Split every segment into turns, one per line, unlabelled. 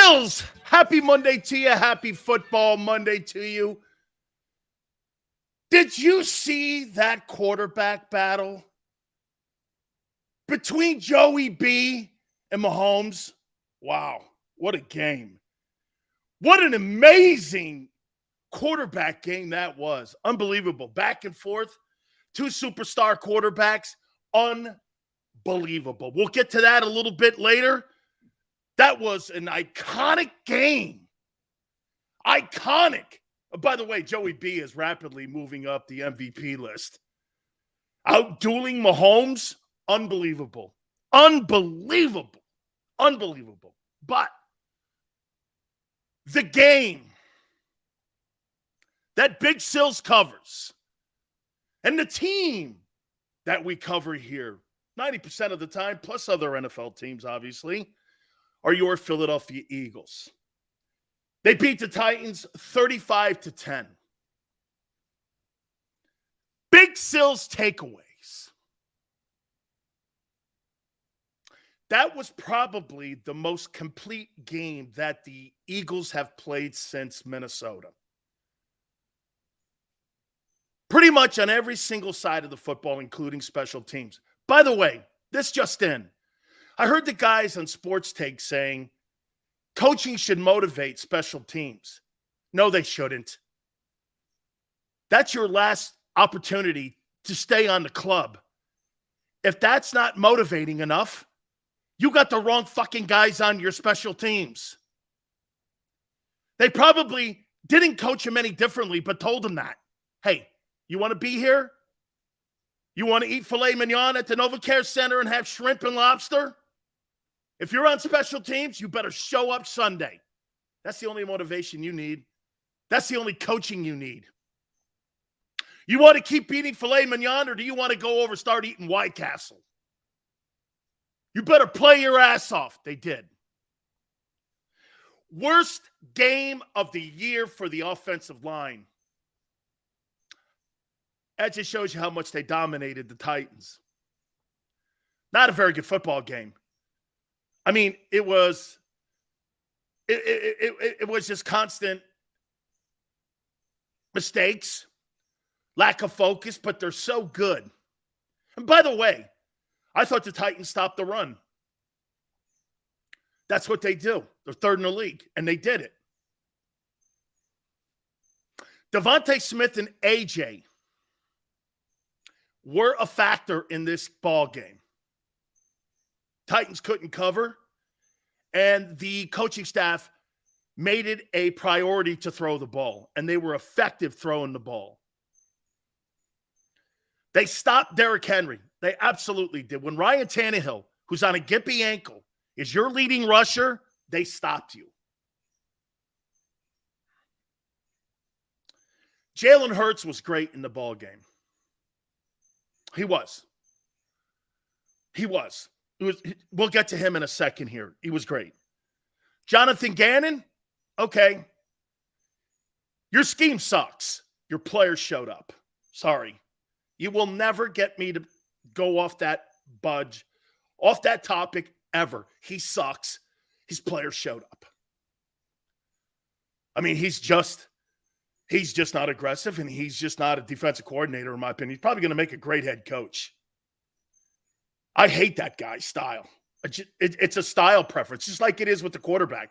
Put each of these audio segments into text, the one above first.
Sills, happy Monday to you. Happy football Monday to you. Did you see that quarterback battle between Joey B and Mahomes? Wow, what a game. What an amazing quarterback game that was. Unbelievable. Back and forth. Two superstar quarterbacks. Unbelievable. We'll get to that a little bit later. That was an iconic game. Iconic. By the way, Joey B is rapidly moving up the MVP list. Outdueling Mahomes, unbelievable. Unbelievable. Unbelievable. But the game that Big Sills covers and the team that we cover here 90% of the time, plus other NFL teams, obviously, are your Philadelphia Eagles. They beat the Titans 35-10. Big Sills takeaways. That was probably the most complete game that the Eagles have played since Minnesota. Pretty much on every single side of the football, including special teams. By the way, this just in. I heard the guys on Sports Take saying coaching should motivate special teams. No, they shouldn't. That's your last opportunity to stay on the club. If that's not motivating enough, you got the wrong fucking guys on your special teams. They probably didn't coach him any differently, but told him that. Hey, you want to be here? You want to eat filet mignon at the NovaCare Center and have shrimp and lobster? If you're on special teams, you better show up Sunday. That's the only motivation you need. That's the only coaching you need. You want to keep eating filet mignon, or do you want to go over start eating White Castle? You better play your ass off. They did. Worst game of the year for the offensive line. That just shows you how much they dominated the Titans. Not a very good football game. I mean, it was just constant mistakes, lack of focus, but they're so good. And by the way, I thought the Titans stopped the run. That's what they do. They're third in the league, and they did it. Devontae Smith and AJ were a factor in this ball game. Titans couldn't cover, and the coaching staff made it a priority to throw the ball, and they were effective throwing the ball. They stopped Derrick Henry. They absolutely did. When Ryan Tannehill, who's on a gimpy ankle, is your leading rusher, they stopped you. Jalen Hurts was great in the ball game. He was. We'll get to him in a second here. He was great. Jonathan Gannon, okay. Your scheme sucks. Your players showed up. Sorry. You will never get me to go off that topic ever. He sucks. His players showed up. I mean, he's just not aggressive, and he's just not a defensive coordinator, in my opinion. He's probably going to make a great head coach. I hate that guy's style. It's a style preference, just like it is with the quarterback.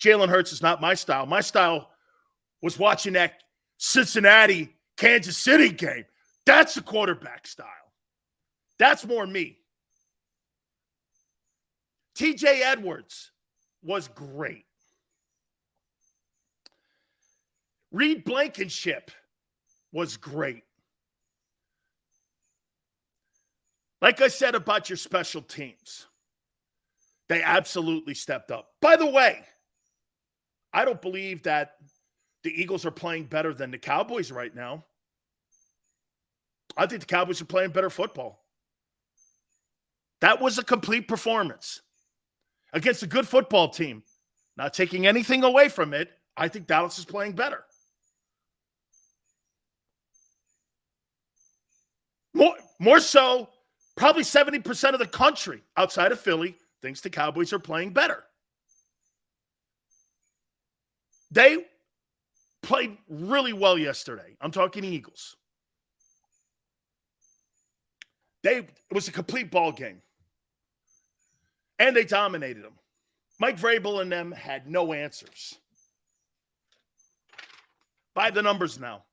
Jalen Hurts is not my style. My style was watching that Cincinnati-Kansas City game. That's the quarterback style. That's more me. TJ Edwards was great. Reed Blankenship was great. Like I said about your special teams, they absolutely stepped up. By the way, I don't believe that the Eagles are playing better than the Cowboys right now. I think the Cowboys are playing better football. That was a complete performance against a good football team. Not taking anything away from it, I think Dallas is playing better. More so, probably 70% of the country outside of Philly thinks the Cowboys are playing better. They played really well yesterday. I'm talking Eagles. It was a complete ball game. And they dominated them. Mike Vrabel and them had no answers. By the numbers now.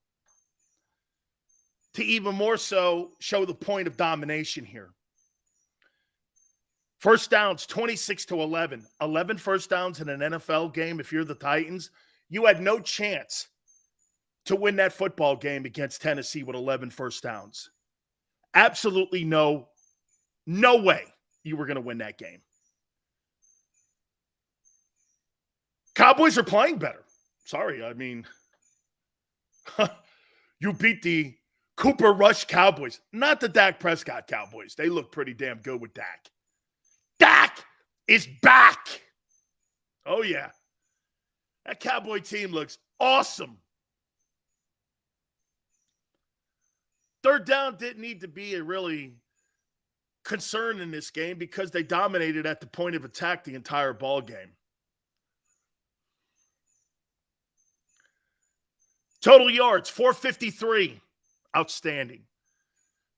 To even more so show the point of domination here. First downs, 26-11. 11 first downs in an NFL game. If you're the Titans, you had no chance to win that football game against Tennessee with 11 first downs. Absolutely no way you were going to win that game. Cowboys are playing better. Sorry, I mean, you beat the Cooper Rush Cowboys, not the Dak Prescott Cowboys. They look pretty damn good with Dak. Dak is back. Oh, yeah. That Cowboy team looks awesome. Third down didn't need to be a really concern in this game because they dominated at the point of attack the entire ball game. Total yards, 453. Outstanding.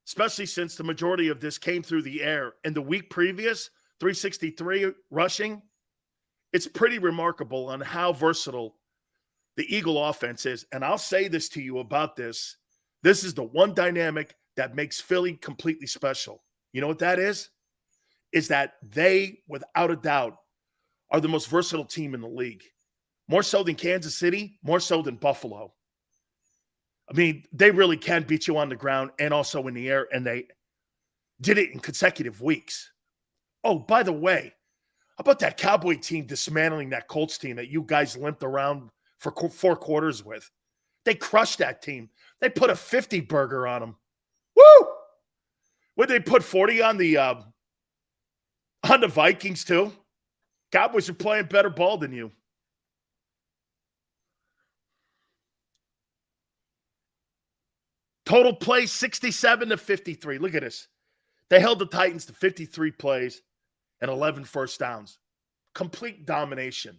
Especially since the majority of this came through the air. And the week previous, 363 rushing. It's pretty remarkable on how versatile the Eagle offense is. And I'll say this to you about this. This is the one dynamic that makes Philly completely special. You know what that is? Is that they, without a doubt, are the most versatile team in the league. More so than Kansas City, more so than Buffalo. I mean, they really can beat you on the ground and also in the air, and they did it in consecutive weeks. Oh, by the way, how about that Cowboy team dismantling that Colts team that you guys limped around for 4 quarters with? They crushed that team. They put a 50 burger on them. Woo! Would they put 40 on the Vikings too? Cowboys are playing better ball than you. Total plays, 67-53. Look at this. They held the Titans to 53 plays and 11 first downs. Complete domination.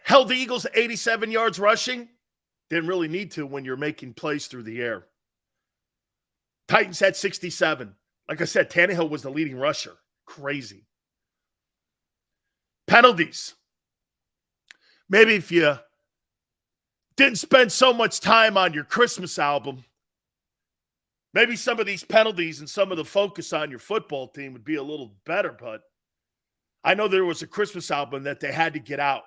Held the Eagles to 87 yards rushing. Didn't really need to when you're making plays through the air. Titans had 67. Like I said, Tannehill was the leading rusher. Crazy. Penalties. Maybe if you didn't spend so much time on your Christmas album, maybe some of these penalties and some of the focus on your football team would be a little better, but I know there was a Christmas album that they had to get out.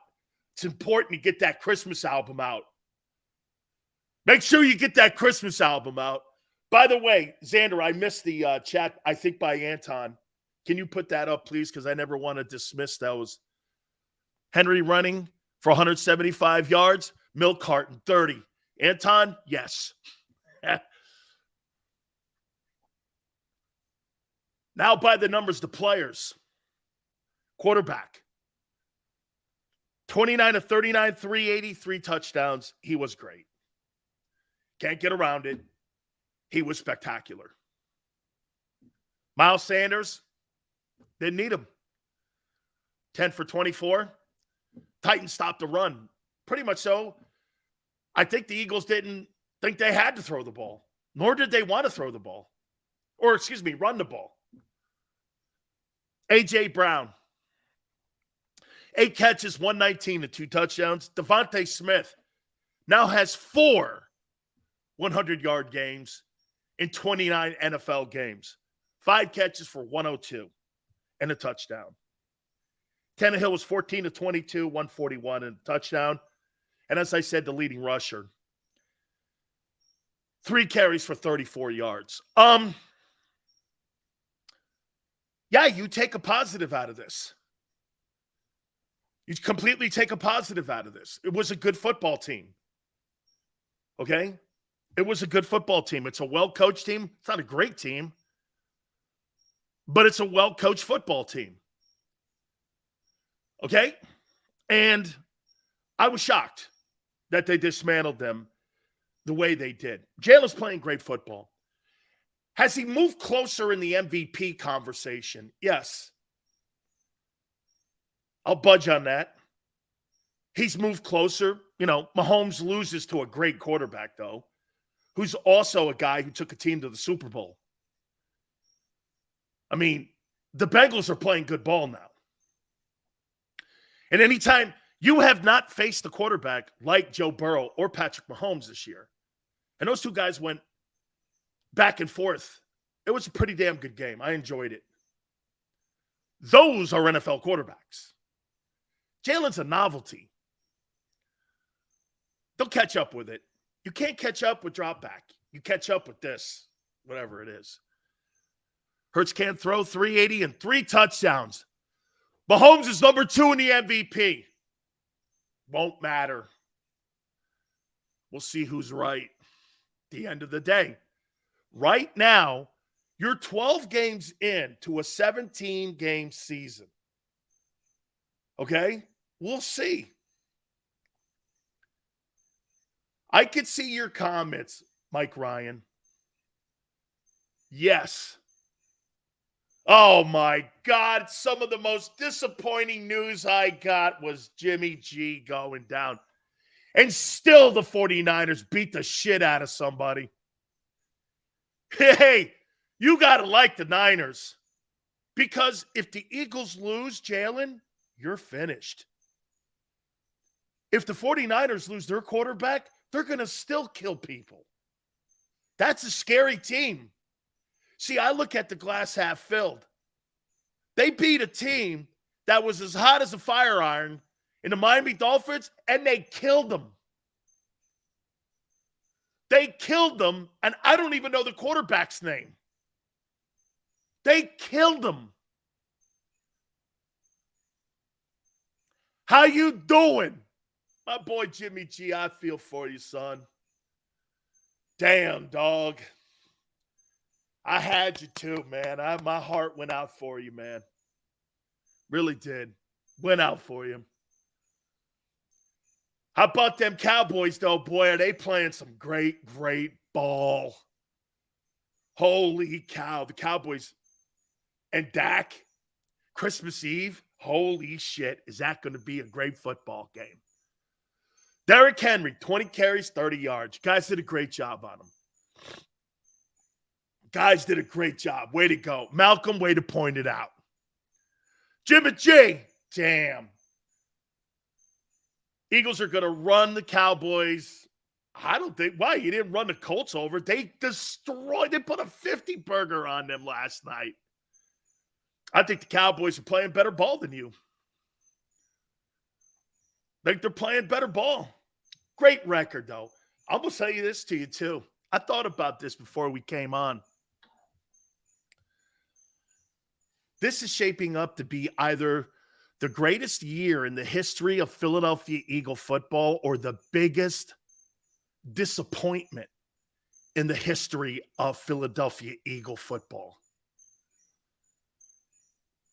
It's important to get that Christmas album out. Make sure you get that Christmas album out. By the way, Xander, I missed the chat, I think, by Anton. Can you put that up, please? Because I never want to dismiss those. Henry running for 175 yards. Milk carton, 30. Anton, yes. Now by the numbers, the players. Quarterback. 29-39, 380, 3 touchdowns. He was great. Can't get around it. He was spectacular. Miles Sanders, didn't need him. 10 for 24. Titans stopped the run. Pretty much so. I think the Eagles didn't think they had to throw the ball, nor did they want to throw the ball. Or, run the ball. A.J. Brown. 8 catches, 119 and 2 touchdowns. Devontae Smith now has 4 100-yard games in 29 NFL games. 5 catches for 102 and a touchdown. Tannehill was 14-22, 141 and a touchdown. And as I said, the leading rusher. 3 carries for 34 yards. Yeah, you take a positive out of this. You completely take a positive out of this. It was a good football team. Okay? It was a good football team. It's a well-coached team. It's not a great team, but it's a well-coached football team. Okay? And I was shocked that they dismantled them the way they did. Jalen's playing great football. Has he moved closer in the MVP conversation? Yes. I'll budge on that. He's moved closer. You know, Mahomes loses to a great quarterback, though, who's also a guy who took a team to the Super Bowl. I mean, the Bengals are playing good ball now. And anytime you have not faced a quarterback like Joe Burrow or Patrick Mahomes this year, and those two guys went back and forth, it was a pretty damn good game. I enjoyed it. Those are NFL quarterbacks. Jalen's a novelty. They'll catch up with it. You can't catch up with drop back. You catch up with this, whatever it is. Hurts can't throw 380 and 3 touchdowns. Mahomes is number 2 in the MVP. Won't matter. We'll see who's right at the end of the day. Right now, you're 12 games into a 17-game season. Okay? We'll see. I could see your comments, Mike Ryan. Yes. Oh, my God. Some of the most disappointing news I got was Jimmy G going down. And still the 49ers beat the shit out of somebody. Hey, you got to like the Niners. Because if the Eagles lose, Jalen, you're finished. If the 49ers lose their quarterback, they're going to still kill people. That's a scary team. See, I look at the glass half filled. They beat a team that was as hot as a fire iron in the Miami Dolphins, and they killed them. They killed them, and I don't even know the quarterback's name. They killed them. How you doing? My boy Jimmy G, I feel for you, son. Damn, dog. I had you too, man. My heart went out for you, man. Really did. Went out for you. How about them Cowboys, though? Boy, are they playing some great, great ball. Holy cow. The Cowboys and Dak, Christmas Eve. Holy shit. Is that going to be a great football game? Derrick Henry, 20 carries, 30 yards. Guys did a great job on him. Guys did a great job. Way to go. Malcolm, way to point it out. Jimmy G, damn. Eagles are going to run the Cowboys. I don't think, why? You didn't run the Colts over. They put a 50 burger on them last night. I think the Cowboys are playing better ball than you. I think they're playing better ball. Great record, though. I'm going to tell you this to you, too. I thought about this before we came on. This is shaping up to be either the greatest year in the history of Philadelphia Eagle football or the biggest disappointment in the history of Philadelphia Eagle football.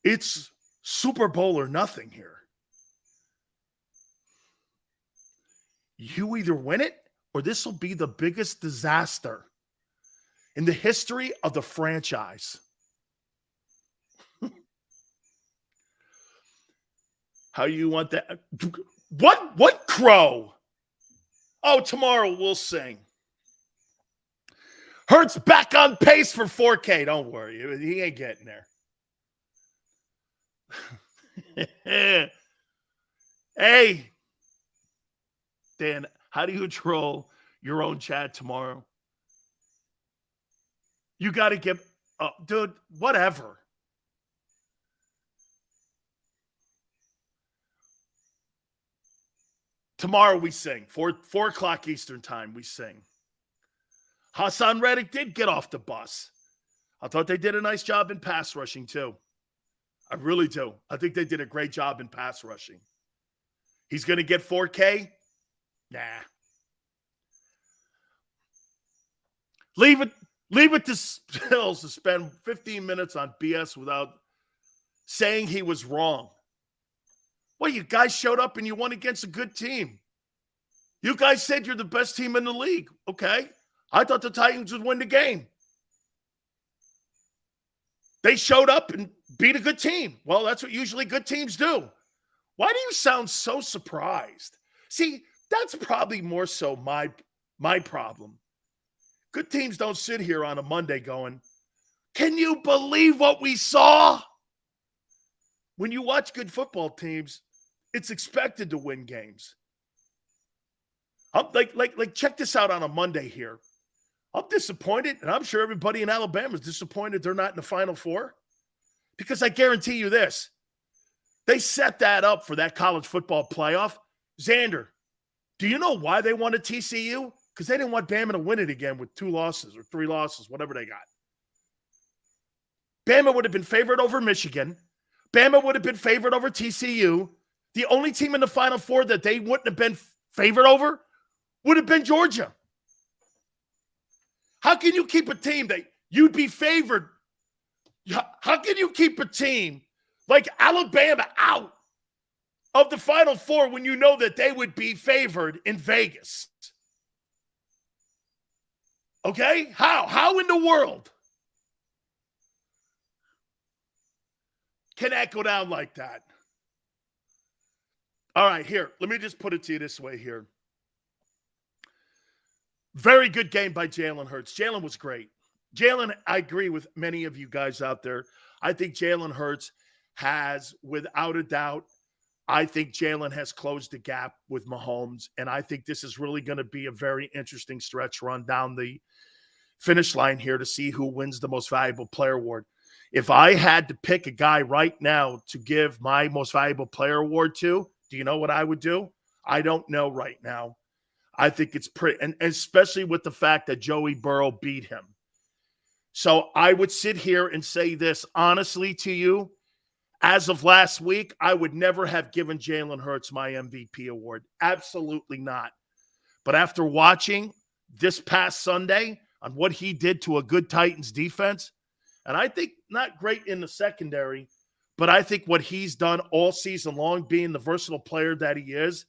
It's Super Bowl or nothing here. You either win it or this will be the biggest disaster in the history of the franchise. How you want that? What crow? Oh, tomorrow we'll sing. Hurts back on pace for 4K. Don't worry. He ain't getting there. Hey, Dan, how do you troll your own chat tomorrow? You got to get, dude, whatever. Tomorrow we sing. 4 o'clock Eastern time, we sing. Hassan Reddick did get off the bus. I thought they did a nice job in pass rushing, too. I really do. I think they did a great job in pass rushing. He's going to get 4K? Nah. Leave it to Spills to spend 15 minutes on BS without saying he was wrong. Well, you guys showed up and you won against a good team. You guys said you're the best team in the league. Okay. I thought the Titans would win the game. They showed up and beat a good team. Well, that's what usually good teams do. Why do you sound so surprised? See, that's probably more so my problem. Good teams don't sit here on a Monday going, can you believe what we saw? When you watch good football teams, it's expected to win games. Check this out on a Monday here. I'm disappointed, and I'm sure everybody in Alabama is disappointed they're not in the Final Four. Because I guarantee you this, they set that up for that college football playoff. Xander, do you know why they wanted TCU? Because they didn't want Bama to win it again with 2 losses or 3 losses, whatever they got. Bama would have been favored over Michigan. Bama would have been favored over TCU. The only team in the Final Four that they wouldn't have been favored over would have been Georgia. How can you keep a team that you'd be favored? How can you keep a team like Alabama out of the Final Four when you know that they would be favored in Vegas? Okay? How in the world can that go down like that? All right, here. Let me just put it to you this way here. Very good game by Jalen Hurts. Jalen was great. Jalen, I agree with many of you guys out there. I think Jalen Hurts has, without a doubt, I think Jalen has closed the gap with Mahomes, and I think this is really going to be a very interesting stretch run down the finish line here to see who wins the most valuable player award. If I had to pick a guy right now to give my most valuable player award to, do you know what I would do? I don't know right now. I think it's pretty, and especially with the fact that Joey Burrow beat him. So I would sit here and say this honestly to you. As of last week, I would never have given Jalen Hurts my MVP award. Absolutely not. But after watching this past Sunday on what he did to a good Titans defense, and I think not great in the secondary, but I think what he's done all season long, being the versatile player that he is,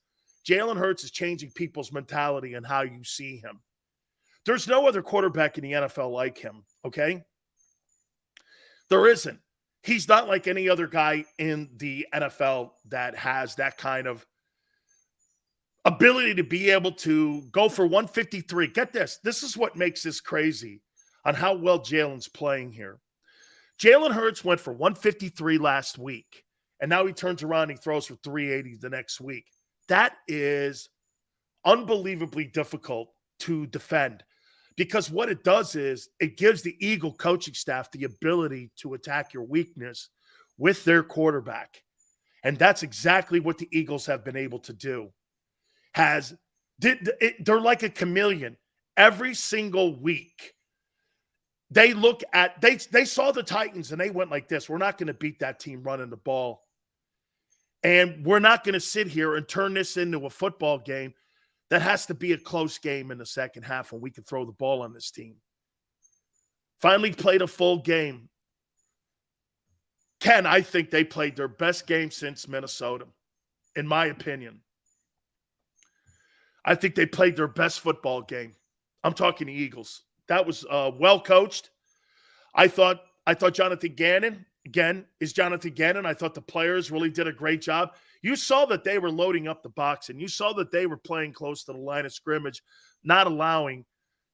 Jalen Hurts is changing people's mentality and how you see him. There's no other quarterback in the NFL like him, okay? There isn't. He's not like any other guy in the NFL that has that kind of ability to be able to go for 153. Get this. This is what makes this crazy on how well Jalen's playing here. Jalen Hurts went for 153 last week, and now he turns around and he throws for 380 the next week. That is unbelievably difficult to defend because what it does is it gives the Eagle coaching staff the ability to attack your weakness with their quarterback. And that's exactly what the Eagles have been able to do. They're like a chameleon. Every single week, they look at, they saw the Titans and they went like this. We're not going to beat that team running the ball. And we're not going to sit here and turn this into a football game that has to be a close game in the second half when we can throw the ball on this team. Finally played a full game. Ken, I think they played their best game since Minnesota, in my opinion. I think they played their best football game. I'm talking the Eagles. That was well coached. I thought Jonathan Gannon, again, is Jonathan Gannon. I thought the players really did a great job. You saw that they were loading up the box, and you saw that they were playing close to the line of scrimmage, not allowing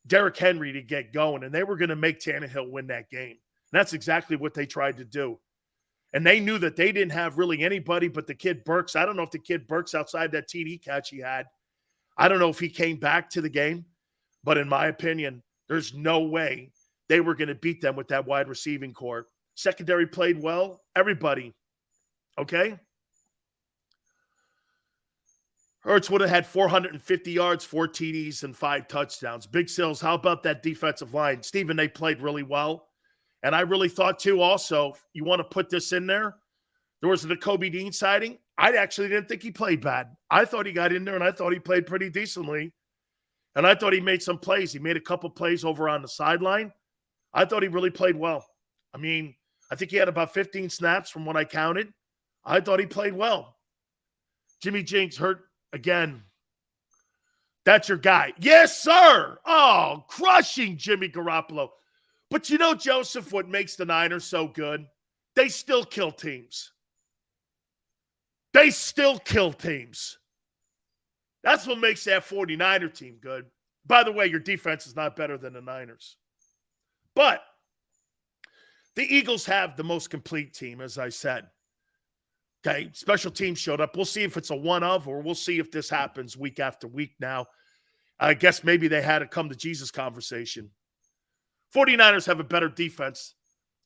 Derrick Henry to get going, and they were going to make Tannehill win that game. And that's exactly what they tried to do. And they knew that they didn't have really anybody but the kid Burks. I don't know if the kid Burks, outside that TD catch he had, I don't know if he came back to the game, but in my opinion, there's no way they were going to beat them with that wide receiving core. Secondary played well. Everybody. Okay? Hurts would have had 450 yards, 4 TDs, and 5 touchdowns. Big Sills, how about that defensive line? Steven, they played really well. And I really thought, too, also, you want to put this in there, there was a Nakobe Dean sighting. I actually didn't think he played bad. I thought he got in there, and I thought he played pretty decently. And I thought he made some plays. He made a couple plays over on the sideline. I thought he really played well. I mean, I think he had about 15 snaps from what I counted. I thought he played well. Jimmy Jinks hurt again. That's your guy. Yes, sir. Oh, crushing Jimmy Garoppolo. But you know, Joseph, what makes the Niners so good? They still kill teams. They still kill teams. That's what makes that 49er team good. By the way, your defense is not better than the Niners. But the Eagles have the most complete team, as I said. Okay, special teams showed up. We'll see if it's a one-of, or we'll see if this happens week after week now. I guess maybe they had a come-to-Jesus conversation. 49ers have a better defense,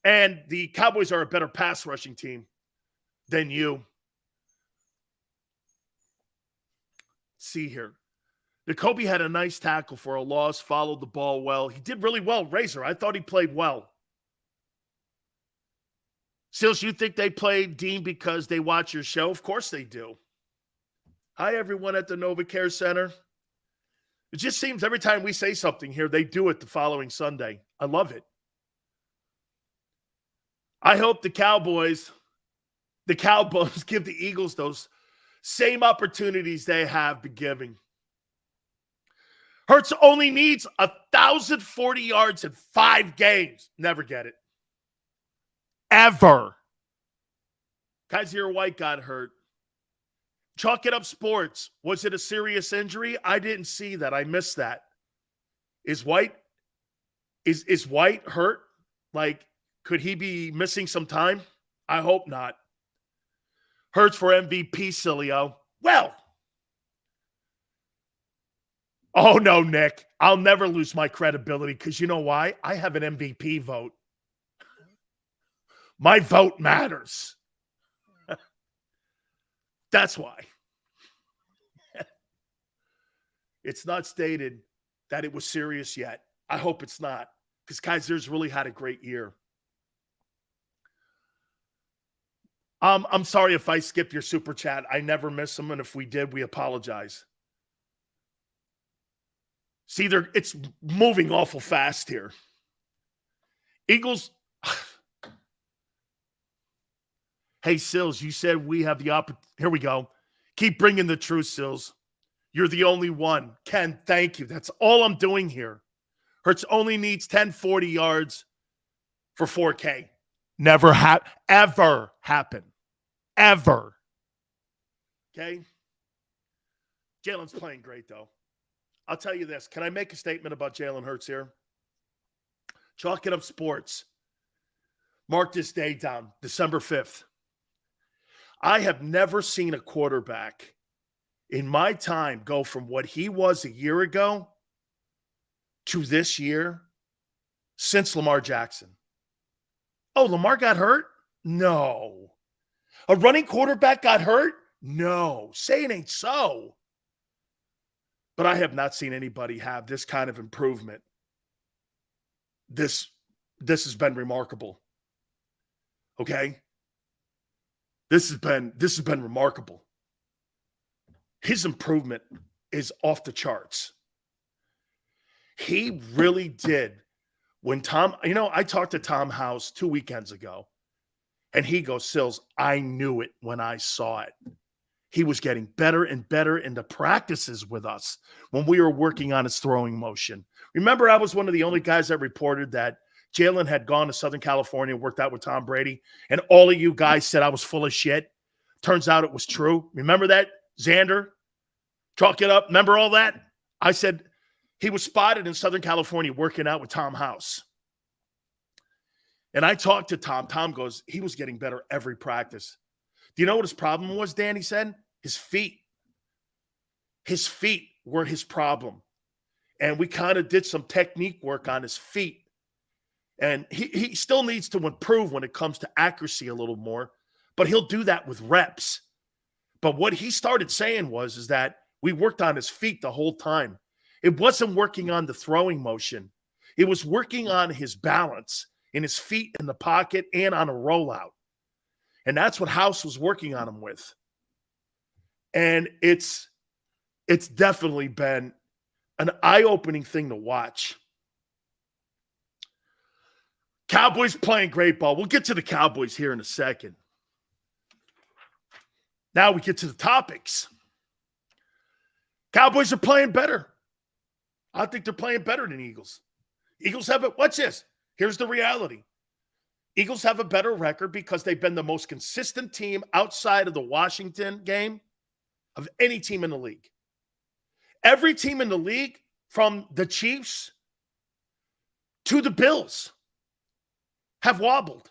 and the Cowboys are a better pass-rushing team than you. Let's see here. Jacoby had a nice tackle for a loss, followed the ball well. He did really well, Razor. I thought he played well. Sills, you think they played Dean because they watch your show? Of course they do. Hi, everyone at the Nova Care Center. It just seems every time we say something here, they do it the following Sunday. I love it. I hope the Cowboys give the Eagles those same opportunities they have been giving. Hurts only needs 1,040 yards in 5 games. Never get it. Ever. Kaiser White got hurt. Chalk It Up Sports. Was it a serious injury? I didn't see that. I missed that. Is White hurt? Like, could he be missing some time? I hope not. Hurts for MVP, Sileo. Well. Oh, no, Nick. I'll never lose my credibility because you know why? I have an MVP vote. My vote matters. That's why. It's not stated that it was serious yet. I hope it's not, because Kaiser's really had a great year. I'm sorry if I skipped your super chat. I never miss them, and if we did, we apologize. See, it's moving awful fast here. Eagles. Hey, Sills, you said we have the opportunity. Here we go. Keep bringing the truth, Sills. You're the only one. Ken, thank you. That's all I'm doing here. Hurts only needs 1040 yards for 4K. Never ever happen. Ever. Okay? Jalen's playing great, though. I'll tell you this. Can I make a statement about Jalen Hurts here? Chalk It Up Sports. Mark this day down, December 5th. I have never seen a quarterback in my time go from what he was a year ago to this year since Lamar Jackson. Oh, Lamar got hurt? No. A running quarterback got hurt? No. Say it ain't so. But I have not seen anybody have this kind of improvement. This has been remarkable. Okay? This has been remarkable. His improvement is off the charts. He really did. When I talked to Tom House 2 weekends ago, and he goes, Sills, I knew it when I saw it. He was getting better and better in the practices with us when we were working on his throwing motion. Remember, I was one of the only guys that reported that Jalen had gone to Southern California and worked out with Tom Brady, and all of you guys said I was full of shit. Turns out it was true. Remember that? Xander? Chalk it up. Remember all that? I said he was spotted in Southern California working out with Tom House. And I talked to Tom. Tom goes, he was getting better every practice. Do you know what his problem was, Dan? He said, his feet. His feet were his problem. And we kind of did some technique work on his feet. And he still needs to improve when it comes to accuracy a little more, but he'll do that with reps. But what he started saying is that we worked on his feet the whole time. It wasn't working on the throwing motion. It was working on his balance in his feet in the pocket and on a rollout. And that's what House was working on him with. And it's definitely been an eye-opening thing to watch. Cowboys playing great ball. We'll get to the Cowboys here in a second. Now we get to the topics. Cowboys are playing better. I think they're playing better than Eagles. Eagles have it. Watch this. Here's the reality. Eagles have a better record because they've been the most consistent team outside of the Washington game of any team in the league. Every team in the league, from the Chiefs to the Bills, have wobbled.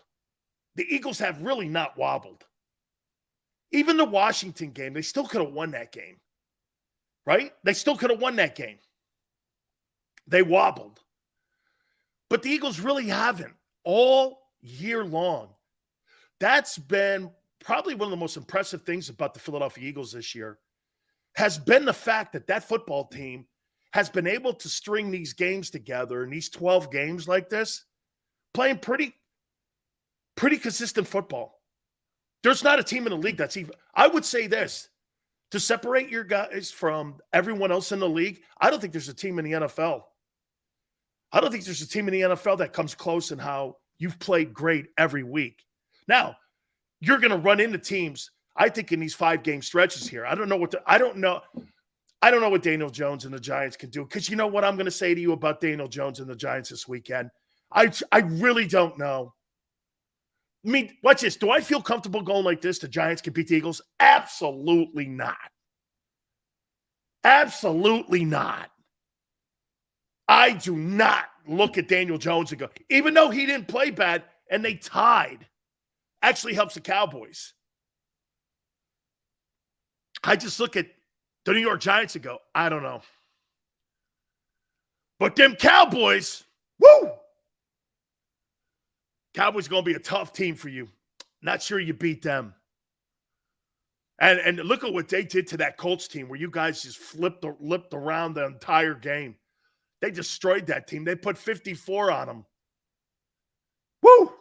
The Eagles have really not wobbled. Even the Washington game, they still could have won that game, right? They still could have won that game. They wobbled. But the Eagles really haven't all year long. That's been probably one of the most impressive things about the Philadelphia Eagles this year, has been the fact that that football team has been able to string these games together in these 12 games like this, playing pretty consistent football. There's not a team in the league that's even, I would say this, to separate your guys from everyone else in the league, I don't think there's a team in the NFL. I don't think there's a team in the NFL that comes close in how you've played great every week. Now, you're going to run into teams, I think, in these 5-game stretches here. I don't know what Daniel Jones and the Giants can do, because you know what I'm going to say to you about Daniel Jones and the Giants this weekend? I really don't know. I mean, watch this. Do I feel comfortable going like this? The Giants can beat the Eagles? Absolutely not. Absolutely not. I do not look at Daniel Jones and go, even though he didn't play bad and they tied, actually helps the Cowboys. I just look at the New York Giants and go, I don't know. But them Cowboys, woo! Cowboys going to be a tough team for you. Not sure you beat them. And look at what they did to that Colts team, where you guys just flipped around the entire game. They destroyed that team. They put 54 on them. Woo!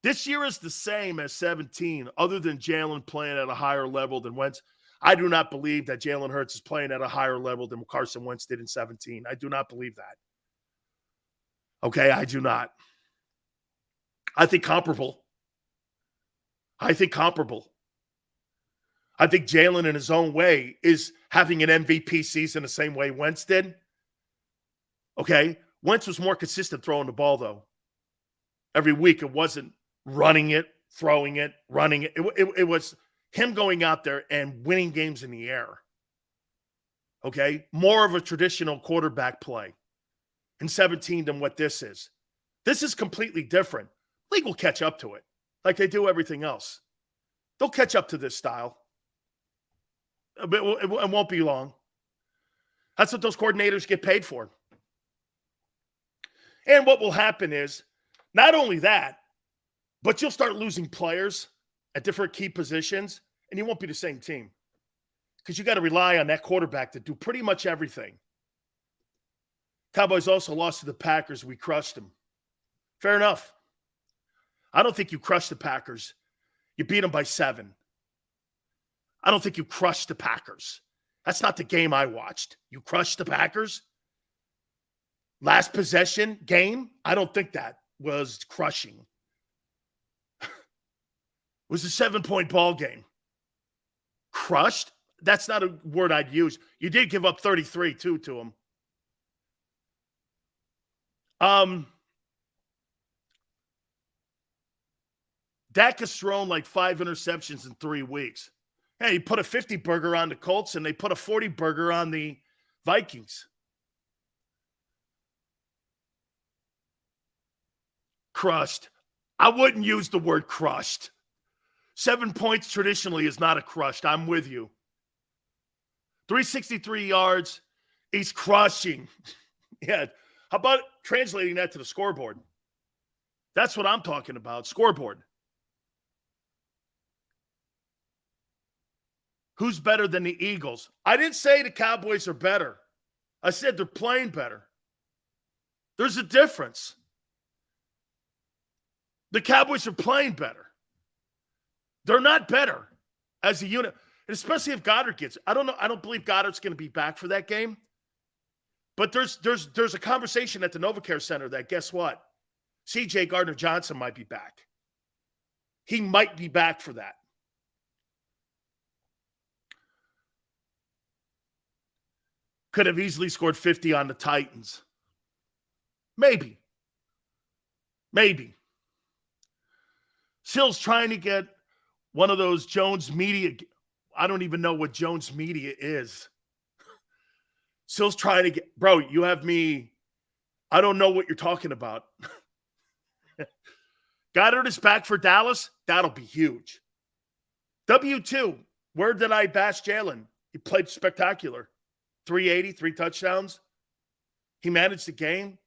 This year is the same as 17, other than Jalen playing at a higher level than Wentz. I do not believe that Jalen Hurts is playing at a higher level than Carson Wentz did in 17. I do not believe that. Okay, I do not. I think comparable. I think Jalen, in his own way, is having an MVP season the same way Wentz did. Okay? Wentz was more consistent throwing the ball, though. Every week, it wasn't running it, throwing it, running it. It was him going out there and winning games in the air. Okay? More of a traditional quarterback play in 17 than what this is. This is completely different. League will catch up to it like they do everything else. They'll catch up to this style. It won't be long. That's what those coordinators get paid for. And what will happen is, not only that, but you'll start losing players at different key positions, and you won't be the same team. Because you got to rely on that quarterback to do pretty much everything. Cowboys also lost to the Packers. We crushed them. Fair enough. I don't think you crushed the Packers. You beat them by 7. I don't think you crushed the Packers. That's not the game I watched. You crushed the Packers? Last possession game? I don't think that was crushing. It was a 7-point ball game. Crushed? That's not a word I'd use. You did give up 33, too, to them. Dak has thrown like 5 interceptions in 3 weeks. Hey, he put a 50-burger on the Colts, and they put a 40-burger on the Vikings. Crushed. I wouldn't use the word crushed. 7 points traditionally is not a crushed. I'm with you. 363 yards. He's crushing. Yeah. How about translating that to the scoreboard? That's what I'm talking about. Scoreboard. Who's better than the Eagles? I didn't say the Cowboys are better. I said they're playing better. There's a difference. The Cowboys are playing better. They're not better as a unit, and especially if Goddard gets. I don't know. I don't believe Goddard's going to be back for that game. But there's a conversation at the NovaCare Center that, guess what? C.J. Gardner-Johnson might be back. He might be back for that. Could have easily scored 50 on the Titans. Maybe. Sil's trying to get one of those Jones Media. I don't even know what Jones Media is. Sil's trying to get, bro, you have me. I don't know what you're talking about. Goddard is back for Dallas. That'll be huge. W2, where did I bash Jalen? He played spectacular. 380, 3 touchdowns. He managed the game.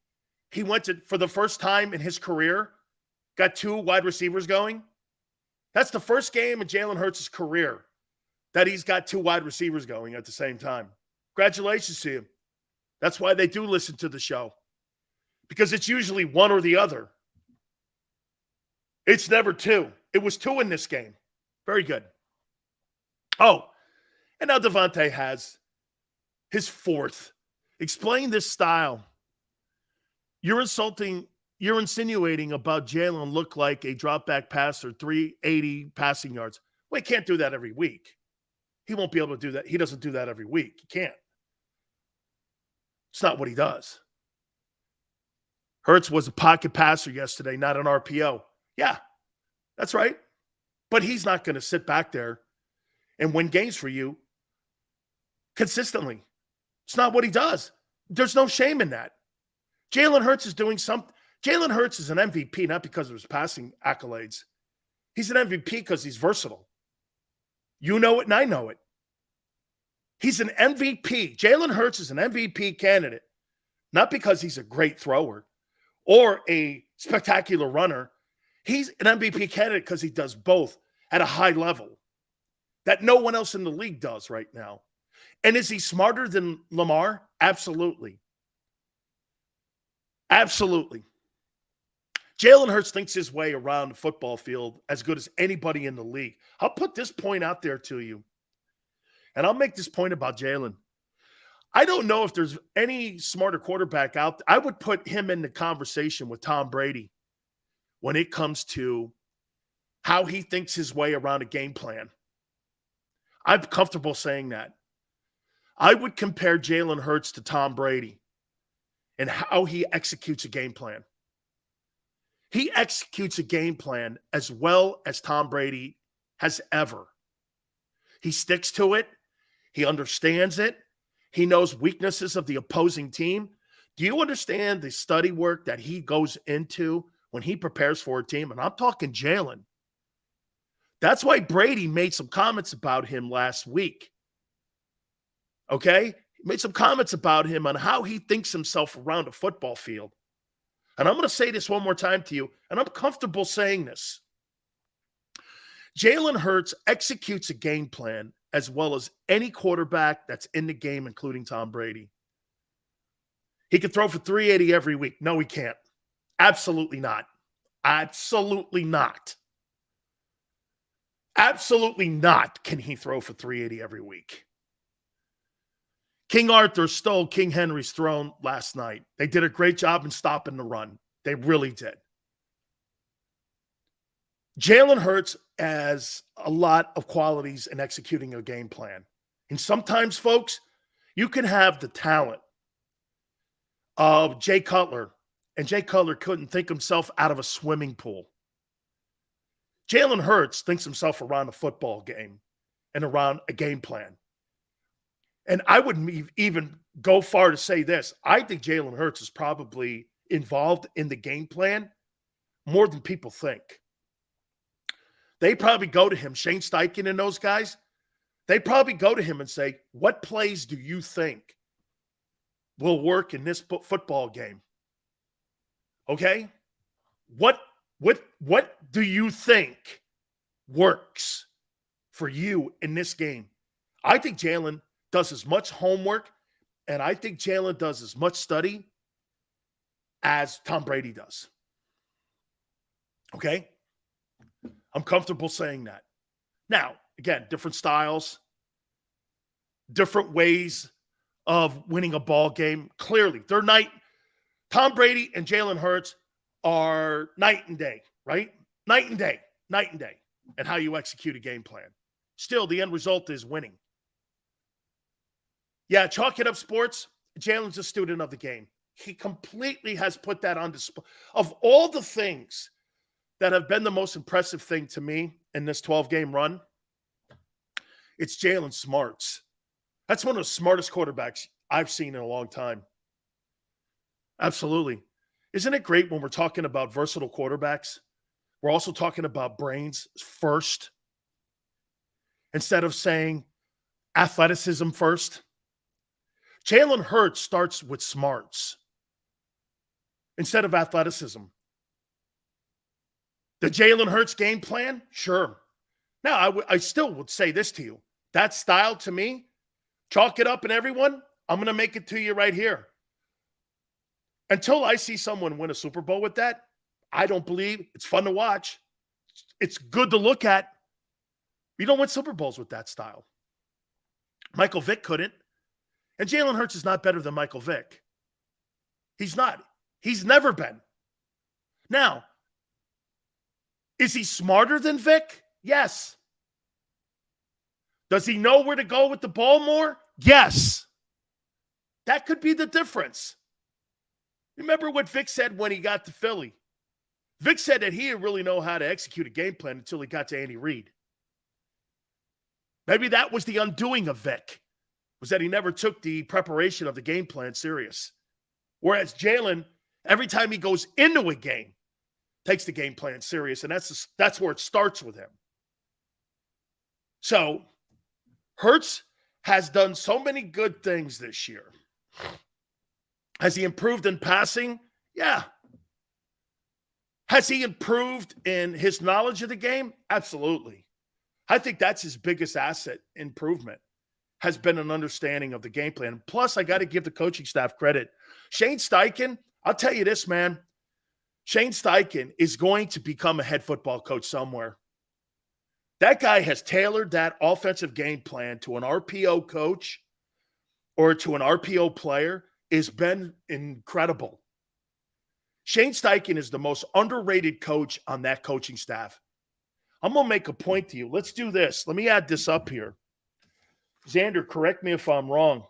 He went to, for the first time in his career, got 2 wide receivers going. That's the first game in Jalen Hurts' career that he's got 2 wide receivers going at the same time. Congratulations to him. That's why they do listen to the show. Because it's usually one or the other. It's never 2. It was 2 in this game. Very good. Oh, and now Devontae has his 4th. Explain this style. You're insinuating about Jalen look like a drop-back passer, 380 passing yards. Well, he can't do that every week. He won't be able to do that. He doesn't do that every week. He can't. It's not what he does. Hurts was a pocket passer yesterday, not an RPO. Yeah, that's right. But he's not going to sit back there and win games for you consistently. It's not what he does. There's no shame in that. Jalen Hurts is doing something. Jalen Hurts is an MVP, not because of his passing accolades. He's an MVP because he's versatile. You know it and I know it. He's an MVP. Jalen Hurts is an MVP candidate, not because he's a great thrower or a spectacular runner. He's an MVP candidate because he does both at a high level that no one else in the league does right now. And is he smarter than Lamar? Absolutely. Absolutely. Jalen Hurts thinks his way around the football field as good as anybody in the league. I'll put this point out there to you, and I'll make this point about Jalen. I don't know if there's any smarter quarterback out there. I would put him in the conversation with Tom Brady when it comes to how he thinks his way around a game plan. I'm comfortable saying that. I would compare Jalen Hurts to Tom Brady and how he executes a game plan. He executes a game plan as well as Tom Brady has ever. He sticks to it. He understands it. He knows weaknesses of the opposing team. Do you understand the study work that he goes into when he prepares for a team? And I'm talking Jalen. That's why Brady made some comments about him last week. Okay? He made some comments about him on how he thinks himself around a football field. And I'm going to say this one more time to you, and I'm comfortable saying this. Jalen Hurts executes a game plan as well as any quarterback that's in the game, including Tom Brady. He can throw for 380 every week. No, he can't. Absolutely not. Absolutely not. Absolutely not can he throw for 380 every week. King Arthur stole King Henry's throne last night. They did a great job in stopping the run. They really did. Jalen Hurts has a lot of qualities in executing a game plan. And sometimes, folks, you can have the talent of Jay Cutler, and Jay Cutler couldn't think himself out of a swimming pool. Jalen Hurts thinks himself around a football game and around a game plan. And I wouldn't even go far to say this. I think Jalen Hurts is probably involved in the game plan more than people think. They probably go to him, Shane Steichen and those guys, they probably go to him and say, what plays do you think will work in this football game? Okay? What do you think works for you in this game? I think Jalen does as much homework, and I think Jalen does as much study as Tom Brady does. Okay? I'm comfortable saying that. Now, again, different styles, different ways of winning a ball game. Clearly, Tom Brady and Jalen Hurts are night and day, right? Night and day, and how you execute a game plan. Still, the end result is winning. Yeah, chalk it up sports. Jalen's a student of the game. He completely has put that on display. Of all the things that have been the most impressive thing to me in this 12-game run, it's Jalen Smarts. That's one of the smartest quarterbacks I've seen in a long time. Absolutely. Isn't it great when we're talking about versatile quarterbacks? We're also talking about brains first instead of saying athleticism first. Jalen Hurts starts with smarts instead of athleticism. The Jalen Hurts game plan? Sure. Now, I still would say this to you. That style, to me, chalk it up and everyone, I'm going to make it to you right here. Until I see someone win a Super Bowl with that, I don't believe it's fun to watch. It's good to look at. You don't win Super Bowls with that style. Michael Vick couldn't. And Jalen Hurts is not better than Michael Vick. He's not. He's never been. Now, is he smarter than Vick? Yes. Does he know where to go with the ball more? Yes. That could be the difference. Remember what Vic said when he got to Philly? Vic said that he didn't really know how to execute a game plan until he got to Andy Reid. Maybe that was the undoing of Vic, was that he never took the preparation of the game plan serious. Whereas Jalen, every time he goes into a game, takes the game plan serious, and that's where it starts with him. So, Hurts has done so many good things this year. Has he improved in passing? Yeah. Has he improved in his knowledge of the game? Absolutely. I think that's his biggest asset improvement, has been an understanding of the game plan. Plus, I got to give the coaching staff credit. Shane Steichen, I'll tell you this, man. Shane Steichen is going to become a head football coach somewhere. That guy has tailored that offensive game plan to an RPO coach or to an RPO player. Has been incredible. Shane Steichen is the most underrated coach on that coaching staff. I'm going to make a point to you. Let's do this. Let me add this up here. Xander, correct me if I'm wrong.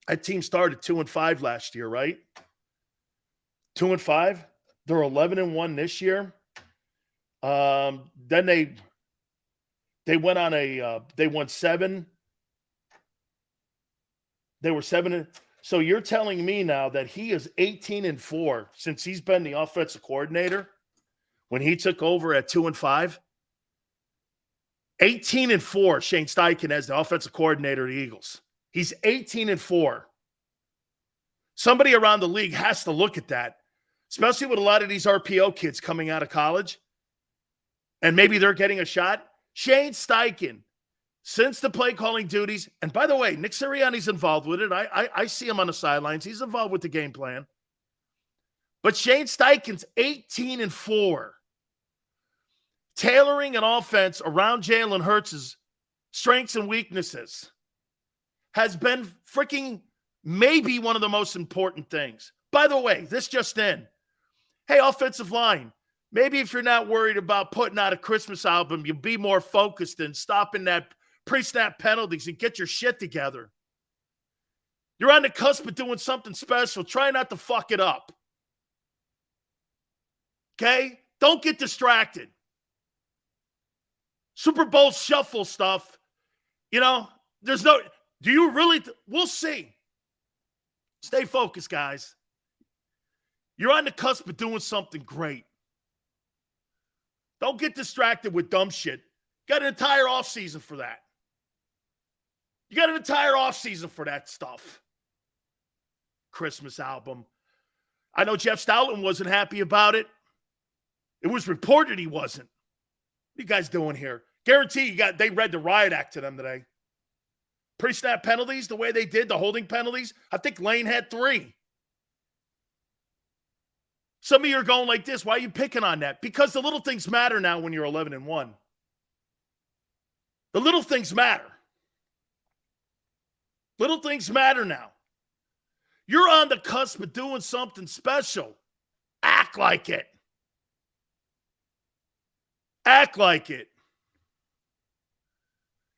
That team started 2-5 last year, right? 2-5. They're 11-1 this year. Then they went on they won 7. They were 7. So you're telling me now that he is 18-4 since he's been the offensive coordinator when he took over at 2-5? 18-4, Shane Steichen as the offensive coordinator of the Eagles. He's 18-4. Somebody around the league has to look at that, especially with a lot of these RPO kids coming out of college, and maybe they're getting a shot. Shane Steichen, since the play calling duties, and by the way, Nick Sirianni's involved with it. I see him on the sidelines. He's involved with the game plan. But Shane Steichen's 18-4. Tailoring an offense around Jalen Hurts' strengths and weaknesses has been freaking maybe one of the most important things. By the way, this just in. Hey, offensive line, maybe if you're not worried about putting out a Christmas album, you'll be more focused and stopping that pre-snap penalties and get your shit together. You're on the cusp of doing something special. Try not to fuck it up. Okay? Don't get distracted. Super Bowl shuffle stuff, there's no, do you really, we'll see. Stay focused, guys. You're on the cusp of doing something great. Don't get distracted with dumb shit. You got an entire offseason for that. You got an entire offseason for that stuff. Christmas album. I know Jeff Stoutland wasn't happy about it. It was reported he wasn't. What are you guys doing here? Guarantee they read the riot act to them today. Pre-snap penalties, the way they did, the holding penalties. I think Lane had 3. Some of you are going like this. Why are you picking on that? Because the little things matter now when you're 11-1. The little things matter. Little things matter now. You're on the cusp of doing something special. Act like it. Act like it.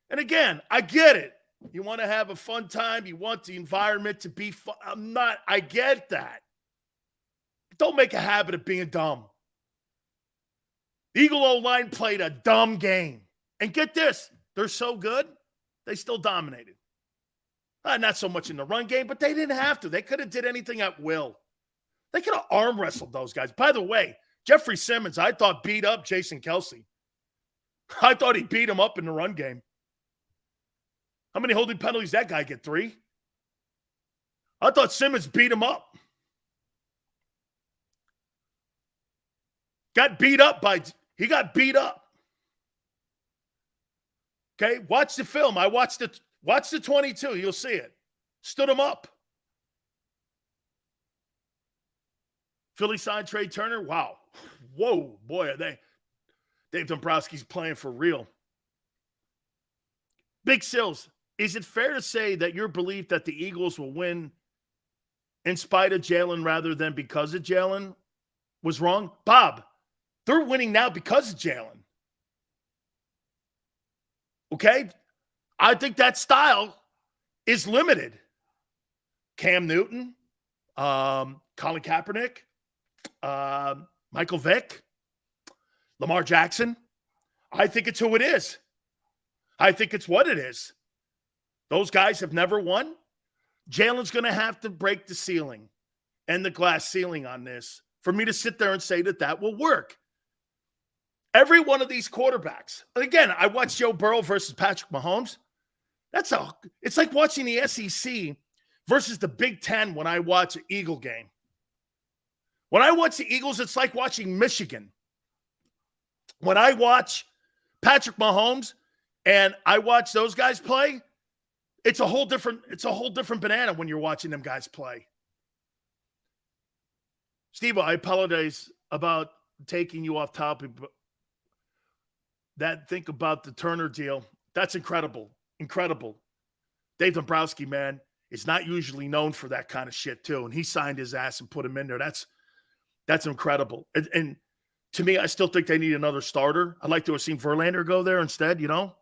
And again, I get it. You want to have a fun time. You want the environment to be fun. I get that. Don't make a habit of being dumb. The Eagle O-line played a dumb game. And get this, they're so good, they still dominated. Not so much in the run game, but they didn't have to. They could have did anything at will. They could have arm wrestled those guys. By the way, Jeffrey Simmons, I thought beat up Jason Kelsey. I thought he beat him up in the run game. How many holding penalties that guy get? 3? I thought Simmons beat him up. He got beat up. Okay, watch the film. Watch the 22. You'll see it. Stood him up. Philly signed Trey Turner. Wow. Whoa, boy, are they. Dave Dombrowski's playing for real. Big Sills, is it fair to say that your belief that the Eagles will win in spite of Jalen rather than because of Jalen was wrong? Bob, they're winning now because of Jalen. Okay? I think that style is limited. Cam Newton, Colin Kaepernick, Michael Vick, Lamar Jackson. I think it's who it is. I think it's what it is. Those guys have never won. Jalen's going to have to break the ceiling and the glass ceiling on this for me to sit there and say that that will work. Every one of these quarterbacks. Again, I watched Joe Burrow versus Patrick Mahomes. It's like watching the SEC versus the Big Ten when I watch an Eagle game. When I watch the Eagles, it's like watching Michigan. When I watch Patrick Mahomes and I watch those guys play, it's a whole different banana when you're watching them guys play. Steve, I apologize about taking you off topic, but think about the Turner deal. That's incredible. Incredible. Dave Dombrowski, man, is not usually known for that kind of shit, too. And he signed his ass and put him in there. That's incredible. And to me, I still think they need another starter. I'd like to have seen Verlander go there instead, you know?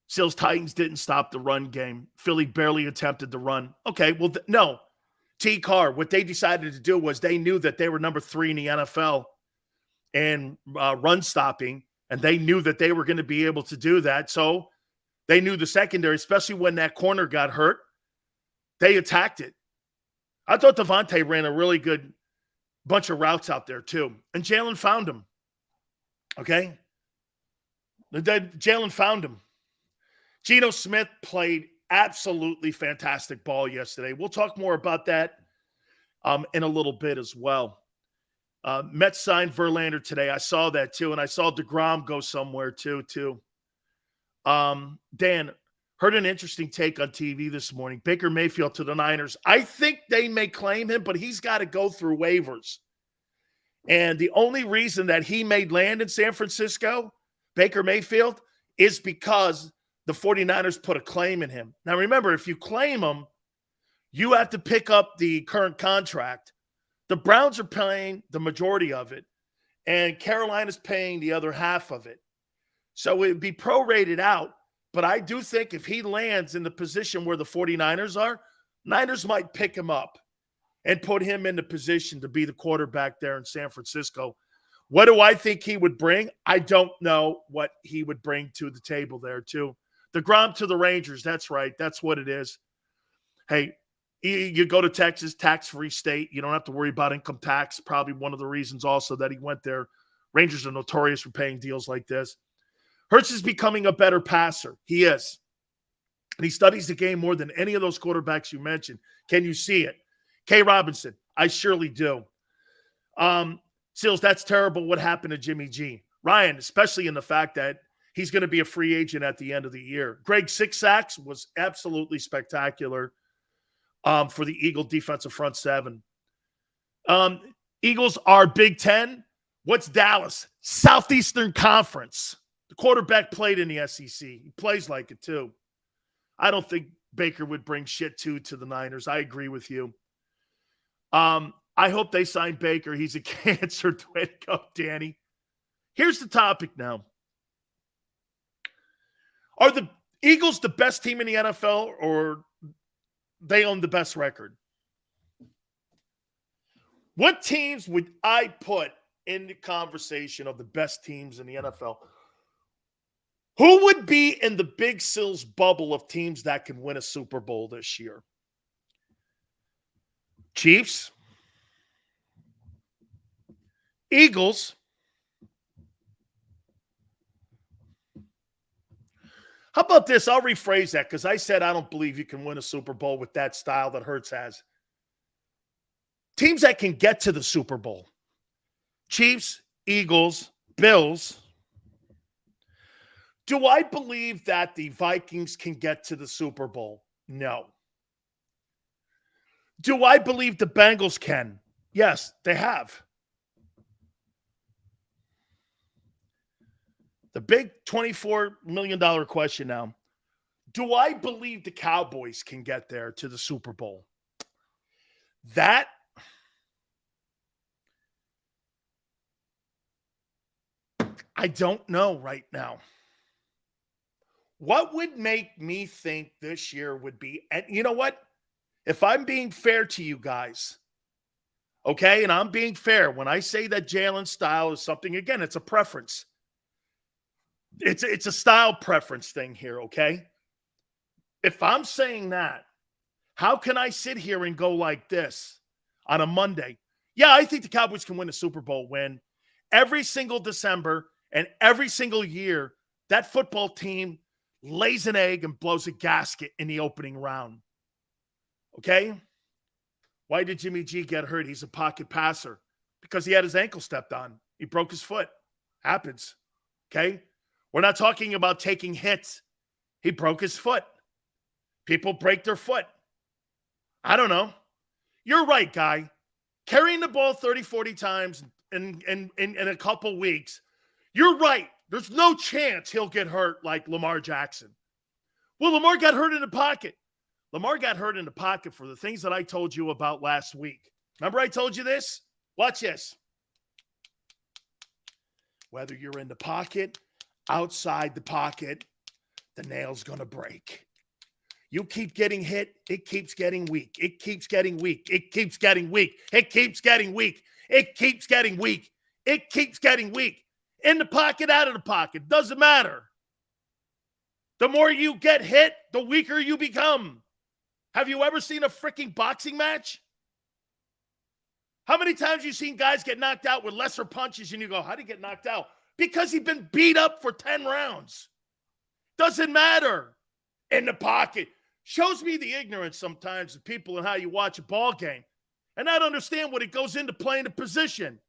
Sills Titans didn't stop the run game. Philly barely attempted the run. Okay, well, no. T-Car, what they decided to do was they knew that they were number 3 in the NFL in run stopping, and they knew that they were going to be able to do that. So they knew the secondary, especially when that corner got hurt, they attacked it. I thought Devontae ran a really good bunch of routes out there too, and Jalen found him. Okay? Jalen found him. Geno Smith played absolutely fantastic ball yesterday. We'll talk more about that in a little bit as well. Mets signed Verlander today. I saw that too, and I saw DeGrom go somewhere too. Dan, heard an interesting take on TV this morning. Baker Mayfield to the Niners. I think they may claim him, but he's got to go through waivers. And the only reason that he may land in San Francisco, Baker Mayfield, is because the 49ers put a claim in him. Now, remember, if you claim him, you have to pick up the current contract. The Browns are paying the majority of it, and Carolina's paying the other half of it. So it would be prorated out. But I do think if he lands in the position where the 49ers are, Niners might pick him up and put him in the position to be the quarterback there in San Francisco. What do I think he would bring? I don't know what he would bring to the table there, too. DeGrom to the Rangers. That's right. That's what it is. Hey, you go to Texas, tax-free state. You don't have to worry about income tax. Probably one of the reasons also that he went there. Rangers are notorious for paying deals like this. Hurts is becoming a better passer. He is. And he studies the game more than any of those quarterbacks you mentioned. Can you see it? K. Robinson, I surely do. Sills, that's terrible what happened to Jimmy G. Ryan, especially in the fact that he's going to be a free agent at the end of the year. Greg 6 sacks was absolutely spectacular for the Eagle defensive front 7. Eagles are Big Ten. What's Dallas? Southeastern Conference. The quarterback played in the SEC. He plays like it too. I don't think Baker would bring shit to the Niners. I agree with you. I hope they sign Baker. He's a cancer. Way to go, Danny. Here's the topic now. Are the Eagles the best team in the NFL, or they own the best record? What teams would I put in the conversation of the best teams in the NFL, who would be in the Big Sills bubble of teams that can win a Super Bowl this year? Chiefs, Eagles, how about this? I'll rephrase that because I said I don't believe you can win a Super Bowl with that style that Hurts has. Teams that can get to the Super Bowl. Chiefs, Eagles, Bills. Do I believe that the Vikings can get to the Super Bowl? No. Do I believe the Bengals can? Yes, they have. The big $24 million question now. Do I believe the Cowboys can get there to the Super Bowl? That I don't know right now. What would make me think this year would be, and you know what? If I'm being fair to you guys, okay, and I'm being fair, when I say that Jalen's style is something, again, it's a preference. It's a style preference thing here, okay? If I'm saying that, how can I sit here and go like this on a Monday? Yeah, I think the Cowboys can win a Super Bowl when every single December and every single year, that football team lays an egg and blows a gasket in the opening round. Okay? Why did Jimmy G get hurt? He's a pocket passer. Because he had his ankle stepped on. He broke his foot. Happens. Okay? We're not talking about taking hits. He broke his foot. People break their foot. I don't know. You're right, guy. Carrying the ball 30, 40 times in a couple weeks. You're right. There's no chance he'll get hurt like Lamar Jackson. Well, Lamar got hurt in the pocket. Lamar got hurt in the pocket for the things that I told you about last week. Remember I told you this? Watch this. Whether you're in the pocket, outside the pocket, the nail's going to break. You keep getting hit, it keeps getting weak. It keeps getting weak. It keeps getting weak. It keeps getting weak. It keeps getting weak. It keeps getting weak. In the pocket, out of the pocket. Doesn't matter. The more you get hit, the weaker you become. Have you ever seen a freaking boxing match? How many times have you seen guys get knocked out with lesser punches and you go, how'd he get knocked out? Because he'd been beat up for 10 rounds. Doesn't matter. In the pocket. Shows me the ignorance sometimes of people and how you watch a ball game. And I don't understand what it goes into playing a position.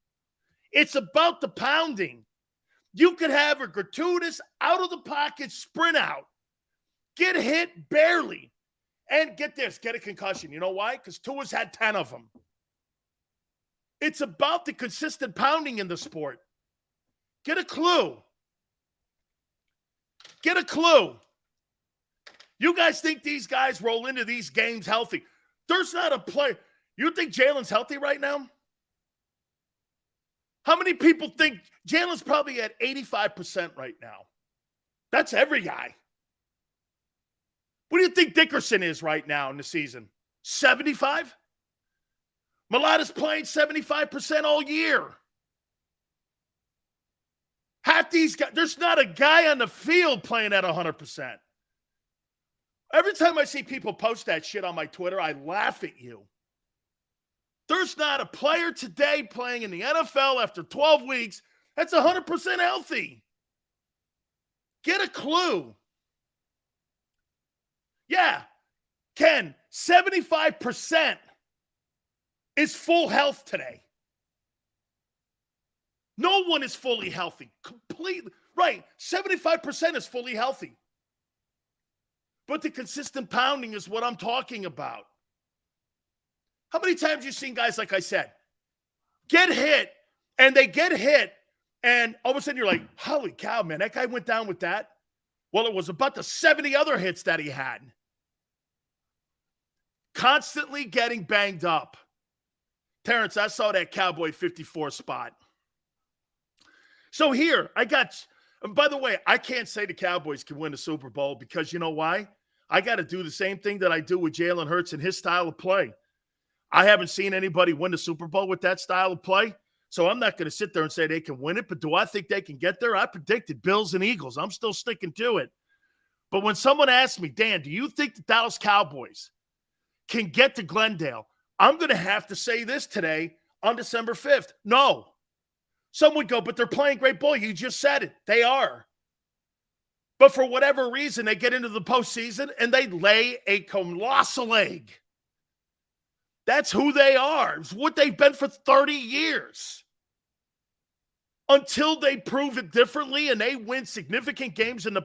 It's about the pounding. You could have a gratuitous out-of-the-pocket sprint out, get hit barely, and get this, get a concussion. You know why? Because Tua's had 10 of them. It's about the consistent pounding in the sport. Get a clue. Get a clue. You guys think these guys roll into these games healthy? There's not a play. You think Jalen's healthy right now? How many people think Jalen's probably at 85% right now? That's every guy. What do you think Dickerson is right now in the season? 75? Mulata's playing 75% all year. Half these guys, there's not a guy on the field playing at 100%. Every time I see people post that shit on my Twitter, I laugh at you. There's not a player today playing in the NFL after 12 weeks that's 100% healthy. Get a clue. Yeah, Ken, 75% is full health today. No one is fully healthy. Completely. Right, 75% is fully healthy. But the consistent pounding is what I'm talking about. How many times have you seen guys, like I said, get hit, and they get hit, and all of a sudden you're like, holy cow, man, that guy went down with that? Well, it was about the 70 other hits that he had. Constantly getting banged up. Terrence, I saw that Cowboy 54 spot. So here, and by the way, I can't say the Cowboys can win the Super Bowl because you know why? I got to do the same thing that I do with Jalen Hurts and his style of play. I haven't seen anybody win the Super Bowl with that style of play. So I'm not going to sit there and say they can win it, but do I think they can get there? I predicted Bills and Eagles. I'm still sticking to it. But when someone asks me, Dan, do you think the Dallas Cowboys can get to Glendale? I'm going to have to say this today on December 5th. No. Some would go, but they're playing great ball. You just said it. They are. But for whatever reason, they get into the postseason and they lay a colossal egg. That's who they are. It's what they've been for 30 years. Until they prove it differently and they win significant games in the...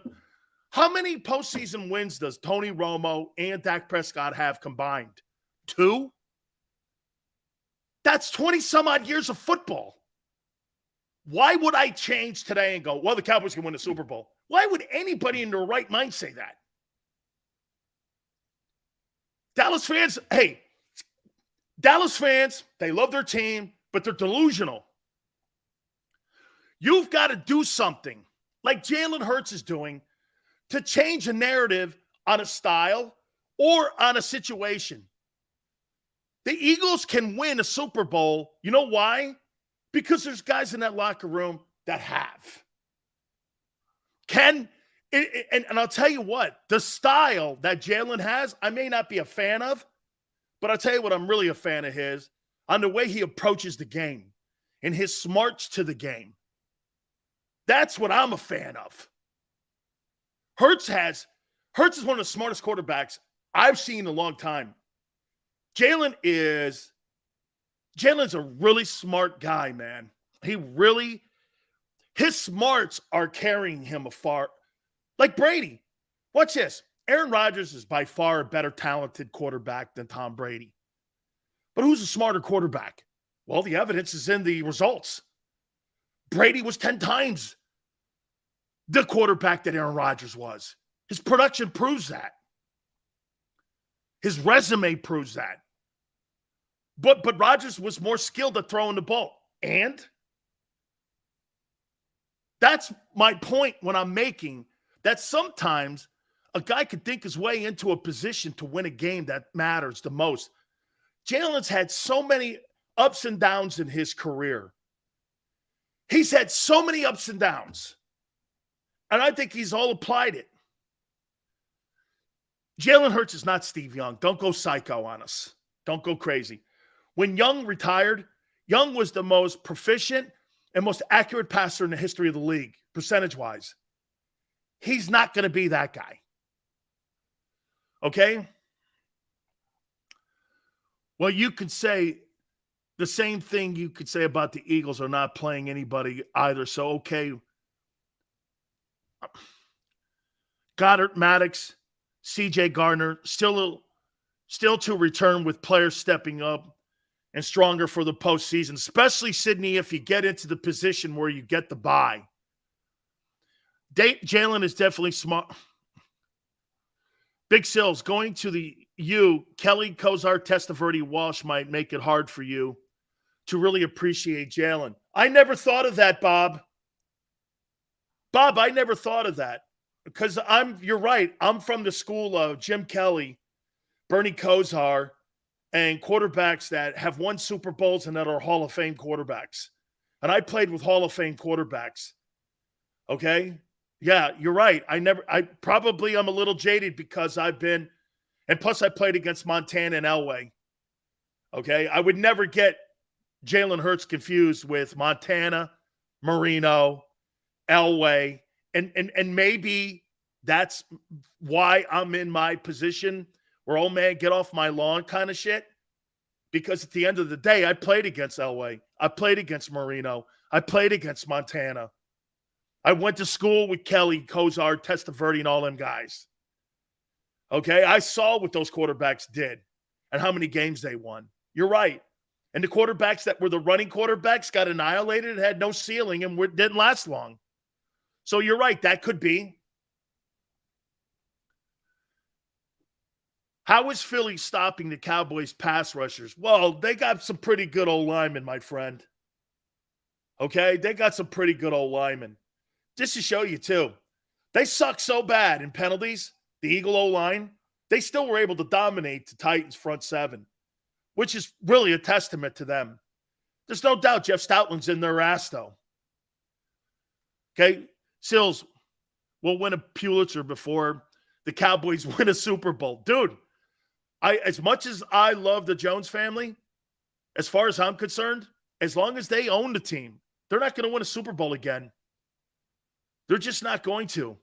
How many postseason wins does Tony Romo and Dak Prescott have combined? 2? That's 20-some-odd years of football. Why would I change today and go, well, the Cowboys can win the Super Bowl? Why would anybody in their right mind say that? Dallas fans, they love their team, but they're delusional. You've got to do something like Jalen Hurts is doing to change a narrative on a style or on a situation. The Eagles can win a Super Bowl. You know why? Because there's guys in that locker room that have. And I'll tell you what, the style that Jalen has, I may not be a fan of, but I'll tell you what I'm really a fan of his, on the way he approaches the game and his smarts to the game. That's what I'm a fan of. Hurts is one of the smartest quarterbacks I've seen in a long time. Jalen's a really smart guy, man. His smarts are carrying him afar. Like Brady. Watch this. Aaron Rodgers is by far a better talented quarterback than Tom Brady. But who's a smarter quarterback? Well, the evidence is in the results. Brady was 10 times the quarterback that Aaron Rodgers was. His production proves that. His resume proves that. But Rodgers was more skilled at throwing the ball. And that's my point when I'm making that sometimes a guy could think his way into a position to win a game that matters the most. Jalen's had so many ups and downs in his career. He's had so many ups and downs. And I think he's all applied it. Jalen Hurts is not Steve Young. Don't go psycho on us. Don't go crazy. When Young retired, Young was the most proficient and most accurate passer in the history of the league, percentage-wise. He's not going to be that guy. Okay? Well, you could say the same thing you could say about the Eagles are not playing anybody either. So, okay. Goddard, Maddox, C.J. Gardner, still to return with players stepping up and stronger for the postseason, especially, Sydney, if you get into the position where you get the bye. Jalen is definitely smart. Big Sills, going to the U, Kelly, Kozar, Testaverde, Walsh might make it hard for you to really appreciate Jalen. I never thought of that, Bob. Bob, I never thought of that. Because you're right. I'm from the school of Jim Kelly, Bernie Kosar, and quarterbacks that have won Super Bowls and that are Hall of Fame quarterbacks. And I played with Hall of Fame quarterbacks. Okay? Yeah, you're right. I'm a little jaded because and plus I played against Montana and Elway. Okay? I would never get Jalen Hurts confused with Montana, Marino, Elway, and maybe that's why I'm in my position where, oh man, get off my lawn kind of shit. Because at the end of the day, I played against Elway. I played against Marino. I played against Montana. I went to school with Kelly, Kozar, Testaverde, and all them guys. Okay? I saw what those quarterbacks did and how many games they won. You're right. And the quarterbacks that were the running quarterbacks got annihilated and had no ceiling and didn't last long. So you're right. That could be. How is Philly stopping the Cowboys' pass rushers? Well, they got some pretty good old linemen, my friend. Okay? They got some pretty good old linemen. Just to show you, too. They suck so bad in penalties, the Eagle O-line, they still were able to dominate the Titans' front seven, which is really a testament to them. There's no doubt Jeff Stoutland's in their ass, though. Okay? Sills will win a Pulitzer before the Cowboys win a Super Bowl. Dude, as much as I love the Jones family, as far as I'm concerned, as long as they own the team, they're not going to win a Super Bowl again. They're just not going to.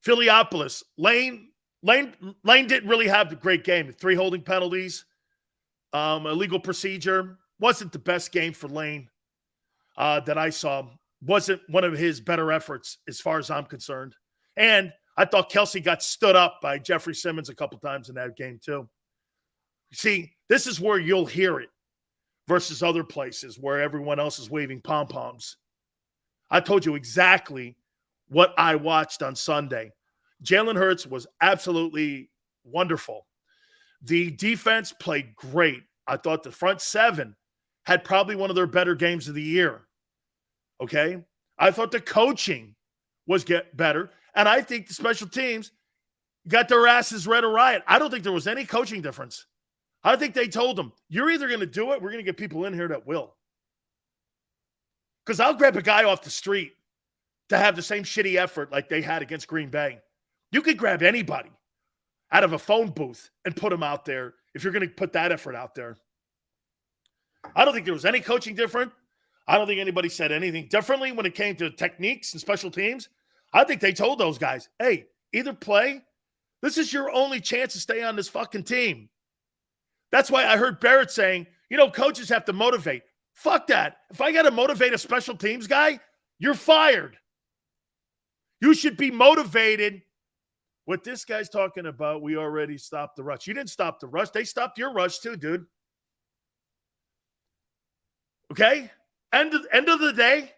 Philiopolis, Lane didn't really have a great game. 3 holding penalties, illegal procedure. Wasn't the best game for Lane that I saw. Wasn't one of his better efforts as far as I'm concerned. And I thought Kelsey got stood up by Jeffrey Simmons a couple times in that game too. See, this is where you'll hear it versus other places where everyone else is waving pom-poms. I told you exactly what I watched on Sunday. Jalen Hurts was absolutely wonderful. The defense played great. I thought the front 7 had probably one of their better games of the year. Okay? I thought the coaching was better. And I think the special teams got their asses read a riot. I don't think there was any coaching difference. I think they told them, you're either going to do it, we're going to get people in here that will. Because I'll grab a guy off the street to have the same shitty effort like they had against Green Bay. You could grab anybody out of a phone booth and put them out there if you're going to put that effort out there. I don't think there was any coaching different. I don't think anybody said anything differently when it came to techniques and special teams. I think they told those guys, hey, either play. This is your only chance to stay on this fucking team. That's why I heard Barrett saying, coaches have to motivate. Fuck that. If I got to motivate a special teams guy, you're fired. You should be motivated. What this guy's talking about, we already stopped the rush. You didn't stop the rush. They stopped your rush too, dude. Okay? End of the day.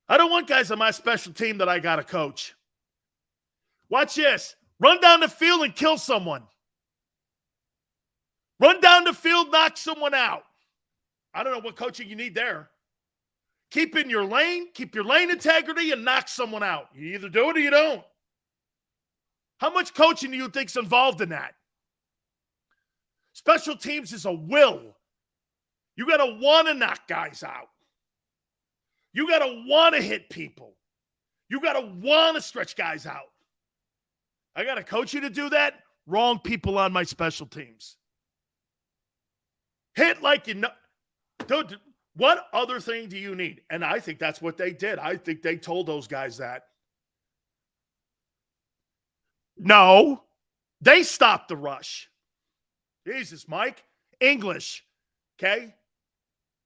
I don't want guys on my special team that I got to coach. Watch this. Run down the field and kill someone. Run down the field, knock someone out. I don't know what coaching you need there. Keep in your lane, keep your lane integrity, and knock someone out. You either do it or you don't. How much coaching do you think's involved in that? Special teams is a will. You got to want to knock guys out. You got to want to hit people. You got to want to stretch guys out. I got to coach you to do that. Wrong people on my special teams. Hit like you know. Dude, what other thing do you need? And I think that's what they did. I think they told those guys that. No, they stopped the rush. Jesus, Mike. English, okay?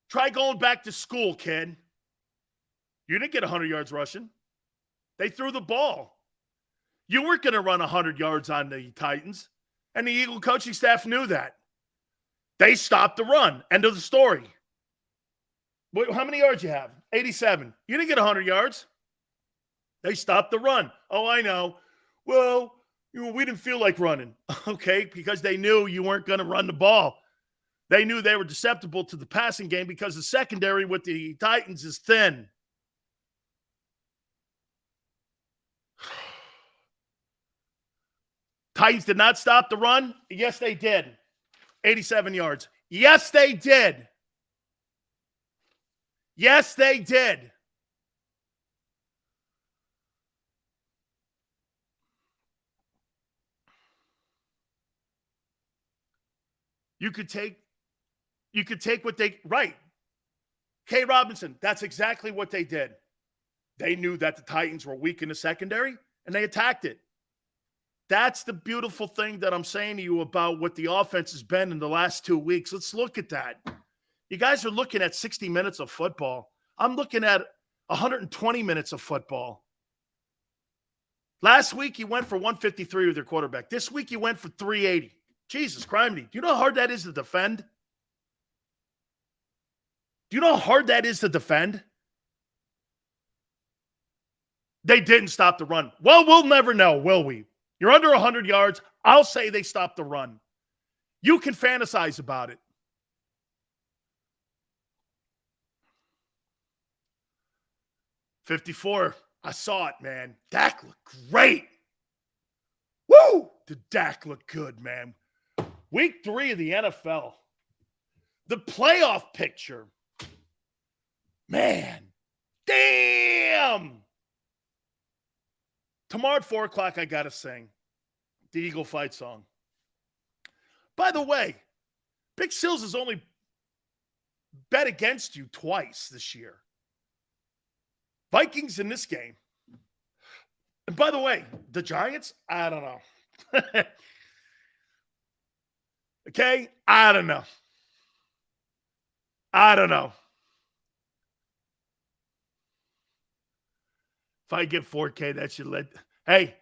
Try going back to school, kid. You didn't get 100 yards rushing. They threw the ball. You weren't going to run 100 yards on the Titans, and the Eagle coaching staff knew that. They stopped the run. End of the story. How many yards you have? 87. You didn't get 100 yards. They stopped the run. Oh, I know. Well, we didn't feel like running. Okay, because they knew you weren't going to run the ball. They knew they were susceptible to the passing game because the secondary with the Titans is thin. Titans did not stop the run. Yes, they did. 87 yards. Yes, they did. Yes, they did. You could take what they, right. K. Robinson, that's exactly what they did. They knew that the Titans were weak in the secondary, and they attacked it. That's the beautiful thing that I'm saying to you about what the offense has been in the last 2 weeks. Let's look at that. You guys are looking at 60 minutes of football. I'm looking at 120 minutes of football. Last week, you went for 153 with your quarterback. This week, you went for 380. Jesus Christ. Do you know how hard that is to defend? Do you know how hard that is to defend? They didn't stop the run. Well, we'll never know, will we? You're under 100 yards. I'll say they stopped the run. You can fantasize about it. $54. I saw it, man. Dak looked great. Woo! Did Dak look good, man? Week 3 of the NFL. The playoff picture. Man. Damn. Tomorrow at 4 o'clock, I got to sing the Eagle fight song. By the way, Big Sills has only bet against you twice this year. Vikings in this game. And by the way, the Giants, I don't know. Okay? I don't know. If I get 4K, that should let. Hey,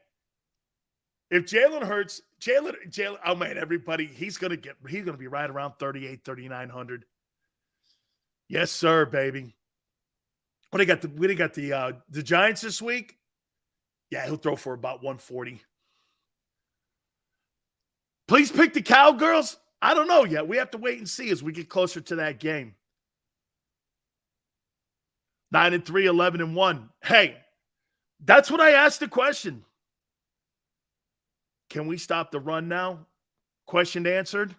if Jalen Hurts, Jalen, oh man, everybody, he's gonna be right around 3,900. Yes, sir, baby. What do you got the Giants this week? Yeah, he'll throw for about 140. Please pick the Cowgirls. I don't know yet. We have to wait and see as we get closer to that game. 9-3, 11-1. Hey, that's what I asked the question. Can we stop the run now? Question answered.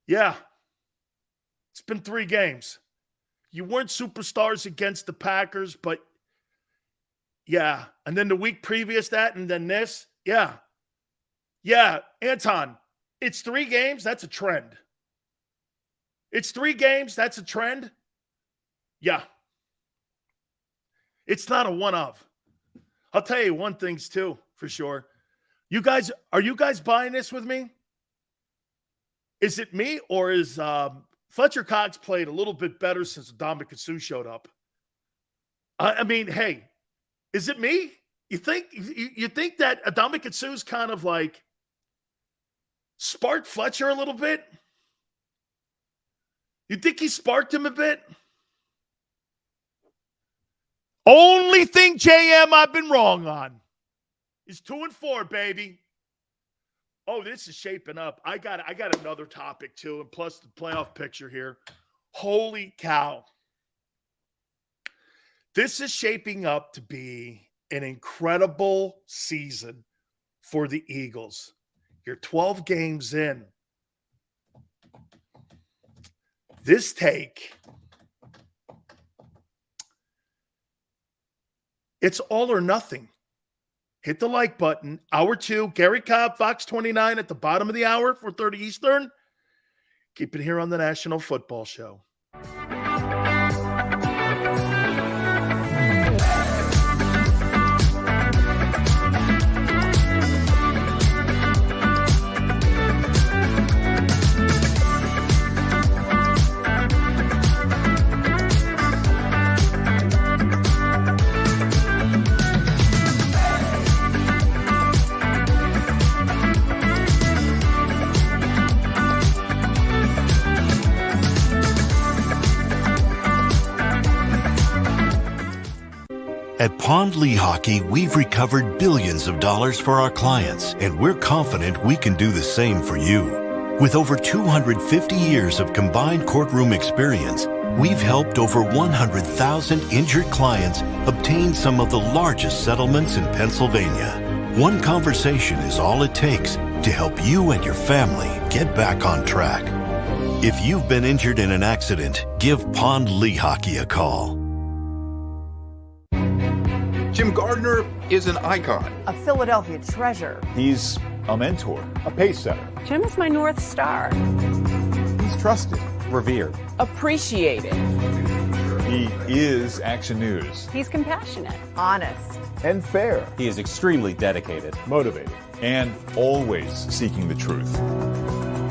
Yeah. It's been 3 games. You weren't superstars against the Packers, but yeah. And then the week previous that, and then this. Yeah. Yeah, Anton, it's 3 games. That's a trend. It's 3 games. That's a trend. Yeah. It's not a one-off. I'll tell you one thing too, for sure. Are you guys buying this with me? Is it me, or is Fletcher Cox played a little bit better since Dominic Sue showed up? I mean, hey, is it me? You think that Dominic Sue's kind of like sparked Fletcher a little bit? You think he sparked him a bit? Only thing, JM, I've been wrong on is 2-4, baby. Oh, this is shaping up. I got another topic too, and plus the playoff picture here. Holy cow. This is shaping up to be an incredible season for the Eagles. You're 12 games in. This take, it's all or nothing. Hit the like button. Hour 2, Gary Cobb, Fox 29 at the bottom of the hour, 4:30 Eastern. Keep it here on the National Football Show.
At Pond Lehocky, we've recovered billions of dollars for our clients, and we're confident we can do the same for you. With over 250 years of combined courtroom experience, we've helped over 100,000 injured clients obtain some of the largest settlements in Pennsylvania. One conversation is all it takes to help you and your family get back on track. If you've been injured in an accident, give Pond Lehocky a call.
Jim Gardner is an icon.
A Philadelphia treasure.
He's a mentor, a pace setter.
Jim is my North Star.
He's trusted, revered.
Appreciated.
He is Action News.
He's compassionate. Honest.
And fair.
He is extremely dedicated.
Motivated. And always seeking the truth.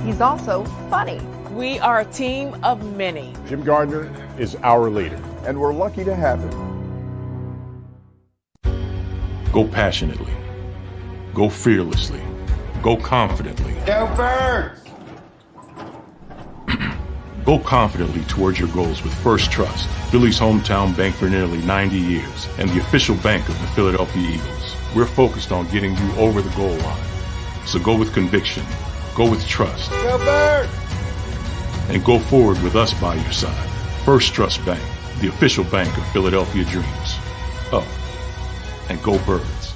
He's also funny.
We are a team of many.
Jim Gardner is our leader, and we're lucky to have him.
Go passionately. Go fearlessly. Go confidently.
Go Birds!
Go confidently towards your goals with First Trust, Philly's hometown bank for nearly 90 years, and the official bank of the Philadelphia Eagles. We're focused on getting you over the goal line. So go with conviction. Go with trust.
Go Birds!
And go forward with us by your side. First Trust Bank, the official bank of Philadelphia dreams. Oh, and go Birds.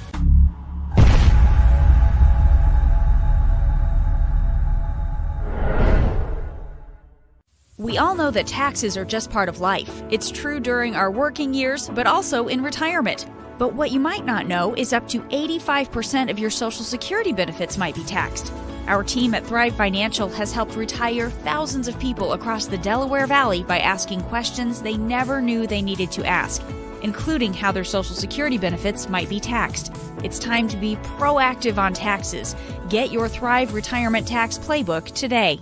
We all know that taxes are just part of life. It's true during our working years, but also in retirement. But what you might not know is up to 85% of your Social Security benefits might be taxed. Our team at Thrive Financial has helped retire thousands of people across the Delaware Valley by asking questions they never knew they needed to ask, including how their Social Security benefits might be taxed. It's time to be proactive on taxes. Get your Thrive Retirement Tax Playbook today.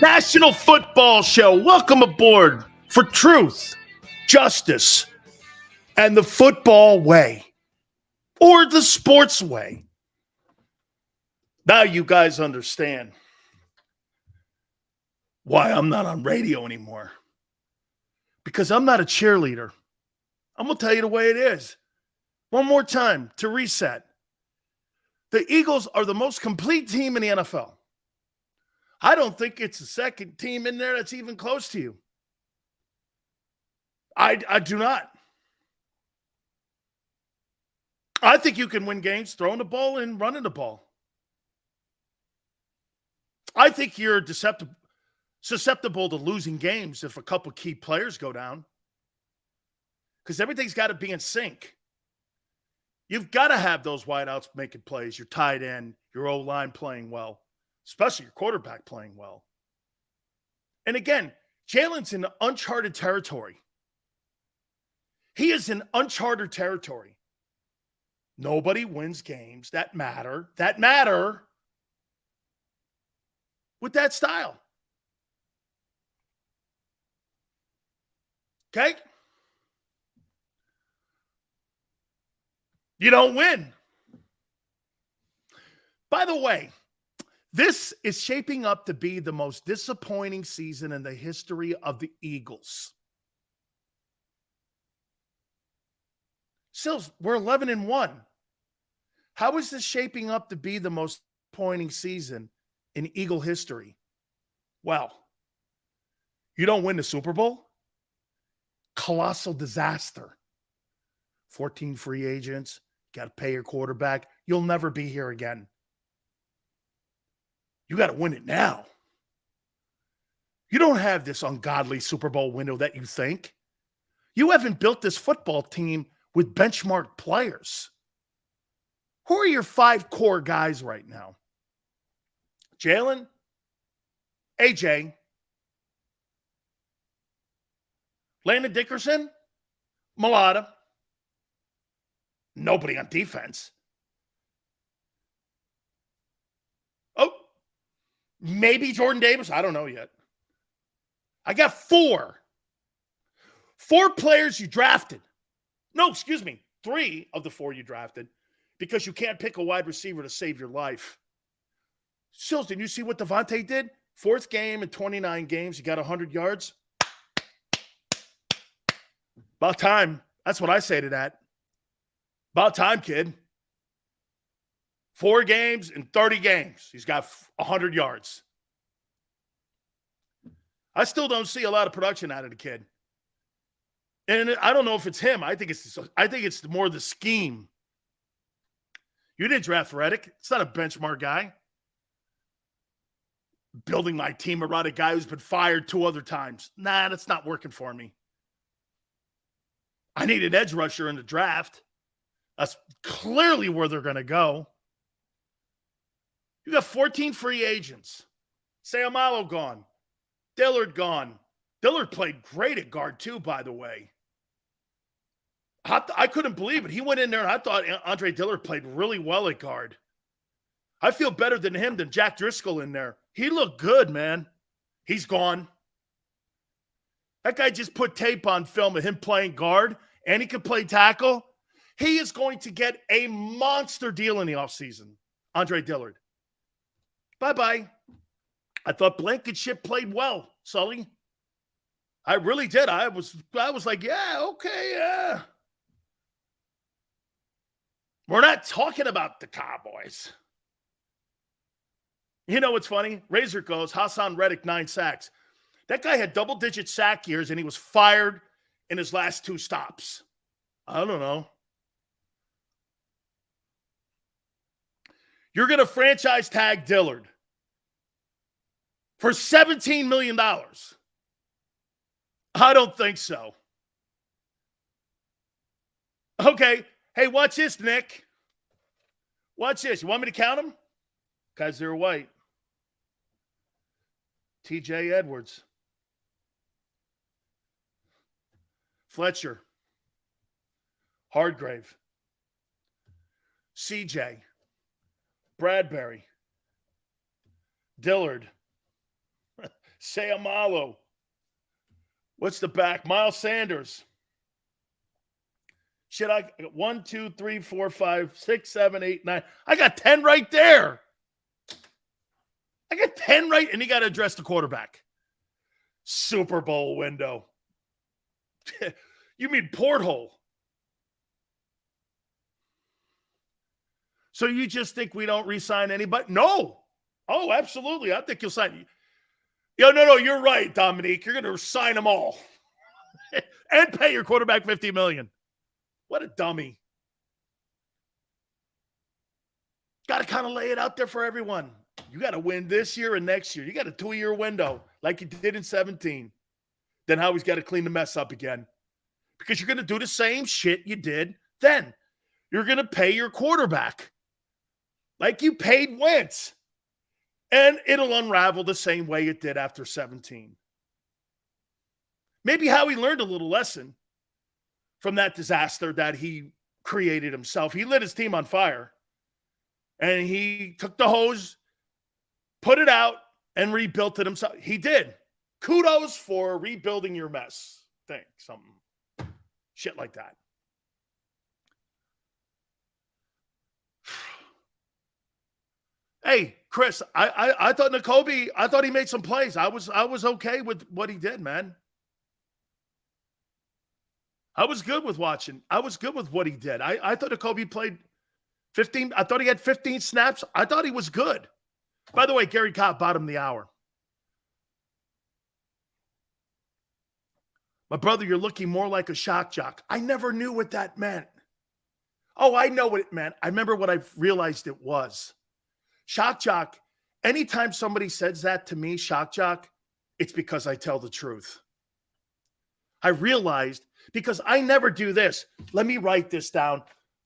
National Football Show. Welcome aboard for truth, justice, and the football way, or the sports way. Now you guys understand why I'm not on radio anymore. Because I'm not a cheerleader. I'm going to tell you the way it is. One more time to reset. The Eagles are the most complete team in the NFL. I don't think it's the second team in there that's even close to you. I do not. I think you can win games throwing the ball and running the ball. I think you're susceptible to losing games if a couple key players go down. Because everything's got to be in sync. You've got to have those wideouts making plays, your tight end, your O-line playing well. Especially your quarterback playing well. And again, Jalen's in uncharted territory. He is in uncharted territory. Nobody wins games that matter with that style. Okay? You don't win. By the way, this is shaping up to be the most disappointing season in the history of the Eagles. Sills, we're 11-1. How is this shaping up to be the most disappointing season in Eagle history? Well, you don't win the Super Bowl? Colossal disaster. 14 free agents. Got to pay your quarterback. You'll never be here again. You got to win it now. You don't have this ungodly Super Bowl window that you think. You haven't built this football team with benchmark players. Who are your 5 core guys right now? Jalen, AJ, Landon Dickerson, Mulata. Nobody on defense. Oh, maybe Jordan Davis. I don't know yet. I got 4. 4 players you drafted. No, excuse me. 3 of the 4 you drafted because you can't pick a wide receiver to save your life. Sills, did you see what Devontae did? 4th game in 29 games. He got 100 yards. About time. That's what I say to that. About time, kid. 4 games in 30 games. He's got 100 yards. I still don't see a lot of production out of the kid. And I don't know if it's him. I think it's more the scheme. You didn't draft Reddick. It's not a benchmark guy. Building my team around a guy who's been fired 2 other times. Nah, that's not working for me. I need an edge rusher in the draft. That's clearly where they're going to go. You got 14 free agents. Sayamalo gone. Dillard gone. Dillard played great at guard too, by the way. I couldn't believe it. He went in there and I thought Andre Dillard played really well at guard. I feel better than him than Jack Driscoll in there. He looked good, man. He's gone. That guy just put tape on film of him playing guard, and he can play tackle. He is going to get a monster deal in the offseason, Andre Dillard. Bye-bye. I thought Blankenship played well, Sully. I really did. I was like, yeah, okay, yeah. We're not talking about the Cowboys. You know what's funny? Razor goes, Hassan Reddick, 9 sacks. That guy had double-digit sack years, and he was fired in his last 2 stops. I don't know. You're going to franchise tag Dillard for $17 million. I don't think so. Okay. Hey, watch this, Nick. Watch this. You want me to count them? Guys, they're white. TJ Edwards. Fletcher. Hardgrave. CJ. Bradbury. Dillard. Sayamalo. What's the back? Miles Sanders. Shit, I got 1, 2, 3, 4, 5, 6, 7, 8, 9. I got 10 right there. I got 10 right, and you got to address the quarterback. Super Bowl window. You mean porthole. So you just think we don't re-sign anybody? No. Oh, absolutely. I think you'll sign. No, you're right, Dominique. You're going to sign them all. And pay your quarterback $50 million. What a dummy. Got to kind of lay it out there for everyone. You got to win this year and next year. You got a 2-year window like you did in 17. Then Howie's got to clean the mess up again. Because you're going to do the same shit you did then. You're going to pay your quarterback like you paid Wentz. And it'll unravel the same way it did after 17. Maybe Howie learned a little lesson from that disaster that he created himself. He lit his team on fire. And he took the hose, put it out, and rebuilt it himself. He did. Kudos for rebuilding your mess thing. Something. Shit like that. Hey, Chris, I thought Nakobe, I thought he made some plays. I was okay with what he did, man. I was good with watching. I was good with what he did. I thought Nakobe played 15. I thought he had 15 snaps. I thought he was good. By the way, Gary Cobb bottomed the hour. My brother, you're looking more like a shock jock. I never knew what that meant. Oh, I know what it meant. I remember what I realized it was. Shock jock, anytime somebody says that to me, shock jock, it's because I tell the truth. I realized, because I never do this. Let me write this down.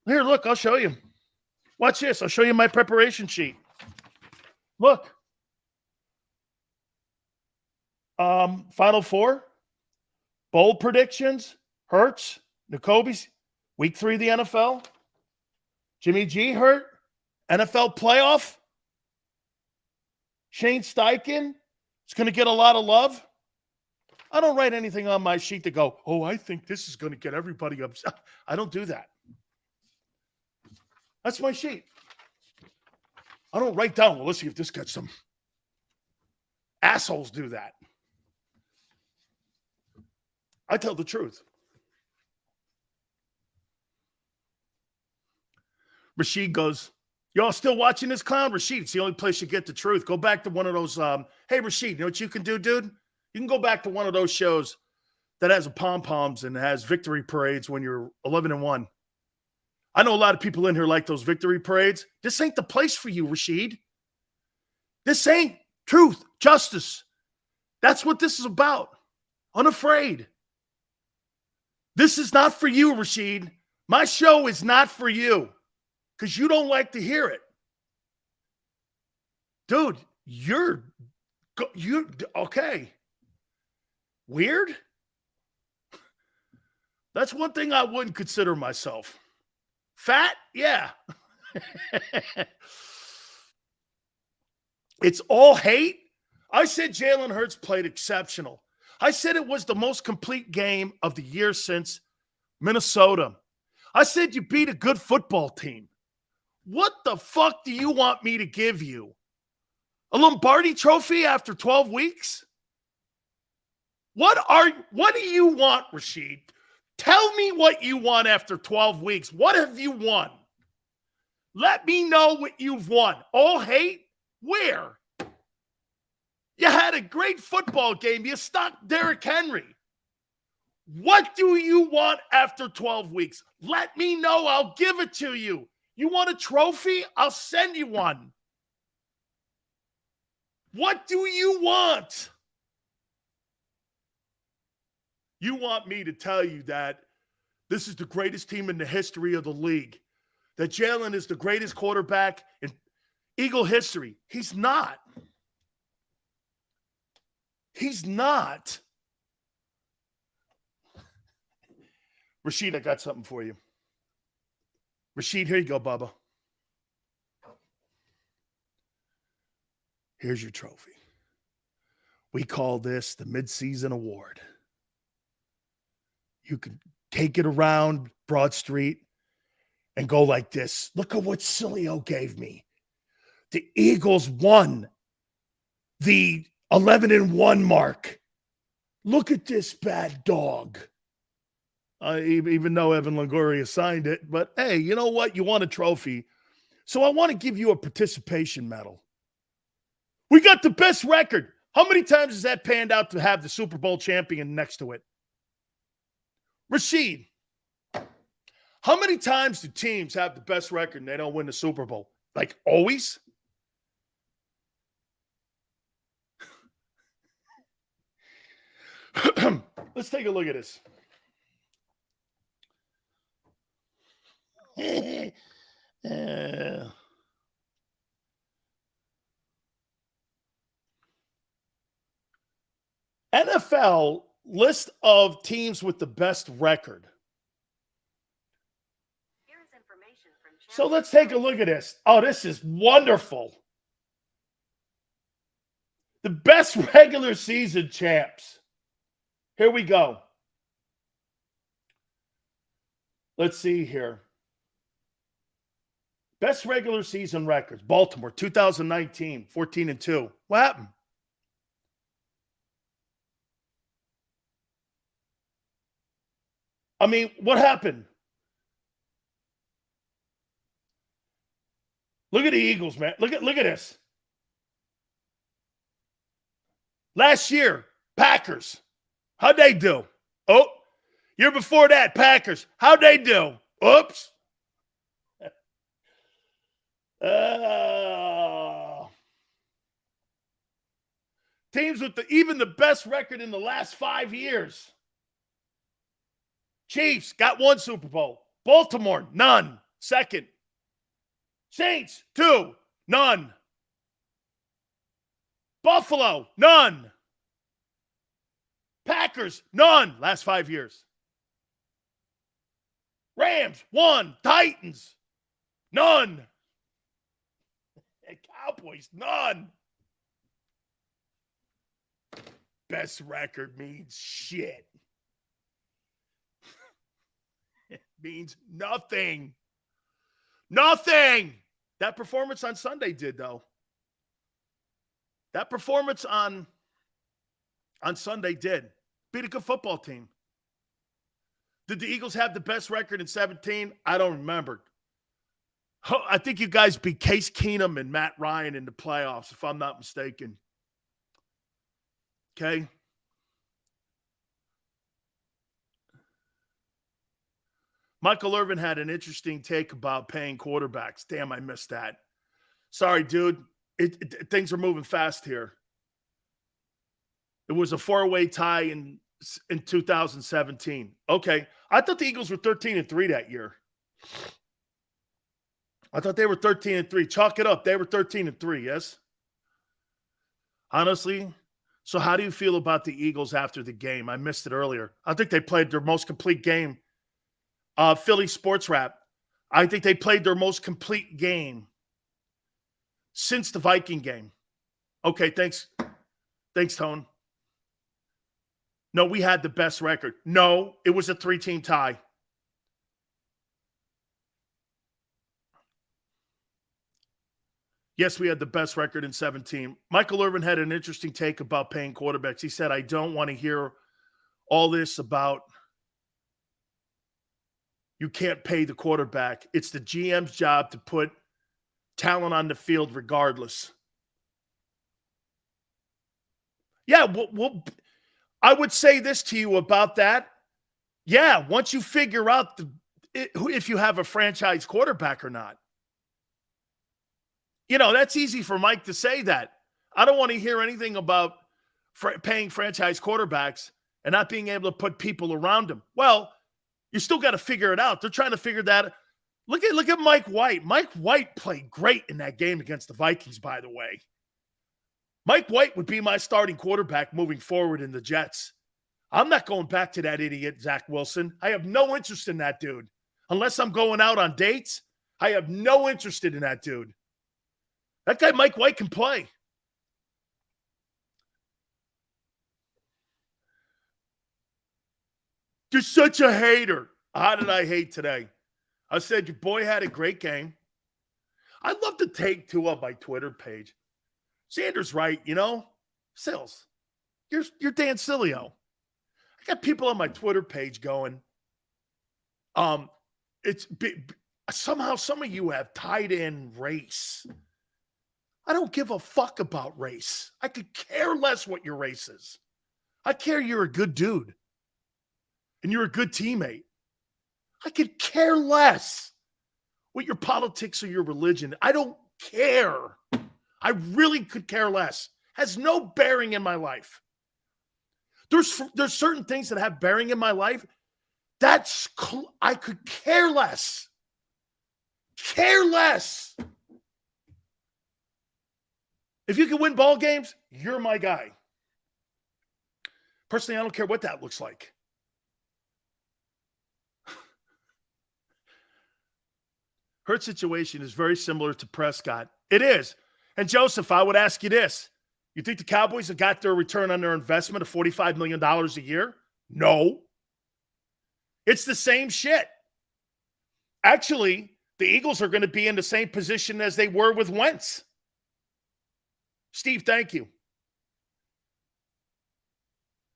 Here, look, I'll show you. Watch this. I'll show you my preparation sheet. Look. Final 4. Bowl predictions. Hurts. Nakobe's. Week 3 of the NFL. Jimmy G hurt. NFL playoff. Shane Steichen is going to get a lot of love. I don't write anything on my sheet to go, oh, I think this is going to get everybody upset. I don't do that. That's my sheet. I don't write down, well, let's see if this gets some. Assholes do that. I tell the truth. Rashid goes, y'all still watching this clown? Rashid, it's the only place you get the truth. Go back to one of those, hey, Rashid, you know what you can do, dude? You can go back to one of those shows that has a pom-poms and has victory parades when you're 11-1. I know a lot of people in here like those victory parades. This ain't the place for you, Rashid. This ain't truth, justice. That's what this is about. Unafraid. This is not for you, Rashid. My show is not for you because you don't like to hear it. Dude, you're okay. Weird? That's one thing I wouldn't consider myself. Fat? Yeah. It's all hate. I said Jalen Hurts played exceptional. I said it was the most complete game of the year since Minnesota. I said you beat a good football team. What the fuck do you want me to give you? A Lombardi trophy after 12 weeks? What do you want, Rashid? Tell me what you want after 12 weeks. What have you won? Let me know what you've won. All hate? Where? You had a great football game. You stopped Derrick Henry. What do you want after 12 weeks? Let me know. I'll give it to you. You want a trophy? I'll send you one. What do you want? You want me to tell you that this is the greatest team in the history of the league, that Jalen is the greatest quarterback in Eagle history. He's not. He's not. Rashid, I got something for you. Rashid, here you go, Bubba. Here's your trophy. We call this the midseason award. You can take it around Broad Street and go like this. Look at what Sileo gave me. The Eagles won the 11-1 mark. Look at this bad dog. Even though Evan Longoria signed it. But, hey, you know what? You won a trophy. So I want to give you a participation medal. We got the best record. How many times has that panned out to have the Super Bowl champion next to it? Rashid, how many times do teams have the best record and they don't win the Super Bowl? Like always? Let's take a look at this. NFL list of teams with the best record. So let's take a look at this. Oh, this is wonderful. The best regular season champs. Here we go. Let's see here. Best regular season records. Baltimore, 2019, 14-2. What happened? I mean, what happened? Look at the Eagles, man. Look at this. Last year, Packers. How'd they do? Oh, year before that, Packers. How'd they do? Oops. Teams with even the best record in the last 5 years. Chiefs got 1 Super Bowl. Baltimore, none. Second. Saints, 2, none. Buffalo, none. Packers, none. Last 5 years. Rams, 1. Titans, none. And Cowboys, none. Best record means shit. It means nothing. Nothing. That performance on Sunday did, though. That performance on Sunday did. Beat a good football team. Did the Eagles have the best record in 17? I don't remember. I think you guys beat Case Keenum and Matt Ryan in the playoffs, if I'm not mistaken. Okay? Michael Irvin had an interesting take about paying quarterbacks. Damn, I missed that. Sorry, dude. Things are moving fast here. It was a 4-way tie in 2017. Okay. I thought the Eagles were 13-3 that year. I thought they were 13-3. Chalk it up. They were 13-3, yes? Honestly. So how do you feel about the Eagles after the game? I missed it earlier. I think they played their most complete game. Philly Sports Wrap. I think they played their most complete game since the Viking game. Okay, thanks. Thanks, Tone. No, we had the best record. No, it was a 3-team tie. Yes, we had the best record in 17. Michael Irvin had an interesting take about paying quarterbacks. He said, I don't want to hear all this about you can't pay the quarterback. It's the GM's job to put talent on the field regardless. Yeah, I would say this to you about that. Yeah, once you figure out if you have a franchise quarterback or not. That's easy for Mike to say that. I don't want to hear anything about paying franchise quarterbacks and not being able to put people around them. Well, you still got to figure it out. They're trying to figure that. Look at Mike White. Mike White played great in that game against the Vikings, by the way. Mike White would be my starting quarterback moving forward in the Jets. I'm not going back to that idiot, Zach Wilson. I have no interest in that dude. Unless I'm going out on dates, I have no interest in that dude. That guy, Mike White, can play. You're such a hater. How did I hate today? I said your boy had a great game. I'd love to take two on my Twitter page. Xander's right, Sills, you're Dan Sileo. I got people on my Twitter page going, somehow some of you have tied in race. I don't give a fuck about race. I could care less what your race is. I care you're a good dude and you're a good teammate. I could care less what your politics or your religion. I don't care. I really could care less. Has no bearing in my life. There's certain things that have bearing in my life. I could care less. Care less. If you can win ball games, you're my guy. Personally, I don't care what that looks like. Hurts situation is very similar to Prescott. It is. And Joseph, I would ask you this. You think the Cowboys have got their return on their investment of $45 million a year? No. It's the same shit. Actually, the Eagles are going to be in the same position as they were with Wentz. Steve, thank you.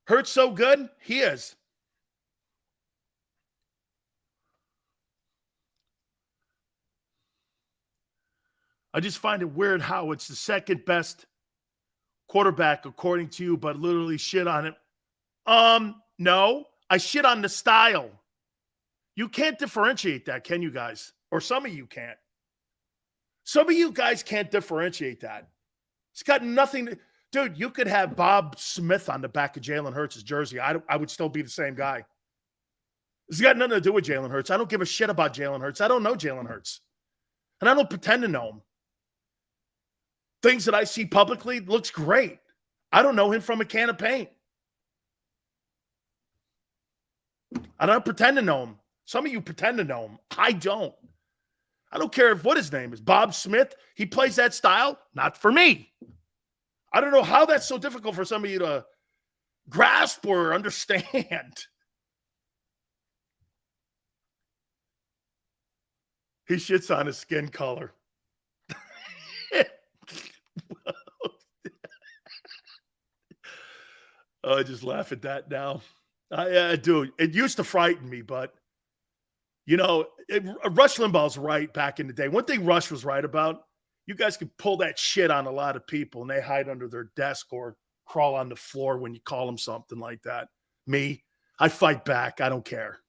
Hurts so good? He is. I just find it weird how it's the second best quarterback according to you, but literally shit on it. No, I shit on the style. You can't differentiate that, can you guys? Or some of you can't. Some of you guys can't differentiate that. It's got nothing to... Dude, you could have Bob Smith on the back of Jalen Hurts' jersey. I would still be the same guy. It's got nothing to do with Jalen Hurts. I don't give a shit about Jalen Hurts. I don't know Jalen Hurts. And I don't pretend to know him. Things that I see publicly looks great. I don't know him from a can of paint. I don't pretend to know him. Some of you pretend to know him. I don't. I don't care what his name is. Bob Smith, he plays that style. Not for me. I don't know how that's so difficult for some of you to grasp or understand. He shits on his skin color. I just laugh at that now. I do. It used to frighten me, but, Rush Limbaugh's right back in the day. One thing Rush was right about, you guys could pull that shit on a lot of people, and they hide under their desk or crawl on the floor when you call them something like that. Me, I fight back. I don't care.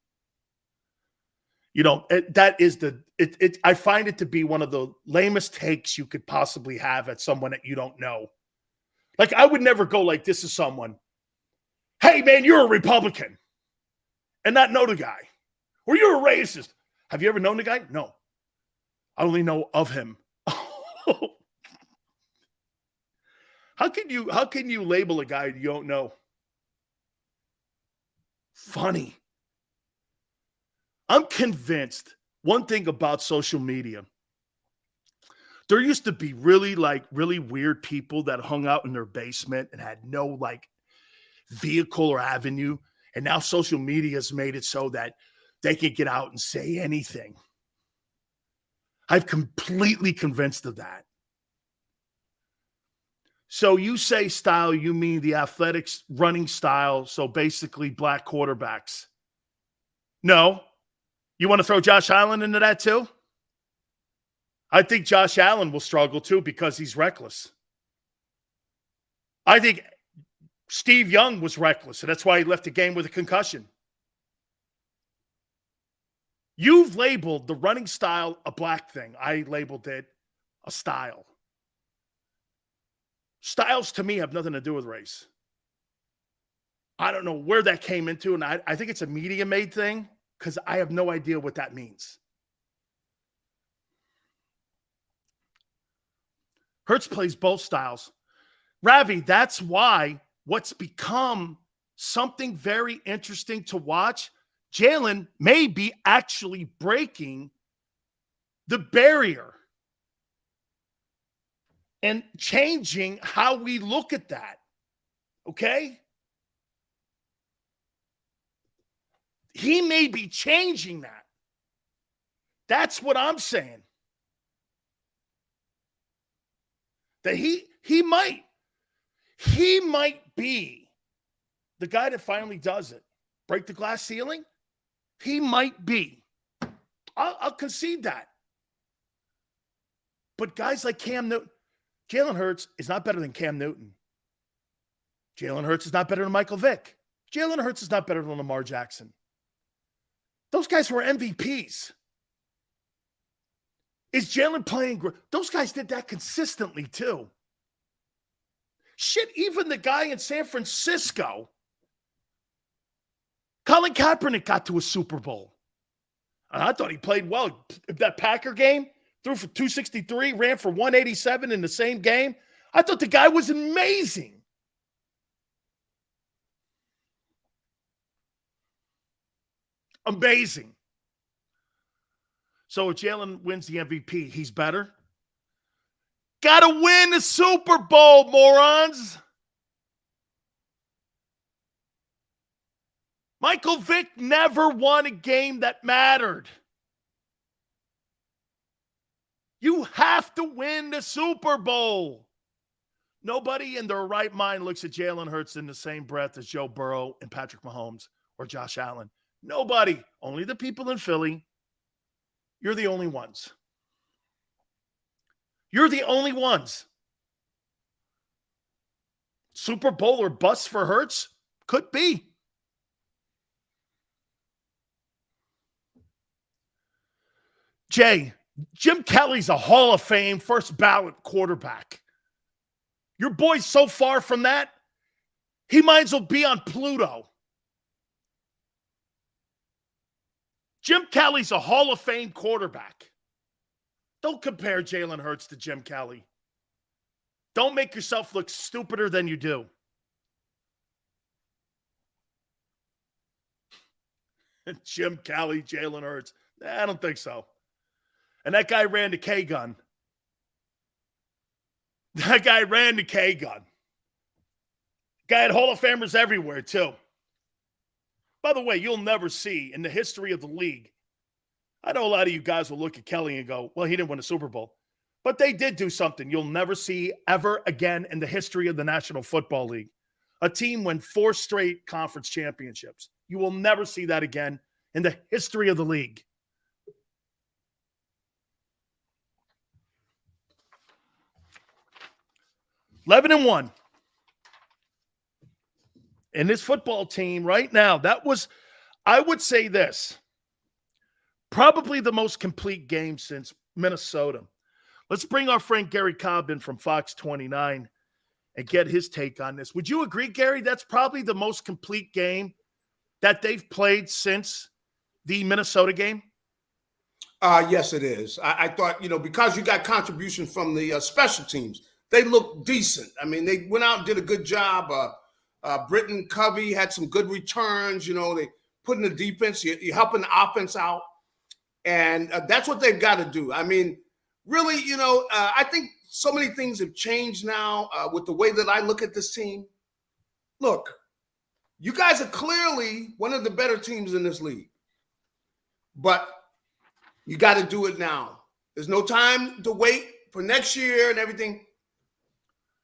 I find it to be one of the lamest takes you could possibly have at someone that you don't know. Like, I would never go like this to someone. Hey, man, you're a Republican. And not know the guy. Or you're a racist. Have you ever known the guy? No. I only know of him. How can you label a guy you don't know? Funny. I'm convinced one thing about social media. There used to be really weird people that hung out in their basement and had no vehicle or avenue. And now social media has made it so that they can get out and say anything. I'm completely convinced of that. So you say style, you mean the athletics running style. So basically black quarterbacks. No. You want to throw Josh Allen into that too? I think Josh Allen will struggle too because he's reckless. I think Steve Young was reckless, and that's why he left the game with a concussion. You've labeled the running style a black thing. I labeled it a style. Styles, to me, have nothing to do with race. I don't know where that came into, and I think it's a media-made thing because I have no idea what that means. Hurts plays both styles. Ravi, that's why what's become something very interesting to watch, Jalen may be actually breaking the barrier and changing how we look at that. Okay? He may be changing that. That's what I'm saying. That he might be the guy that finally does it. Break the glass ceiling? He might be. I'll concede that. But guys like Cam Newton, Jalen Hurts is not better than Cam Newton. Jalen Hurts is not better than Michael Vick. Jalen Hurts is not better than Lamar Jackson. Those guys were MVPs. Is Jalen playing? Those guys did that consistently too. Shit, even the guy in San Francisco, Colin Kaepernick, got to a Super Bowl. And I thought he played well. That Packer game, threw for 263, ran for 187 in the same game. I thought the guy was amazing. Amazing. So if Jalen wins the MVP, he's better. Got to win the Super Bowl, morons. Michael Vick never won a game that mattered. You have to win the Super Bowl. Nobody in their right mind looks at Jalen Hurts in the same breath as Joe Burrow and Patrick Mahomes or Josh Allen. Nobody. Only the people in Philly. You're the only ones. You're the only ones. Super Bowl or bust for Hurts? Could be. Jay, Jim Kelly's a Hall of Fame first ballot quarterback. Your boy's so far from that, he might as well be on Pluto. Jim Kelly's a Hall of Fame quarterback. Don't compare Jalen Hurts to Jim Kelly. Don't make yourself look stupider than you do. Jim Kelly, Jalen Hurts. I don't think so. And that guy ran the K-gun. That guy ran the K-gun. Guy had Hall of Famers everywhere, too. By the way, you'll never see in the history of the league, I know a lot of you guys will look at Kelly and go, well, he didn't win a Super Bowl. But they did do something you'll never see ever again in the history of the National Football League. A team win 4 straight conference championships. You will never see that again in the history of the league. (11-1). And this football team right now, that was, I would say this, probably the most complete game since Minnesota. Let's bring our friend Gary Cobb in from Fox 29 and get his take on this. Would you agree, Gary? That's probably the most complete game that they've played since the Minnesota game?
Yes, it is. I thought, because you got contributions from the special teams, they looked decent. I mean, they went out and did a good job. Britton Covey had some good returns. They put in the defense. You're helping the offense out. And that's what they've got to do. I mean, really, I think so many things have changed now with the way that I look at this team. Look, you guys are clearly one of the better teams in this league. But you got to do it now. There's no time to wait for next year and everything.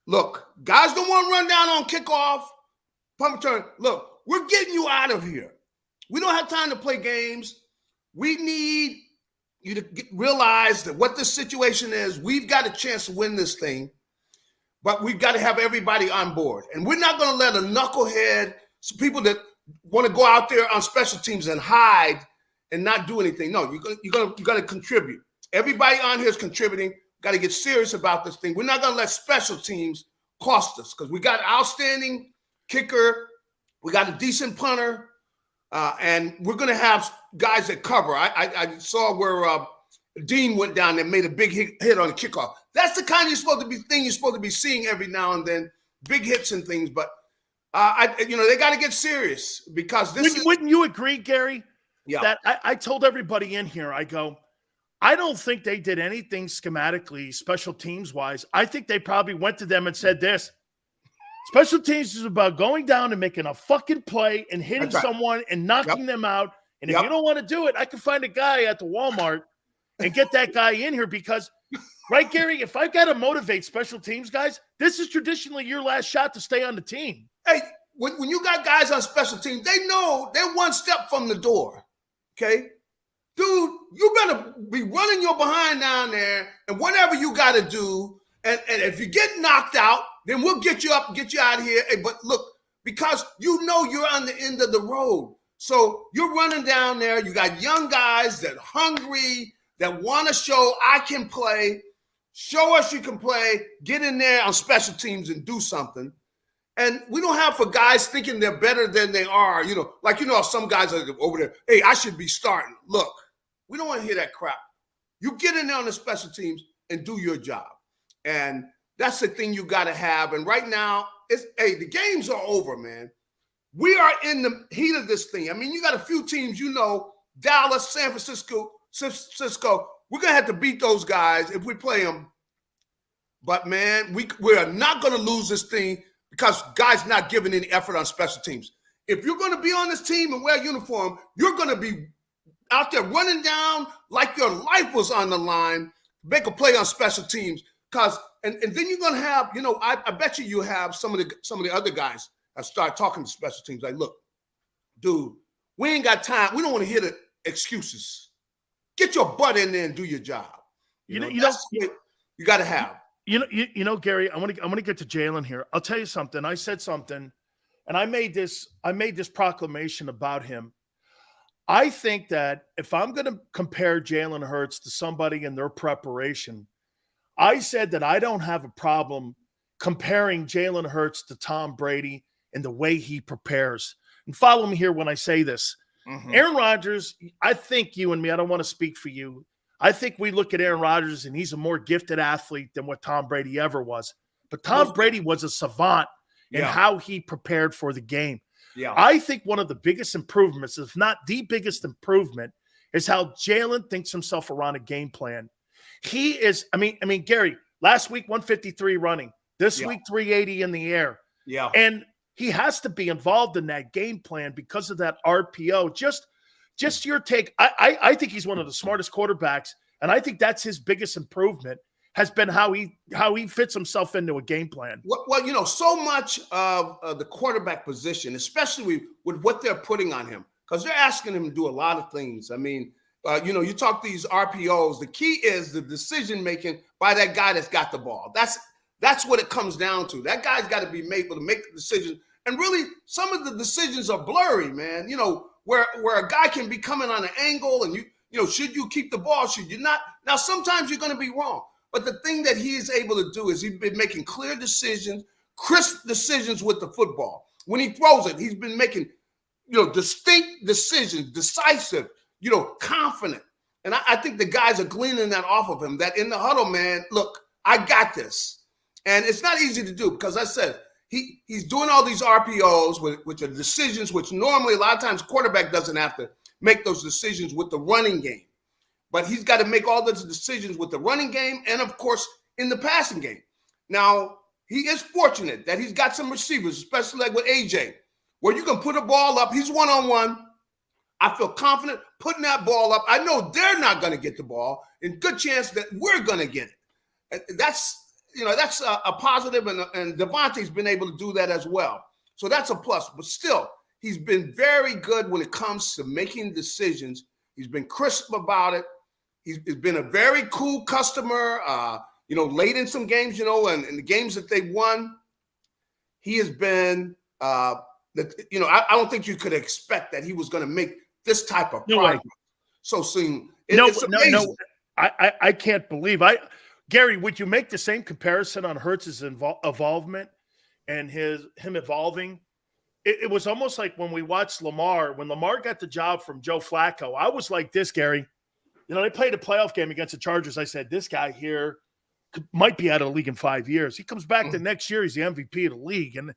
Look, guys don't want to run down on kickoff, punt return. Look, we're getting you out of here. We don't have time to play games. We need you to realize that what this situation is, we've got a chance to win this thing, but we've got to have everybody on board. And we're not going to let a knucklehead, people that want to go out there on special teams and hide and not do anything. No, you're going to contribute. Everybody on here is contributing. Got to get serious about this thing. We're not going to let special teams cost us because we got an outstanding kicker. We got a decent punter. And we're going to have guys that cover. I saw where Dean went down and made a big hit on the kickoff. That's the kind you're supposed to be seeing every now and then, big hits and things. But they got to get serious because
Wouldn't you agree, Gary?
Yeah.
That I told everybody in here. I go, I don't think they did anything schematically, special teams wise. I think they probably went to them and said this. Special teams is about going down and making a fucking play and hitting someone and knocking them out. And if you don't want to do it, I can find a guy at the Walmart and get that guy in here because, right, Gary, if I've got to motivate special teams guys, this is traditionally your last shot to stay on the team.
Hey, when you got guys on special teams, they know they're one step from the door, okay? Dude, you better be running your behind down there and whatever you got to do. And if you get knocked out, then we'll get you up and get you out of here. Hey, but look, because you know you're on the end of the road. So you're running down there. You got young guys that are hungry, that want to show I can play. Show us you can play. Get in there on special teams and do something. And we don't have for guys thinking they're better than they are. Some guys are over there, hey, I should be starting. Look, we don't want to hear that crap. You get in there on the special teams and do your job. And that's the thing you got to have. And right now, the games are over, man. We are in the heat of this thing. I mean, you got a few teams, Dallas, San Francisco. We're going to have to beat those guys if we play them. But, man, we are not going to lose this thing because guys not giving any effort on special teams. If you're going to be on this team and wear a uniform, you're going to be out there running down like your life was on the line, make a play on special teams. And then you're gonna have, I bet you have some of the other guys that start talking to special teams like, look, dude, we ain't got time. We don't want to hear the excuses. Get your butt in there and do your job. You got to have.
Gary, I'm gonna get to Jalen here. I'll tell you something. I said something, and I made this proclamation about him. I think that if I'm gonna compare Jalen Hurts to somebody in their preparation, I said that I don't have a problem comparing Jalen Hurts to Tom Brady in the way he prepares. And follow me here when I say this. Mm-hmm. Aaron Rodgers, I think you and me, I don't want to speak for you. I think we look at Aaron Rodgers and he's a more gifted athlete than what Tom Brady ever was. But Tom Brady was a savant in how he prepared for the game. Yeah. I think one of the biggest improvements, if not the biggest improvement, is how Jalen thinks himself around a game plan. He is, Gary, last week, 153 running. This week, 380 in the air. Yeah. And he has to be involved in that game plan because of that RPO. Just your take. I think he's one of the smartest quarterbacks, and I think that's his biggest improvement has been how he fits himself into a game plan.
Well, so much of the quarterback position, especially with what they're putting on him, because they're asking him to do a lot of things. I mean, you talk these RPOs. The key is the decision making by that guy that's got the ball. That's what it comes down to. That guy's got to be able to make the decision. And really, some of the decisions are blurry, man. Where a guy can be coming on an angle, and should you keep the ball? Should you not? Now, sometimes you're going to be wrong. But the thing that he is able to do is he's been making clear decisions, crisp decisions with the football. When he throws it, he's been making distinct decisions, decisive. Confident. And I think the guys are gleaning that off of him, that in the huddle, man, look, I got this. And it's not easy to do because I said he's doing all these RPOs, which are decisions, which normally a lot of times quarterback doesn't have to make those decisions with the running game. But he's got to make all those decisions with the running game and, of course, in the passing game. Now, he is fortunate that he's got some receivers, especially like with AJ, where you can put a ball up. He's one-on-one. I feel confident putting that ball up. I know they're not going to get the ball, and good chance that we're going to get it. That's a positive, and Devontae's been able to do that as well. So that's a plus. But still, he's been very good when it comes to making decisions. He's been crisp about it. He's been a very cool customer. Late in some games, and in the games that they won, he has been. I don't think you could expect that he was going to make this type of progress so soon. It's amazing.
I can't believe Gary, would you make the same comparison on Hurts' involvement and him evolving? It was almost like when we watched Lamar, when Lamar got the job from Joe Flacco. I was like this, Gary. They played a playoff game against the Chargers. I said, this guy here might be out of the league in 5 years. He comes back the next year, he's the MVP of the league. And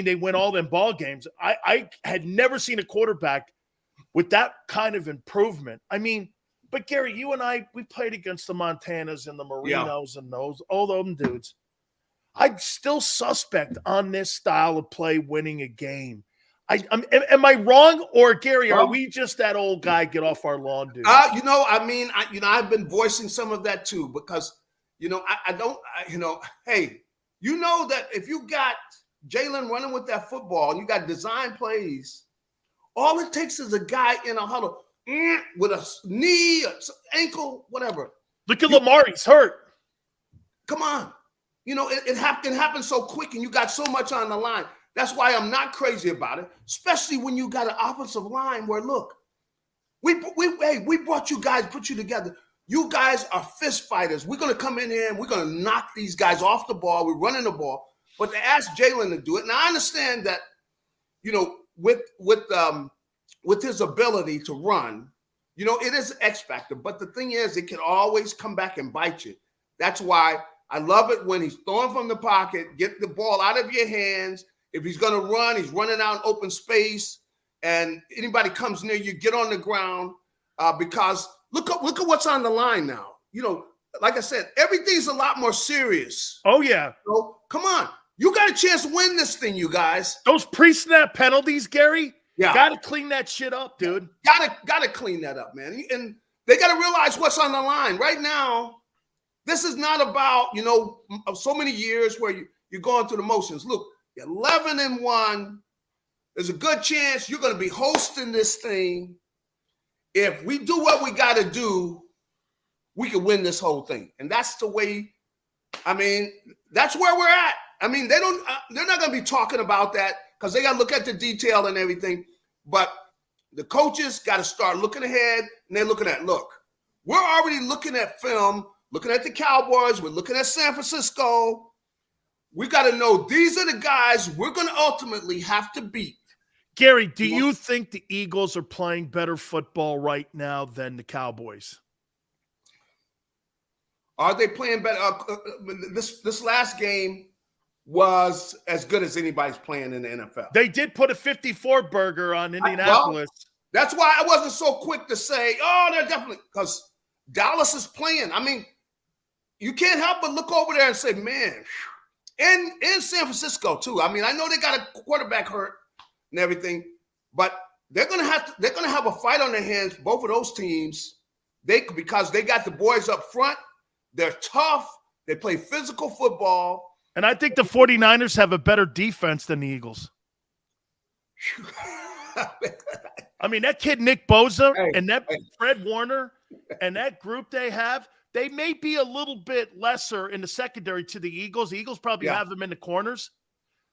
they win all them ball games. I had never seen a quarterback with that kind of improvement. But Gary, you and I, we played against the Montanas and the Marinos and all those dudes. I'd still suspect on this style of play winning a game. Am I wrong, or Gary, are we just that old guy get off our lawn, dude?
I've been voicing some of that too, because hey, that if you got Jalen running with that football and you got design plays, all it takes is a guy in a huddle with a knee, ankle, whatever.
Look at Lamar, he's hurt.
Come on. It happens so quick and you got so much on the line. That's why I'm not crazy about it, especially when you got an offensive line where, look, we brought you guys, put you together. You guys are fist fighters. We're going to come in here and we're going to knock these guys off the ball. We're running the ball. But to ask Jalen to do it, and I understand that, with his ability to run, it is an X factor. But the thing is, it can always come back and bite you. That's why I love it when he's throwing from the pocket, get the ball out of your hands. If he's going to run, he's running out in open space, and anybody comes near you, get on the ground, because look at what's on the line now. Like I said, everything's a lot more serious.
Oh, yeah.
So, come on. You got a chance to win this thing, you guys.
Those pre-snap penalties, Gary,
yeah,
got to clean that shit up, dude.
Got to clean that up, man. And they got to realize what's on the line. Right now, this is not about, so many years where you're going through the motions. Look, 11-1. There's a good chance you're going to be hosting this thing. If we do what we got to do, we can win this whole thing. And that's the way, that's where we're at. They're not going to be talking about that because they got to look at the detail and everything. But the coaches got to start looking ahead, and they're looking at, look, we're already looking at film, looking at the Cowboys. We're looking at San Francisco. We got to know these are the guys we're going to ultimately have to beat.
Gary, do you think the Eagles are playing better football right now than the Cowboys?
Are they playing better? This last game was as good as anybody's playing in the NFL.
They did put a 54 burger on Indianapolis.
That's why I wasn't so quick to say, they're definitely, because Dallas is playing. You can't help but look over there and say, man, and in San Francisco too. I know they got a quarterback hurt and everything, but they're gonna have a fight on their hands. Both of those teams, because they got the boys up front. They're tough. They play physical football.
And I think the 49ers have a better defense than the Eagles. That kid Nick Bosa and that Fred Warner and that group they have, they may be a little bit lesser in the secondary to the Eagles. The Eagles probably have them in the corners.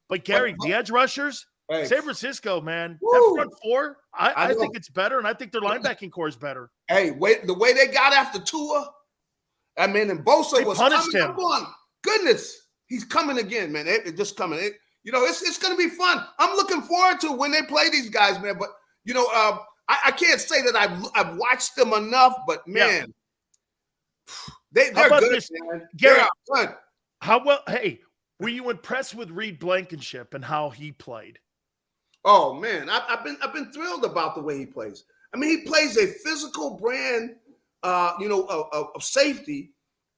But, Gary, the edge rushers, San Francisco, man, that front four, I think it's better, and I think their linebacking core is better.
Hey, the way they got after Tua, and Bosa was
punished him.
Goodness, he's coming again, man. It's just coming. It's going to be fun. I'm looking forward to when they play these guys, man. But, I can't say that I've watched them enough, but, man, they're good, man.
Gary,
they're good.
How well, hey, were you impressed with Reed Blankenship and how he played?
Oh, man, I've been thrilled about the way he plays. He plays a physical brand, of safety,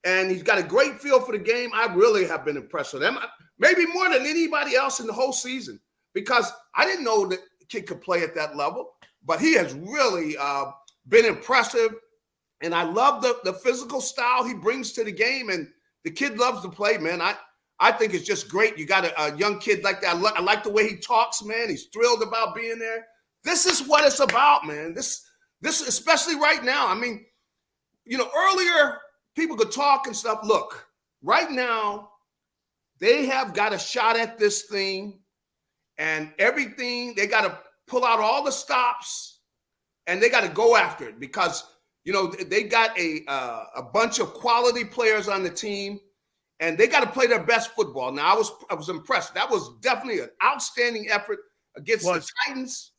and he's got a great feel for the game. I really have been impressed with him, maybe more than anybody else in the whole season, because I didn't know that the kid could play at that level, but he has really been impressive, and I love the physical style he brings to the game, and the kid loves to play, man. I think it's just great. You got a young kid like that. I like the way he talks, man. He's thrilled about being there. This is what it's about, man. This especially right now. earlier people could talk and stuff. Look, right now, they have got a shot at this thing and everything. They got to pull out all the stops and they got to go after it because, they got a bunch of quality players on the team and they got to play their best football. Now, I was impressed. That was definitely an outstanding effort against the Titans.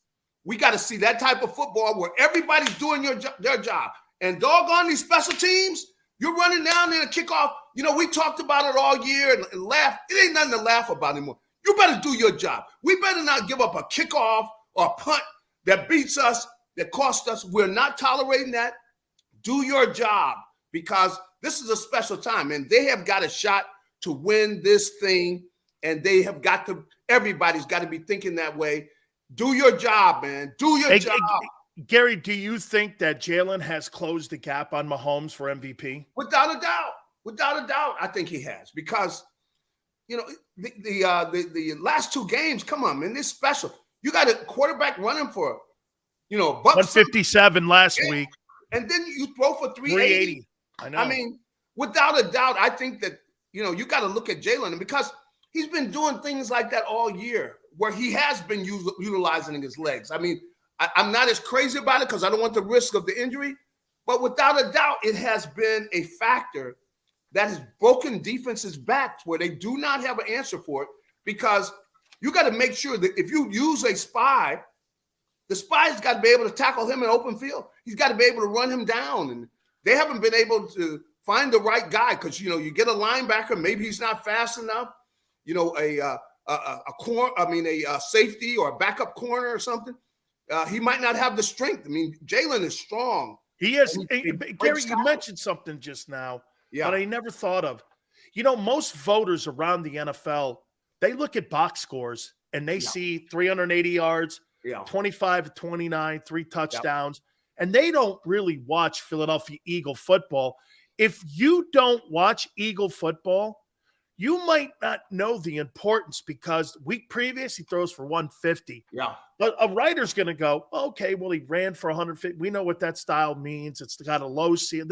We got to see that type of football where everybody's doing their job. And doggone these special teams, you're running down there and kickoff. We talked about it all year and laughed. It ain't nothing to laugh about anymore. You better do your job. We better not give up a kickoff or a punt that beats us, that costs us. We're not tolerating that. Do your job because this is a special time and they have got a shot to win this thing. And they have got to, everybody's got to be thinking that way. Do your job, man. Do your job.
Gary, do you think that Jalen has closed the gap on Mahomes for MVP?
Without a doubt. Without a doubt, I think he has because, the last two games, come on, man, this is special. You got a quarterback running for, buck
157 last week.
And then you throw for 380.
I know.
I mean, without a doubt, I think that, you got to look at Jalen because he's been doing things like that all year where he has been utilizing his legs. I mean, I'm not as crazy about it because I don't want the risk of the injury, but without a doubt, it has been a factor that has broken defenses back where they do not have an answer for it because you got to make sure that if you use a spy, the spy's got to be able to tackle him in open field. He's got to be able to run him down. And they haven't been able to find the right guy because, you get a linebacker, maybe he's not fast enough, a safety or a backup corner or something. He might not have the strength. I mean, Jalen is strong.
He is. Gary, you mentioned something just now that I never thought of. Most voters around the NFL, they look at box scores and they see 380 yards, 25-29, 3 touchdowns, and they don't really watch Philadelphia Eagle football. If you don't watch Eagle football, you might not know the importance because week previous he throws for 150.
Yeah.
But a writer's going to go, okay, well, he ran for 150. We know what that style means. It's got a low C,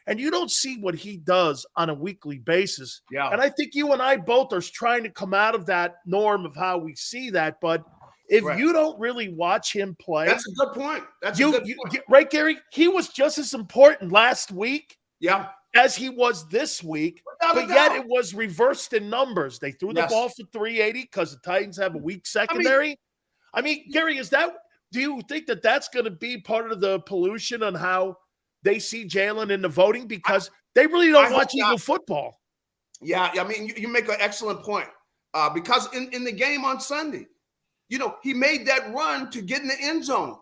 and you don't see what he does on a weekly basis.
Yeah.
And I think you and I both are trying to come out of that norm of how we see that. But if you don't really watch him play.
That's a good point. That's a good point.
Right, Gary? He was just as important last week.
Yeah.
As he was this week, but yet it was reversed in numbers. They threw the ball for 380 because the Titans have a weak secondary. I mean, Gary, do you think that that's going to be part of the pollution on how they see Jalen in the voting? Because they really don't watch Eagle football.
Yeah, I mean, you make an excellent point. Because in the game on Sunday, he made that run to get in the end zone.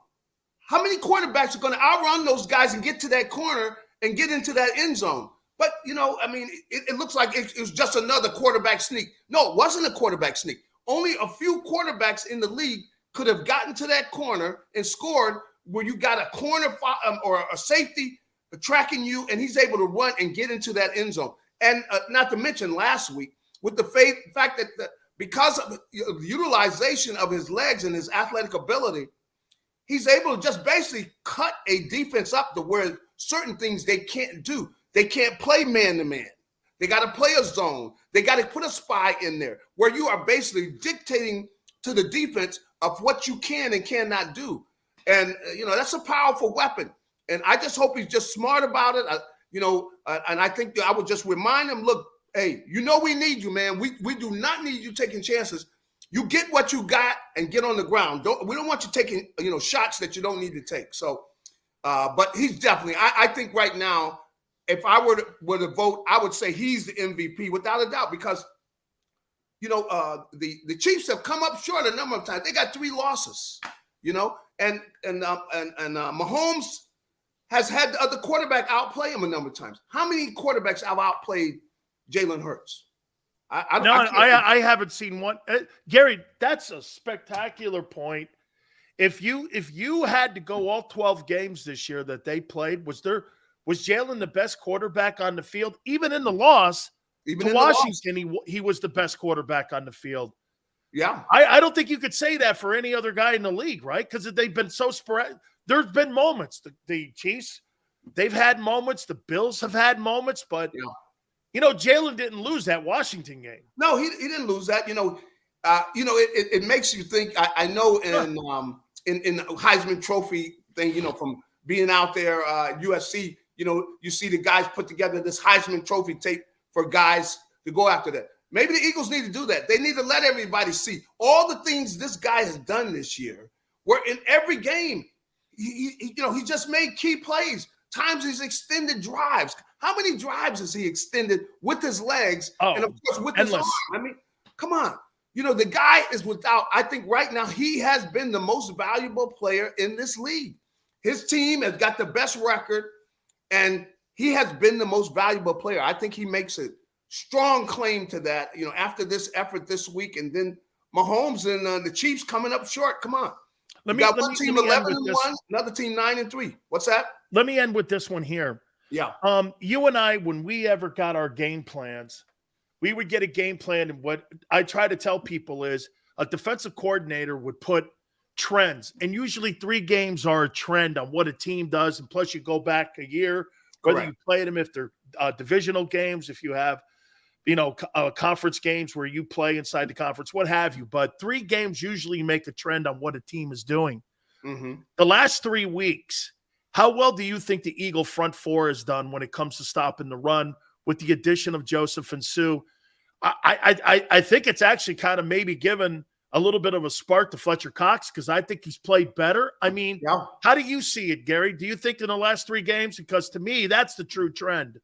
How many quarterbacks are going to outrun those guys and get to that corner and get into that end zone? But, it looks like it was just another quarterback sneak. No, it wasn't a quarterback sneak. Only a few quarterbacks in the league could have gotten to that corner and scored where you got a corner or a safety tracking you, and he's able to run and get into that end zone. And not to mention last week, with the fact that because of the utilization of his legs and his athletic ability, he's able to just basically cut a defense up to where certain things they can't do. They can't play man-to-man. They got to play a zone. They got to put a spy in there where you are basically dictating to the defense of what you can and cannot do. And, that's a powerful weapon. And I just hope he's just smart about it. And I think I would just remind him, look, hey, we need you, man. We do not need you taking chances. You get what you got and get on the ground. We don't want you taking, shots that you don't need to take. So, but he's definitely, I think right now, if I were to vote, I would say he's the MVP without a doubt because, the Chiefs have come up short a number of times. They got 3 losses, and Mahomes has had the other quarterback outplay him a number of times. How many quarterbacks have outplayed Jalen Hurts?
I haven't seen one. Gary, that's a spectacular point. If you had to go all 12 games this year that they played, was Jalen the best quarterback on the field? Even in the loss to Washington, he was the best quarterback on the field.
Yeah.
I don't think you could say that for any other guy in the league, right? Because they've been so sporadic. There's been moments. The Chiefs, they've had moments. The Bills have had moments, but Jalen didn't lose that Washington game.
No, he didn't lose that. It makes you think. I know in the Heisman Trophy thing, from being out there, USC, you see the guys put together this Heisman Trophy tape for guys to go after that. Maybe the Eagles need to do that. They need to let everybody see all the things this guy has done this year. Where in every game, he just made key plays. Times he's extended drives. How many drives has he extended with his legs and of course with his arm? I mean, come on. The guy is without. I think right now he has been the most valuable player in this league. His team has got the best record, and he has been the most valuable player. I think he makes a strong claim to that. After this effort this week, and then Mahomes and the Chiefs coming up short. Come on. One team 11-1, another team 9-3. What's that?
Let me end with this one here.
Yeah.
You and I, when we ever got our game plans, we would get a game plan, and what I try to tell people is a defensive coordinator would put trends, and usually 3 games are a trend on what a team does, and plus you go back a year, whether
Correct.
you play them if they're divisional games, if you have conference games where you play inside the conference, what have you. But 3 games usually make a trend on what a team is doing.
Mm-hmm.
The last 3 weeks, how well do you think the Eagle front 4 has done when it comes to stopping the run with the addition of Joseph and Sue? I think it's actually kind of maybe given a little bit of a spark to Fletcher Cox because I think he's played better. I mean, How do you see it, Gary? Do you think in the last 3 games? Because to me, that's the true trend.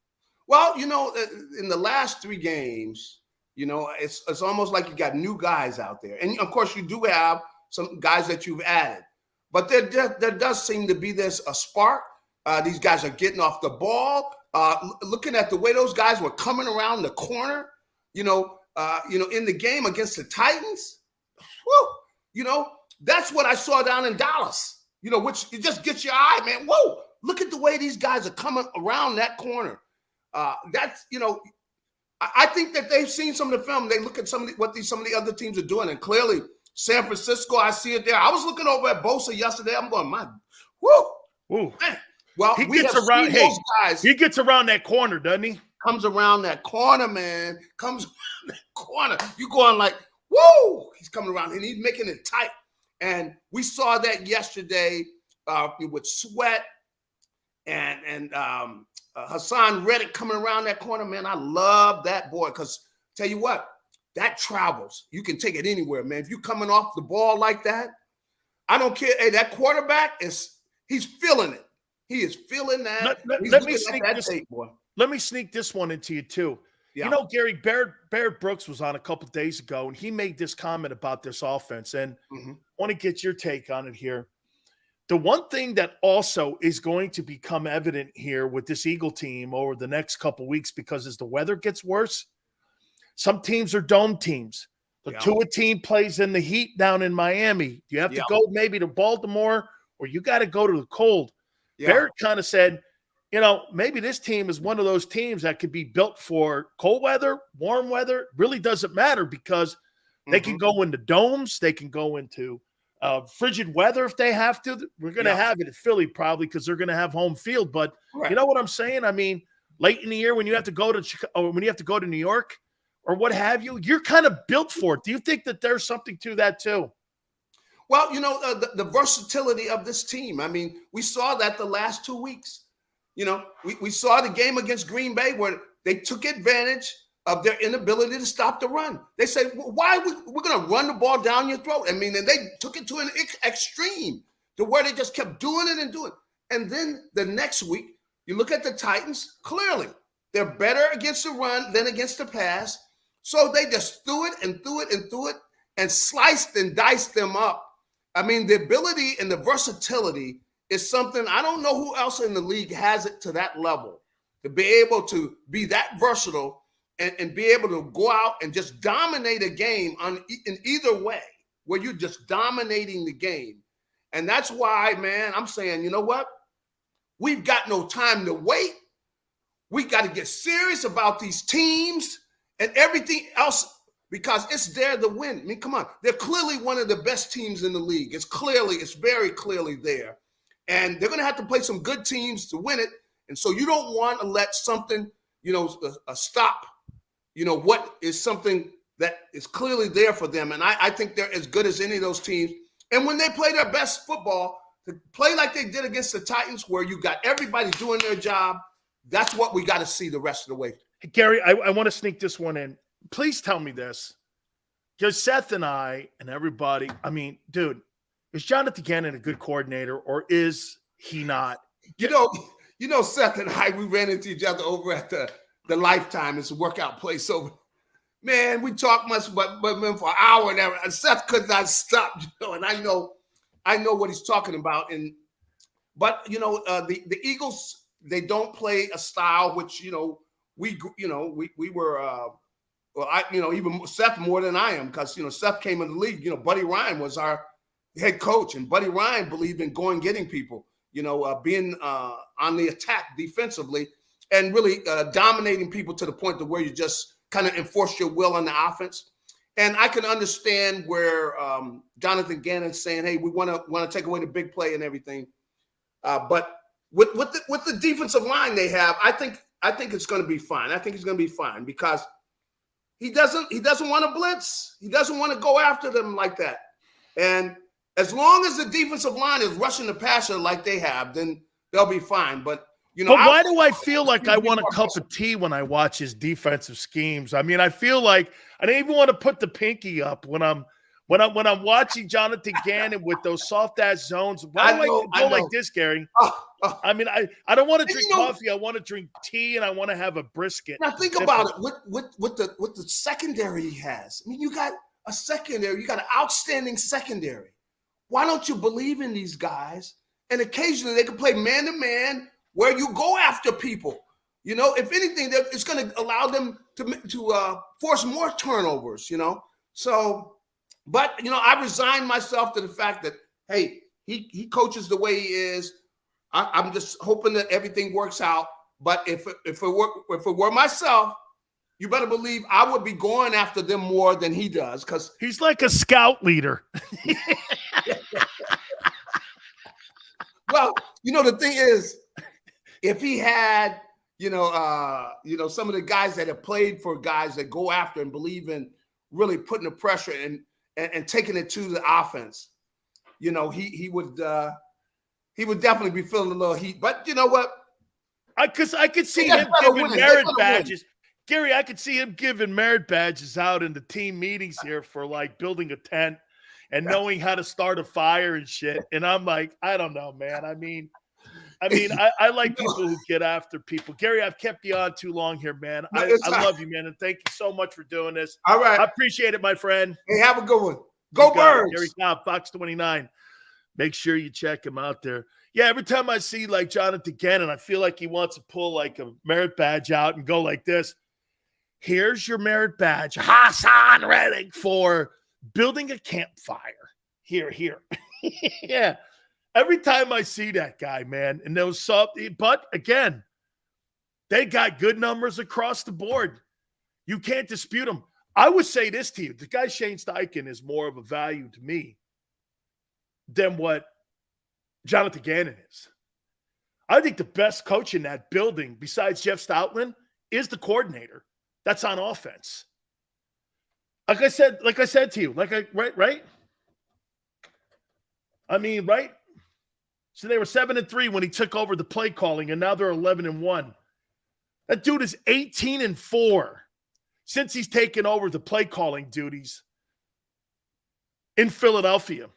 Well, in the last 3 games, it's almost like you got new guys out there. And, of course, you do have some guys that you've added. But there does seem to be a spark. These guys are getting off the ball. Looking at the way those guys were coming around the corner, in the game against the Titans. Whew, that's what I saw down in Dallas, which it just gets your eye, man. Whoa, look at the way these guys are coming around that corner. I think that they've seen some of the film. They look at some of the other teams are doing, and clearly San Francisco, I see it there. I was looking over at Bosa yesterday. I'm going,
Woo.
Man. Well,
he gets around. Those guys. He gets around that corner, doesn't he?
Comes around that corner, man. Comes around that corner. You going like, woo! He's coming around and he's making it tight. And we saw that yesterday with Sweat and Hassan Reddick coming around that corner, man. I love that boy because tell you what, that travels. You can take it anywhere, man. If you're coming off the ball like that, I don't care. Hey, that quarterback he's feeling it. He is feeling that.
Let me sneak this one into you too. Yeah. Gary, Barrett Brooks was on a couple days ago, and he made this comment about this offense, and I want to get your take on it here. The one thing that also is going to become evident here with this Eagle team over the next couple weeks, because as the weather gets worse, some teams are dome teams. The Tua team plays in the heat down in Miami. You have to go maybe to Baltimore, or you got to go to the cold. Barrett kind of said, maybe this team is one of those teams that could be built for cold weather, warm weather. Really doesn't matter because they can go into domes. They can go into frigid weather if they have to. We're going to have it at Philly probably because they're going to have home field. But you know what I'm saying? I mean, late in the year when you have to go to Chicago, when you have to go to New York or what have you, you're kind of built for it. Do you think that there's something to that too?
Well, the versatility of this team. I mean, we saw that the last 2 weeks. We saw the game against Green Bay where they took advantage of their inability to stop the run. They said, why we're going to run the ball down your throat? I mean, and they took it to an extreme to where they just kept doing it and doing it. And then the next week, you look at the Titans, clearly they're better against the run than against the pass. So they just threw it and threw it and threw it and sliced and diced them up. I mean, the ability and the versatility is something I don't know who else in the league has it to that level, to be able to be that versatile and be able to go out and just dominate a game in either way, where you're just dominating the game. And that's why, man, I'm saying, you know what? We've got no time to wait. We got to get serious about these teams and everything else because it's there to win. I mean, come on. They're clearly one of the best teams in the league. It's very clearly there. And they're going to have to play some good teams to win it. And so you don't want to let something, stop, what is something that is clearly there for them. And I think they're as good as any of those teams. And when they play their best football, to play like they did against the Titans, where you got everybody doing their job, that's what we got to see the rest of the way.
Hey, Gary, I want to sneak this one in. Please tell me this. Because Seth and I and everybody, I mean, dude, is Jonathan Gannon a good coordinator or is he not?
Seth and I, we ran into each other over at the Lifetime. It's a workout place over. Man, we talked much, but for an hour and everything. And Seth could not stop, and I know what he's talking about. But the Eagles, they don't play a style which we were. Even Seth more than I am, because Seth came in the league. Buddy Ryan was our head coach, and Buddy Ryan believed in getting people. Being on the attack defensively and really dominating people to the point to where you just kind of enforce your will on the offense. And I can understand where Jonathan Gannon's saying, "Hey, we want to take away the big play and everything." But with the defensive line they have, I think it's going to be fine. I think it's going to be fine because he doesn't want to blitz. He doesn't want to go after them like that. And as long as the defensive line is rushing the passer like they have, then they'll be fine. But
why do I feel like I want a cup of tea when I watch his defensive schemes? I mean, I feel like I don't even want to put the pinky up when I'm watching Jonathan Gannon with those soft ass zones. Why do I go like this, Gary? I mean, I don't want to drink coffee. I want to drink tea, and I want to have a brisket.
Now think about it. With the secondary he has. I mean, you got a secondary. You got an outstanding secondary. Why don't you believe in these guys? And occasionally they can play man to man, where you go after people. If anything, it's going to allow them to force more turnovers. So. But, I resigned myself to the fact that, hey, he coaches the way he is. I'm just hoping that everything works out. But if it were myself, you better believe I would be going after them more than he does, because
he's like a scout leader.
Well, the thing is, if he had, some of the guys that have played for guys that go after and believe in really putting the pressure and taking it to the offense, he would definitely be feeling a little heat. But you know what? I could see him giving merit badges. Gary, I could see him giving merit badges out in the team meetings here for like building a tent and knowing how to start a fire and shit. And I'm like, I don't know, man. I mean, I like people who get after people. Gary, I've kept you on too long here, man. I love you, man, and thank you so much for doing this. All right.
I appreciate it, my friend.
Hey, have a good one. Go Birds.
Gary Cobb, Fox 29. Make sure you check him out there. Yeah, every time I see like Jonathan Gannon, I feel like he wants to pull like a merit badge out and go like this. Here's your merit badge, Hassan Reddick, for building a campfire. Here. Yeah. Every time I see that guy, man, and those but again, they got good numbers across the board. You can't dispute them. I would say this to you. The guy Shane Steichen is more of a value to me than what Jonathan Gannon is. I think the best coach in that building, besides Jeff Stoutland, is the coordinator. That's on offense. Like I said to you, right? I mean, right? So they were 7-3 when he took over the play calling, and now they're 11-1. That dude is 18-4 since he's taken over the play calling duties in Philadelphia.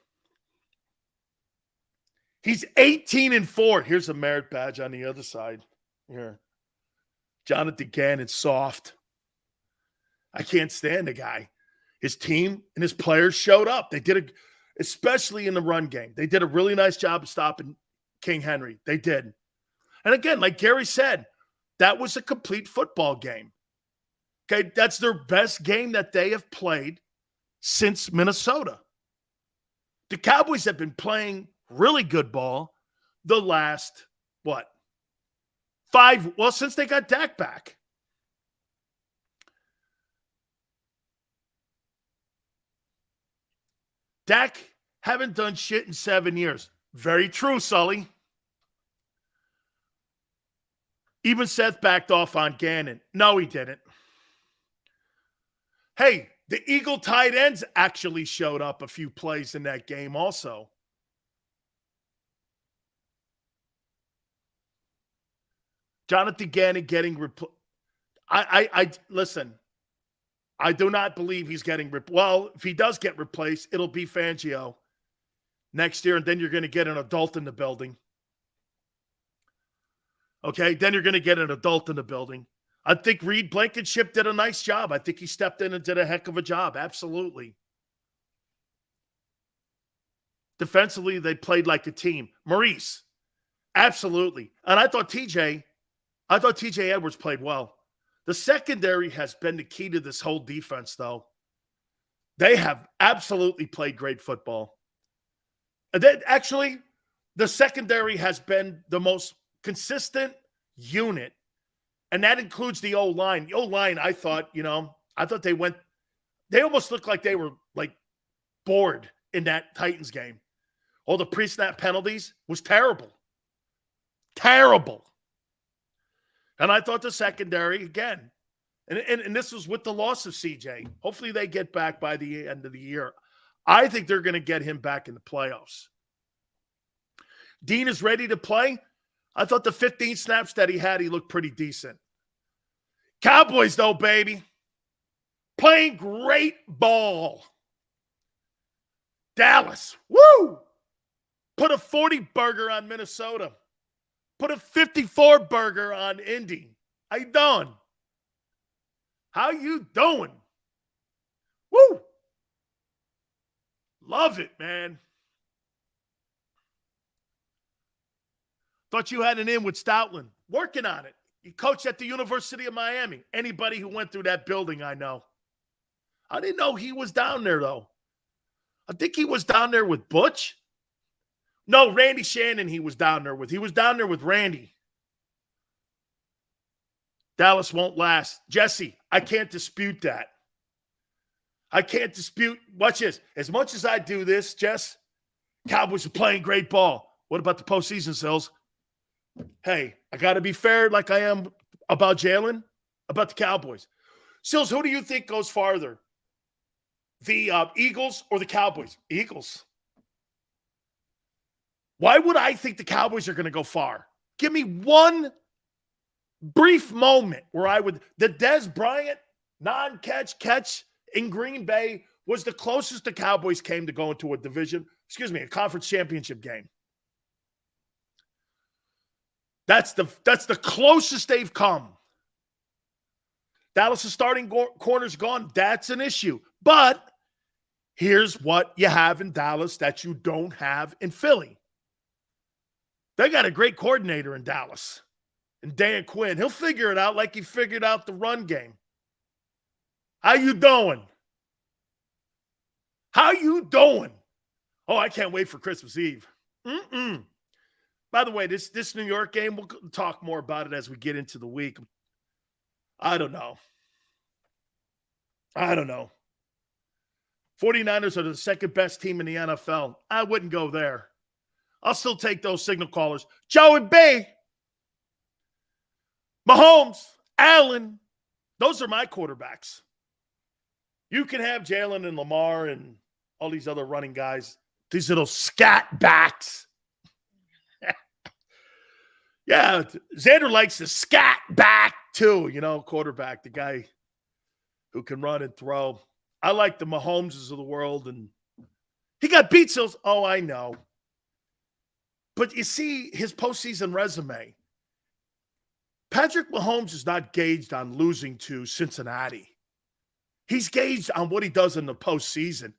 He's 18-4. Here's a merit badge on the other side. Here. Jonathan Gannon's soft. I can't stand the guy. His team and his players showed up. They did especially in the run game. They did a really nice job of stopping King Henry. They did. And again, like Gary said, that was a complete football game. Okay, that's their best game that they have played since Minnesota. The Cowboys have been playing really good ball the last, since they got Dak back. Dak haven't done shit in 7 years. Very true, Sully. Even Seth backed off on Gannon. No, he didn't. Hey, the Eagle tight ends actually showed up a few plays in that game also. Jonathan Gannon getting listen. I do not believe he's getting well, if he does get replaced, it'll be Fangio next year, and then you're going to get an adult in the building. Okay, then you're going to get an adult in the building. I think Reed Blankenship did a nice job. I think he stepped in and did a heck of a job. Absolutely. Defensively, they played like a team. Maurice, absolutely. And I thought TJ Edwards played well. The secondary has been the key to this whole defense, though. They have absolutely played great football. Actually, the secondary has been the most consistent unit, and that includes the O-line. The O-line, I thought they almost looked like they were like bored in that Titans game. All the pre-snap penalties was terrible. Terrible. And I thought the secondary, again, and this was with the loss of CJ. Hopefully they get back by the end of the year. I think they're going to get him back in the playoffs. Dean is ready to play. I thought the 15 snaps that he had, he looked pretty decent. Cowboys, though, baby. Playing great ball. Dallas, woo! Put a 40 burger on Minnesota. Put a 54 burger on Indy. How you doing? How you doing? Woo! Love it, man. Thought you had an in with Stoutland. Working on it. He coached at the University of Miami. Anybody who went through that building, I know. I didn't know he was down there, though. I think he was down there with Butch. No, Randy Shannon he was down there with. He was down there with Randy. Dallas won't last. Jesse, I can't dispute that. I can't dispute. Watch this. As much as I do this, Jess, Cowboys are playing great ball. What about the postseason, Sills? Hey, I got to be fair like I am about Jalen, about the Cowboys. Sills, who do you think goes farther? The Eagles or the Cowboys? Eagles. Why would I think the Cowboys are going to go far? Give me one brief moment where I would. The Dez Bryant catch in Green Bay was the closest the Cowboys came to going to a conference championship game. That's the closest they've come. Dallas' starting corner's gone. That's an issue. But here's what you have in Dallas that you don't have in Philly. They got a great coordinator in Dallas. And Dan Quinn. He'll figure it out like he figured out the run game. How you doing? How you doing? Oh, I can't wait for Christmas Eve. By the way, this New York game, we'll talk more about it as we get into the week. I don't know. 49ers are the second best team in the NFL. I wouldn't go there. I'll still take those signal callers. Joe and B. Mahomes, Allen. Those are my quarterbacks. You can have Jalen and Lamar and all these other running guys. These little scat backs. Yeah, Xander likes to scat back too, quarterback, the guy who can run and throw. I like the Mahomeses of the world, and he got beat. Oh, I know. But you see his postseason resume. Patrick Mahomes is not gauged on losing to Cincinnati. He's gauged on what he does in the postseason.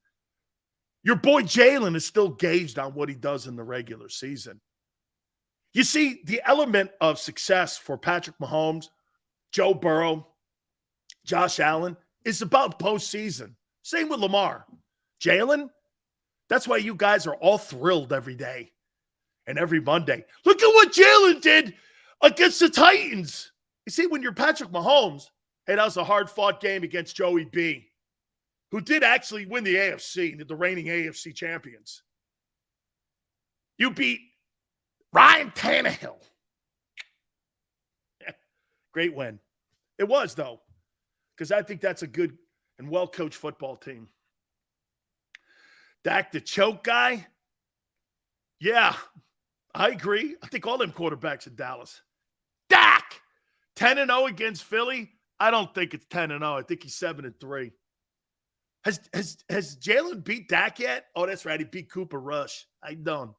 Your boy Jalen is still gauged on what he does in the regular season. You see, the element of success for Patrick Mahomes, Joe Burrow, Josh Allen is about postseason. Same with Lamar. Jalen, that's why you guys are all thrilled every day and every Monday. Look at what Jalen did against the Titans. You see, when you're Patrick Mahomes, hey, that was a hard-fought game against Joey B, who did actually win the AFC, the reigning AFC champions. You beat Ryan Tannehill. Great win. It was, though, because I think that's a good and well-coached football team. Dak the choke guy? Yeah, I agree. I think all them quarterbacks in Dallas. Dak! 10-0 against Philly? I don't think it's 10-0. I think he's 7-3. Has Jalen beat Dak yet? Oh, that's right. He beat Cooper Rush. I don't.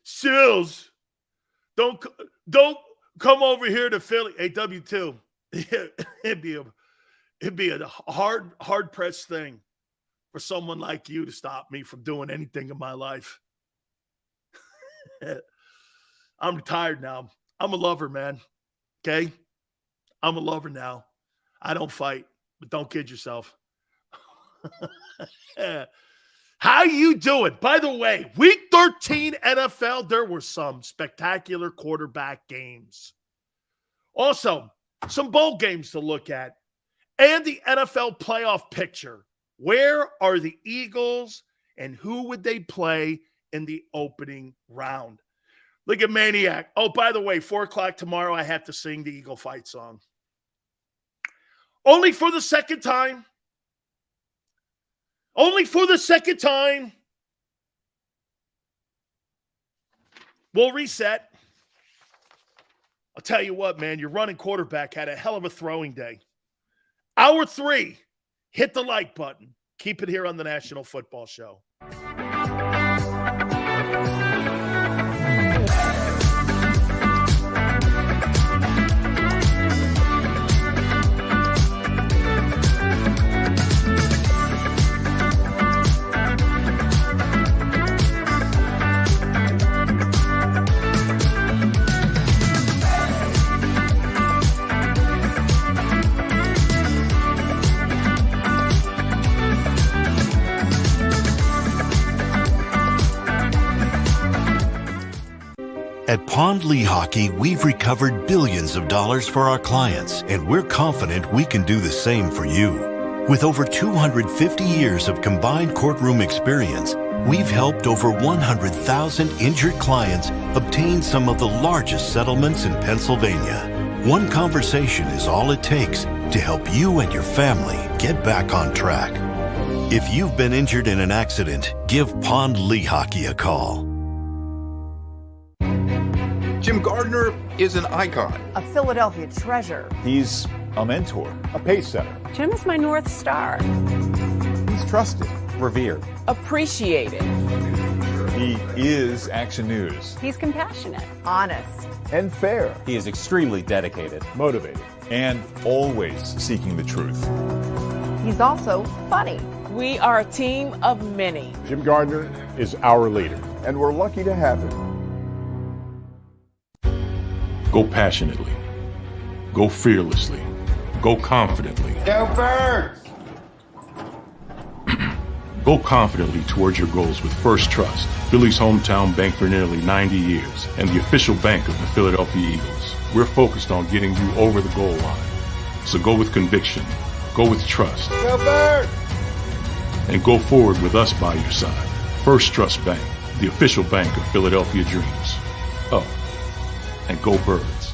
Sills, don't come over here to Philly. Hey, W2. It'd be a hard pressed thing for someone like you to stop me from doing anything in my life. I'm retired now. I'm a lover, man. Okay? I'm a lover now. I don't fight, but don't kid yourself. How you doing? By the way, week 13 NFL, there were some spectacular quarterback games. Also, some bowl games to look at. And the NFL playoff picture. Where are the Eagles and who would they play in the opening round? Look at Maniac. Oh, by the way, 4 o'clock tomorrow, I have to sing the Eagle fight song. Only for the second time. Only for the second time. We'll reset. I'll tell you what, man, your running quarterback had a hell of a throwing day. Hour 3, hit the like button. Keep it here on the National Football Show.
At Pond Lehocky, we've recovered billions of dollars for our clients, and we're confident we can do the same for you. With over 250 years of combined courtroom experience, we've helped over 100,000 injured clients obtain some of the largest settlements in Pennsylvania. One conversation is all it takes to help you and your family get back on track. If you've been injured in an accident, give Pond Lehocky a call.
Jim Gardner is an icon.
A Philadelphia treasure.
He's a mentor, a pace setter.
Jim is my North Star.
He's trusted,
Revered.
Appreciated.
he is Action News,
He's compassionate. Honest.
and fair,
He is extremely dedicated.
motivated, and always seeking the truth.
He's also funny.
We are a team of many.
Jim Gardner is our leader, and we're lucky to have him.
Go passionately. Go fearlessly. Go confidently.
Go Birds!
Go confidently towards your goals with First Trust, Philly's hometown bank for nearly 90 years, and the official bank of the Philadelphia Eagles. We're focused on getting you over the goal line. So go with conviction. Go with trust.
Go Birds!
And go forward with us by your side. First Trust Bank, the official bank of Philadelphia dreams. Oh, and go Birds.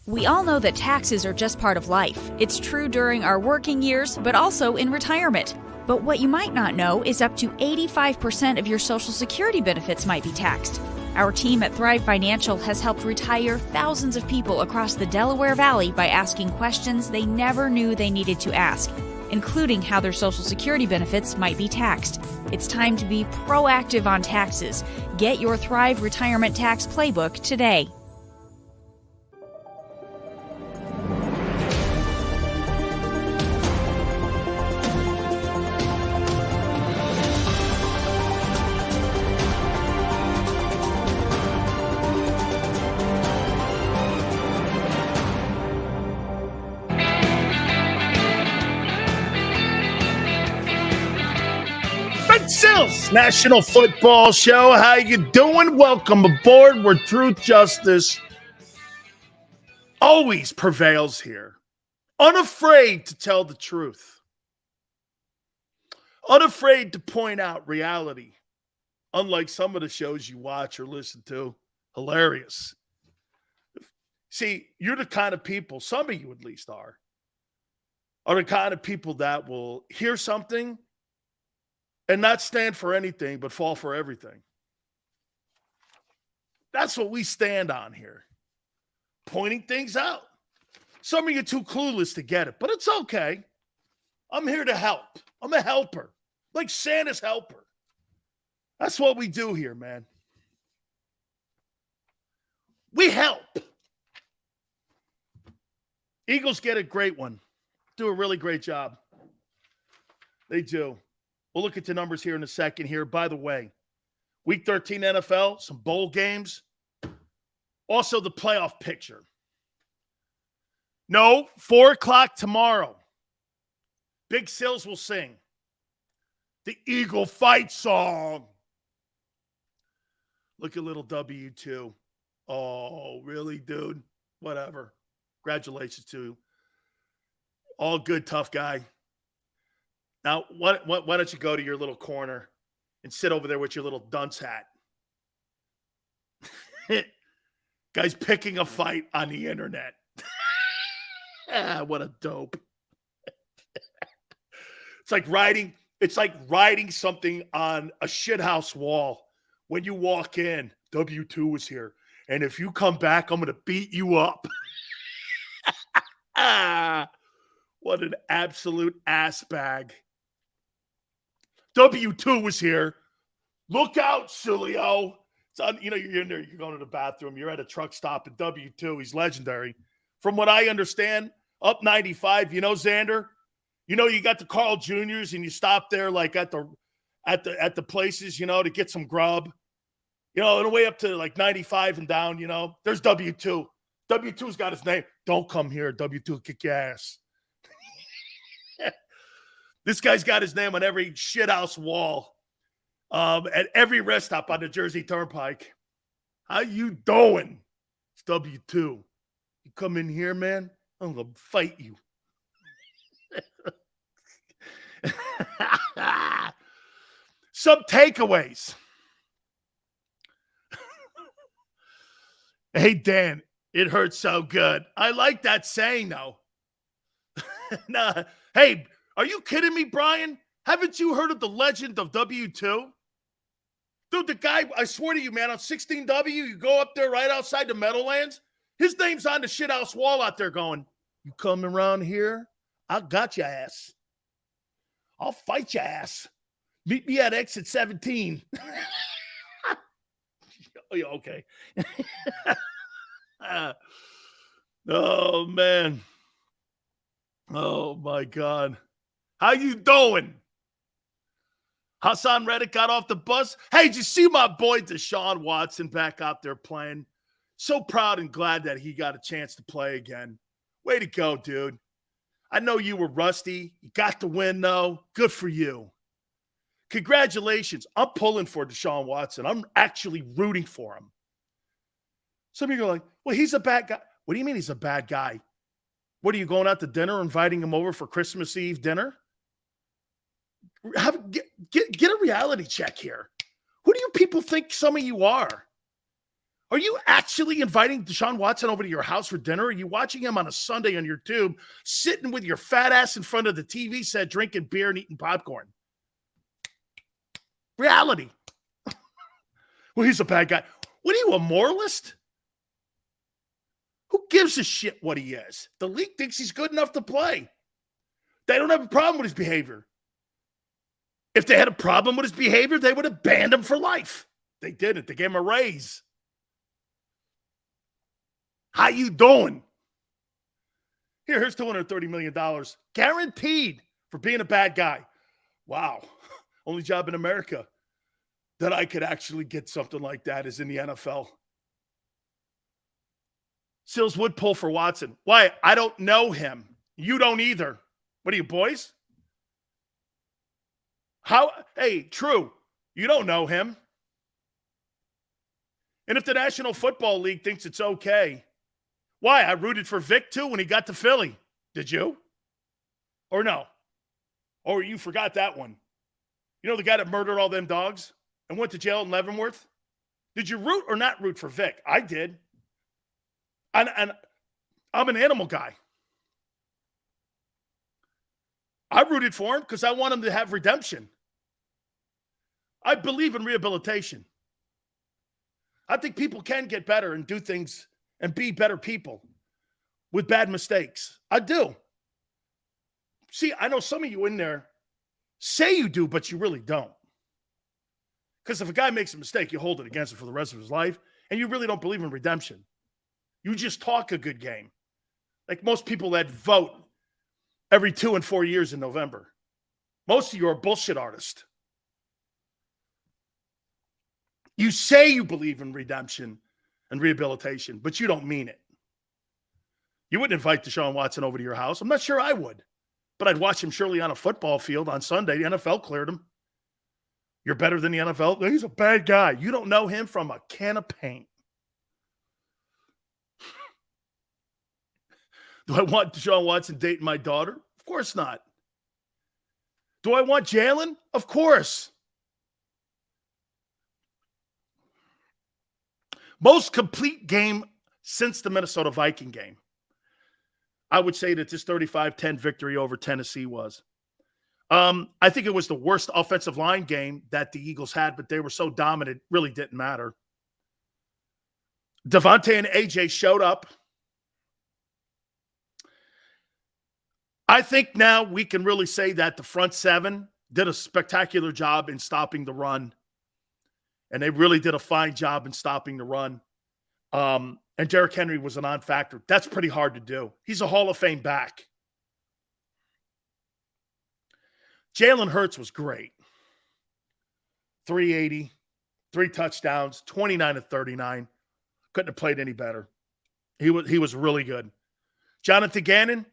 We all know that taxes are just part of life. It's true during our working years, but also in retirement. But what you might not know is up to 85% of your Social Security benefits might be taxed. Our team at Thrive Financial has helped retire thousands of people across the Delaware Valley by asking questions they never knew they needed to ask, including how their Social Security benefits might be taxed. It's time to be proactive on taxes. Get your Thrive Retirement Tax Playbook today.
Sills, National Football Show. How you doing? Welcome aboard, where truth, justice always prevails here. Unafraid to tell the truth. Unafraid to point out reality, unlike some of the shows you watch or listen to. Hilarious. See, you're the kind of people, some of you at least are the kind of people that will hear something and not stand for anything, but fall for everything. That's what we stand on here. Pointing things out. Some of you are too clueless to get it, but it's okay. I'm here to help. I'm a helper. Like Santa's helper. That's what we do here, man. We help. Eagles get a great one. Do a really great job. They do. We'll look at the numbers here in a second here. By the way, Week 13 NFL, some bowl games. Also the playoff picture. No, 4 o'clock tomorrow. Big Sills will sing the Eagle fight song. Look at little W2. Oh, really, dude? Whatever. Congratulations to you. All good, tough guy. Now, why don't you go to your little corner and sit over there with your little dunce hat? Guy's picking a fight on the internet. What a dope. It's like writing something on a shithouse wall. When you walk in, W2 is here. And if you come back, I'm going to beat you up. What an absolute ass bag. W2 was here. Look out, Sileo. You're in there, you're going to the bathroom, you're at a truck stop at W2. He's legendary. From what I understand, up 95, Xander, you got the Carl Jr.'s and you stop there like at the places, to get some grub. On the way up to like 95 and down, there's W2. W2's got his name. Don't come here. W2 will kick your ass. This guy's got his name on every shithouse wall at every rest stop on the Jersey Turnpike. How you doing? It's W2. You come in here, man, I'm going to fight you. Some takeaways. Hey, Dan, it hurts so good. I like that saying, though. Nah. Hey, are you kidding me, Brian? Haven't you heard of the legend of W2? Dude, the guy, I swear to you, man, on 16W, you go up there right outside the Meadowlands. His name's on the shithouse wall out there going, you come around here, I got your ass. I'll fight your ass. Meet me at exit 17. Oh, yeah, okay. Oh, man. Oh, my God. How you doing? Hassan Reddick got off the bus. Hey, did you see my boy Deshaun Watson back out there playing? So proud and glad that he got a chance to play again. Way to go, dude. I know you were rusty. You got the win, though. Good for you. Congratulations. I'm pulling for Deshaun Watson. I'm actually rooting for him. Some of you are like, well, he's a bad guy. What do you mean he's a bad guy? What, are you going out to dinner, inviting him over for Christmas Eve dinner? Get a reality check here. Who do you people think some of you are? Are you actually inviting Deshaun Watson over to your house for dinner? Or are you watching him on a Sunday on your tube, sitting with your fat ass in front of the TV set, drinking beer and eating popcorn? Reality. Well, he's a bad guy. What are you, a moralist? Who gives a shit what he is? The league thinks he's good enough to play. They don't have a problem with his behavior. If they had a problem with his behavior, they would have banned him for life. They didn't. They gave him a raise. How you doing? Here's $230 million. Guaranteed for being a bad guy. Wow. Only job in America that I could actually get something like that is in the NFL. Sills would pull for Watson. Why? I don't know him. You don't either. What are you, boys? How? Hey, true. You don't know him. And if the National Football League thinks it's okay, why? I rooted for Vic too when he got to Philly. Did you? Or no? Or you forgot that one? You know the guy that murdered all them dogs and went to jail in Leavenworth? Did you root or not root for Vic? I did. And I'm an animal guy. I rooted for him because I want him to have redemption. I believe in rehabilitation. I think people can get better and do things and be better people with bad mistakes. I do. See, I know some of you in there say you do, but you really don't. Because if a guy makes a mistake, you hold it against him for the rest of his life, and you really don't believe in redemption. You just talk a good game. Like most people that vote every 2 and 4 years in November. Most of you are bullshit artists. You say you believe in redemption and rehabilitation, but you don't mean it. You wouldn't invite Deshaun Watson over to your house. I'm not sure I would. But I'd watch him surely on a football field on Sunday. The NFL cleared him. You're better than the NFL? He's a bad guy. You don't know him from a can of paint. Do I want Deshaun Watson dating my daughter? Of course not. Do I want Jalen? Of course. Most complete game since the Minnesota Viking game. I would say that this 35-10 victory over Tennessee was. I think it was the worst offensive line game that the Eagles had, but they were so dominant, it really didn't matter. Devontae and AJ showed up. I think now we can really say that the front seven did a spectacular job in stopping the run. And they really did a fine job in stopping the run. And Derrick Henry was a non-factor. That's pretty hard to do. He's a Hall of Fame back. Jalen Hurts was great. 380, 3 touchdowns, 29 of 39. Couldn't have played any better. He was really good. Jonathan Gannon,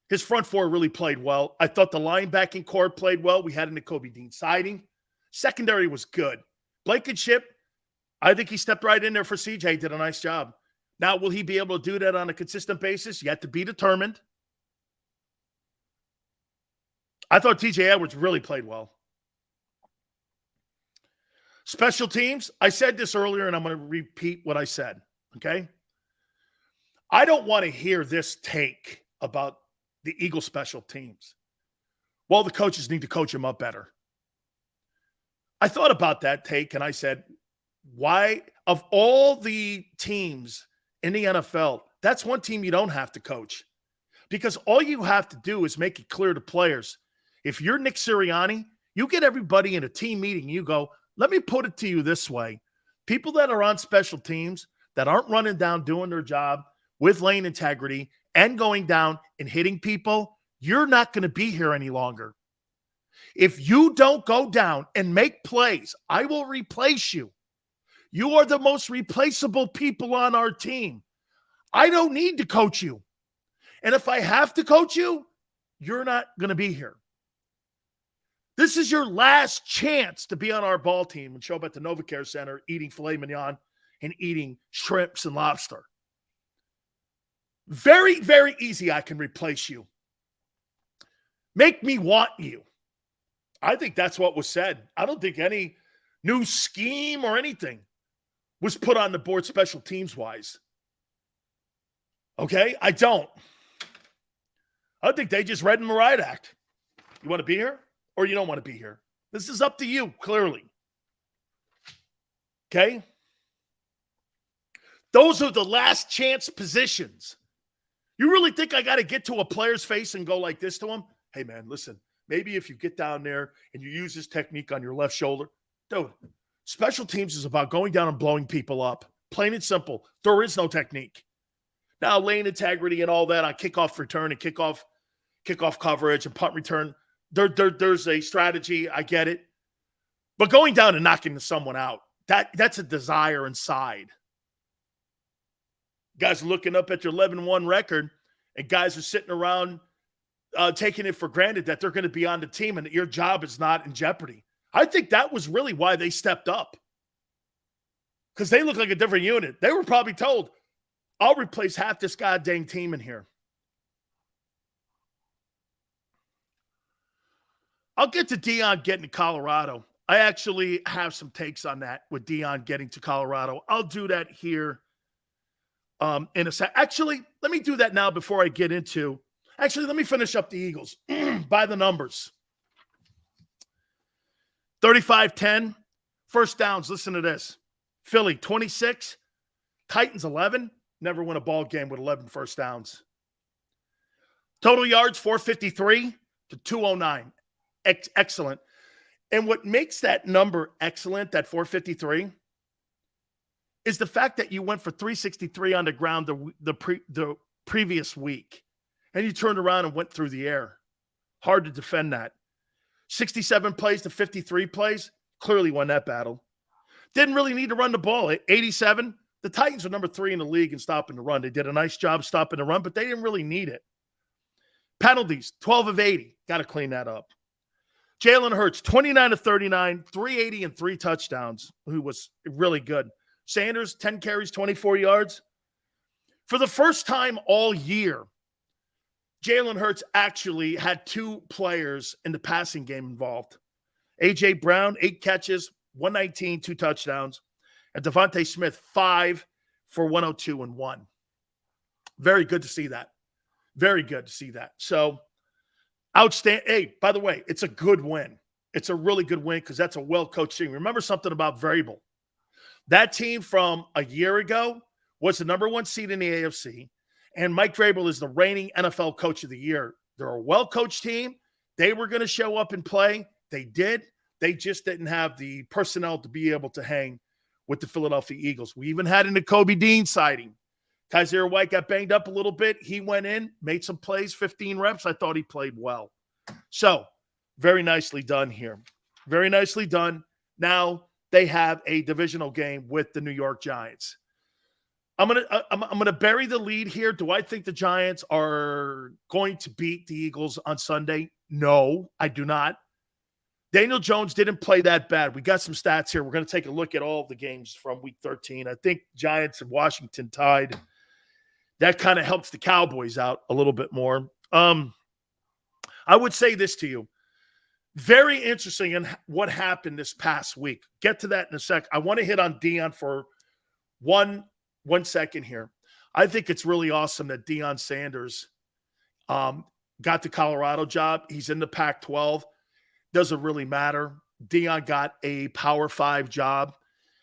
his front four really played well. I thought the linebacking core played well. We had a Nakobe Dean sighting. Secondary was good. Blankenship, I think he stepped right in there for CJ. Did a nice job. Now, will he be able to do that on a consistent basis? Yet to be determined. I thought TJ Edwards really played well. Special teams, I said this earlier, and I'm going to repeat what I said, okay? I don't want to hear this take about the Eagles special teams. Well, the coaches need to coach them up better. I thought about that take, and I said, why, of all the teams in the NFL, that's one team you don't have to coach. Because all you have to do is make it clear to players. If you're Nick Sirianni, you get everybody in a team meeting, you go, let me put it to you this way. People that are on special teams that aren't running down doing their job with lane integrity and going down and hitting people, you're not going to be here any longer. If you don't go down and make plays, I will replace you. You are the most replaceable people on our team. I don't need to coach you. And if I have to coach you, you're not going to be here. This is your last chance to be on our ball team and show up at the NovaCare Center eating filet mignon and eating shrimps and lobster. Very, very easy. I can replace you. Make me want you. I think that's what was said. I don't think any new scheme or anything was put on the board special teams-wise. Okay? I don't. I think they just read in the riot act. You want to be here or you don't want to be here? This is up to you, clearly. Okay? Those are the last chance positions. You really think I got to get to a player's face and go like this to him? Hey, man, listen, maybe if you get down there and you use this technique on your left shoulder. Dude, special teams is about going down and blowing people up. Plain and simple. There is no technique. Now, lane integrity and all that on kickoff return and kickoff coverage and punt return, there's a strategy. I get it. But going down and knocking someone out, that's a desire inside. Guys looking up at their 11-1 record, and guys are sitting around taking it for granted that they're going to be on the team and that your job is not in jeopardy. I think that was really why they stepped up. Because they look like a different unit. They were probably told, I'll replace half this goddamn team in here. I'll get to Deion getting to Colorado. I actually have some takes on that with Deion getting to Colorado. I'll do that here in a sec. Actually, let me do that now before I get into. Actually, let me finish up the Eagles by the numbers. 35-10, first downs. Listen to this. Philly, 26. Titans, 11. Never win a ball game with 11 first downs. Total yards, 453 to 209. Excellent. And what makes that number excellent, that 453, is the fact that you went for 363 on the ground the previous week, and you turned around and went through the air. Hard to defend that. 67 plays to 53 plays, clearly won that battle. Didn't really need to run the ball. At 87, the Titans are number 3 in the league in stopping the run. They did a nice job stopping the run, but they didn't really need it. Penalties, 12 of 80. Got to clean that up. Jalen Hurts, 29 of 39, 380 and 3 touchdowns, who was really good. Sanders, 10 carries, 24 yards. For the first time all year, Jalen Hurts actually had 2 players in the passing game involved. A.J. Brown, 8 catches, 119, 2 touchdowns. And Devontae Smith, 5 for 102 and 1. Very good to see that. Very good to see that. So, outstanding. Hey, by the way, it's a good win. It's a really good win because that's a well-coached team. Remember something about Vrabel. That team from a year ago was the number 1 seed in the AFC, and Mike Vrabel is the reigning NFL Coach of the Year. They're a well-coached team. They were going to show up and play. They did. They just didn't have the personnel to be able to hang with the Philadelphia Eagles. We even had an Nakobe Dean sighting. Kaiser White got banged up a little bit. He went in, made some plays, 15 reps. I thought he played well. So, very nicely done here. Very nicely done. Now they have a divisional game with the New York Giants. I'm gonna bury the lead here. Do I think the Giants are going to beat the Eagles on Sunday? No, I do not. Daniel Jones didn't play that bad. We got some stats here. We're going to take a look at all of the games from Week 13. I think Giants and Washington tied. That kind of helps the Cowboys out a little bit more. I would say this to you. Very interesting in what happened this past week. Get to that in a sec. I want to hit on Deion for one second here. I think it's really awesome that Deion Sanders got the Colorado job. He's in the Pac-12. Doesn't really matter. Deion got a Power 5 job.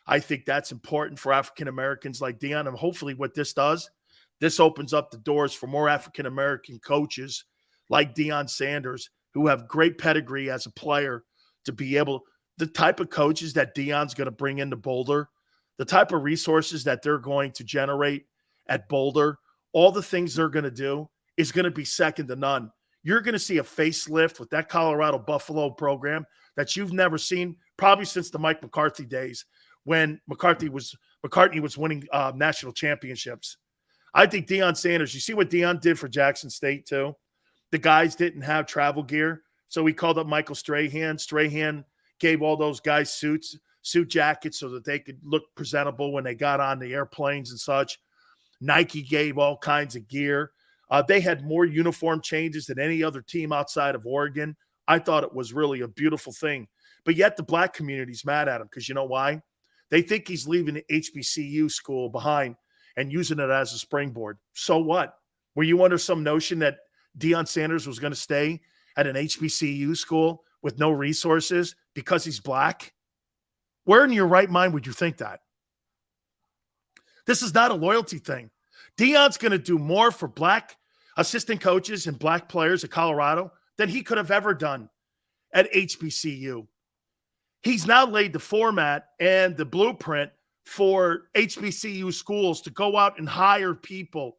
I think that's important for African-Americans like Deion. And hopefully what this does, this opens up the doors for more African-American coaches like Deion Sanders who have great pedigree as a player to be able – the type of coaches that Deion's going to bring into Boulder, the type of resources that they're going to generate at Boulder, all the things they're going to do is going to be second to none. You're going to see a facelift with that Colorado Buffalo program that you've never seen probably since the Mike McCarthy days when McCartney was winning national championships. I think Deion Sanders, you see what Deion did for Jackson State too? The guys didn't have travel gear, so he called up Michael Strahan. Strahan gave all those guys suit jackets so that they could look presentable when they got on the airplanes and such. Nike gave all kinds of gear. They had more uniform changes than any other team outside of Oregon. I thought it was really a beautiful thing. But yet the black community's mad at him because you know why? They think he's leaving the HBCU school behind and using it as a springboard. So what? Were you under some notion that Deion Sanders was going to stay at an HBCU school with no resources because he's black? Where in your right mind would you think that? This is not a loyalty thing. Deion's going to do more for black assistant coaches and black players at Colorado than he could have ever done at HBCU. He's now laid the format and the blueprint for HBCU schools to go out and hire people,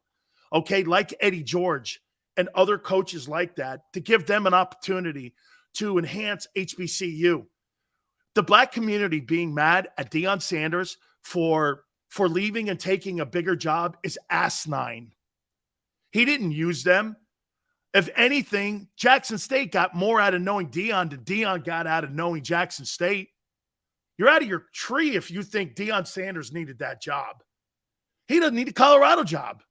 okay, like Eddie George and other coaches like that, to give them an opportunity to enhance HBCU. The black community being mad at Deion Sanders for leaving and taking a bigger job is asinine. He didn't use them. If anything, Jackson State got more out of knowing Deion than Deion got out of knowing Jackson State. You're out of your tree if you think Deion Sanders needed that job. He doesn't need a Colorado job.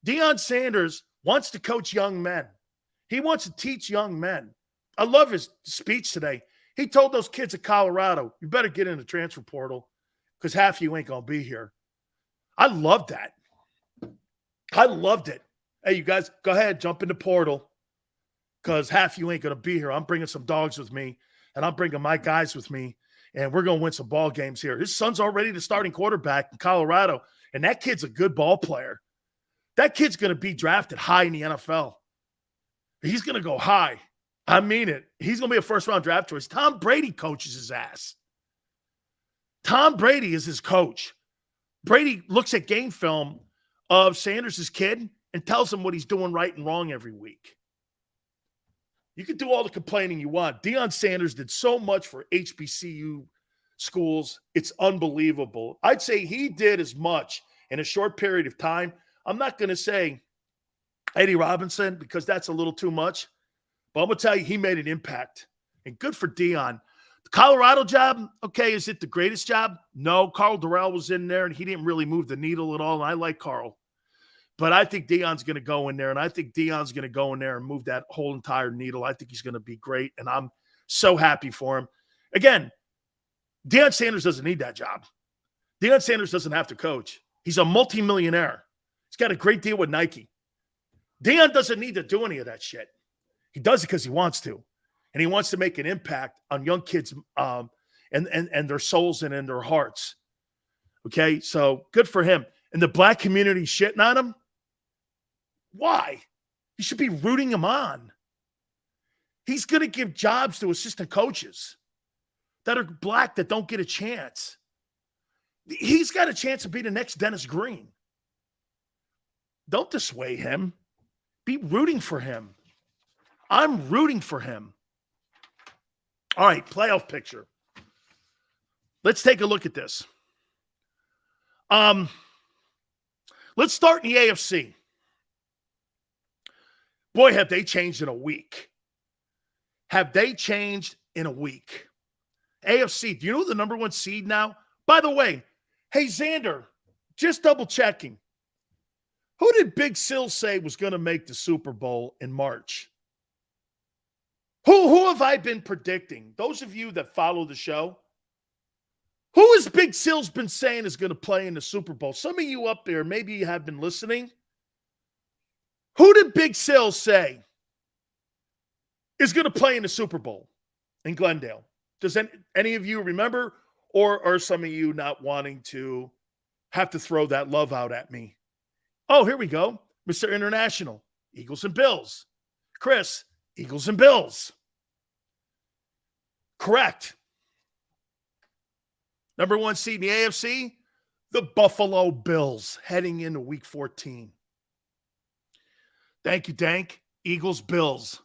Deion Sanders wants to coach young men. He wants to teach young men. I love his speech today. He told those kids at Colorado, you better get in the transfer portal because half of you ain't going to be here. I loved that. I loved it. Hey, you guys, go ahead, jump in the portal because half of you ain't going to be here. I'm bringing some dogs with me, and I'm bringing my guys with me, and we're going to win some ball games here. His son's already the starting quarterback in Colorado, and that kid's a good ball player. That kid's going to be drafted high in the NFL. He's going to go high. I mean it. He's going to be a first-round draft choice. Tom Brady coaches his ass. Tom Brady is his coach. Brady looks at game film of Sanders' kid and tells him what he's doing right and wrong every week. You can do all the complaining you want. Deion Sanders did so much for HBCU schools. It's unbelievable. I'd say he did as much in a short period of time. I'm not going to say Eddie Robinson because that's a little too much. But I'm going to tell you, he made an impact. And good for Deion. The Colorado job, okay, is it the greatest job? No, Carl Durrell was in there, and he didn't really move the needle at all. And I like Carl. But I think Deion's going to go in there, and I think Deion's going to go in there and move that whole entire needle. I think he's going to be great, and I'm so happy for him. Again, Deion Sanders doesn't need that job. Deion Sanders doesn't have to coach. He's a multimillionaire. He's got a great deal with Nike. Deion doesn't need to do any of that shit. He does it because he wants to. And he wants to make an impact on young kids and their souls and in their hearts. Okay, so good for him. And the black community shitting on him? Why? You should be rooting him on. He's going to give jobs to assistant coaches that are black that don't get a chance. He's got a chance to be the next Dennis Green. Don't dissuade him. Be rooting for him. I'm rooting for him. All right, playoff picture. Let's take a look at this. Let's start in the AFC. Boy, have they changed in a week. Have they changed in a week? AFC, do you know the number one seed now? By the way, hey, Xander, just double checking. Who did Big Sil say was going to make the Super Bowl in March? Who have I been predicting? Those of you that follow the show, who has Big Sil's been saying is going to play in the Super Bowl? Some of you up there, maybe you have been listening. Who did Big Sil say is going to play in the Super Bowl in Glendale? Does any of you remember, or are some of you not wanting to have to throw that love out at me? Oh, here we go. Mr. International, Eagles and Bills. Chris, Eagles and Bills. Correct. Number one seed in the AFC, the Buffalo Bills, heading into Week 14. Thank you, Dank. Eagles, Bills.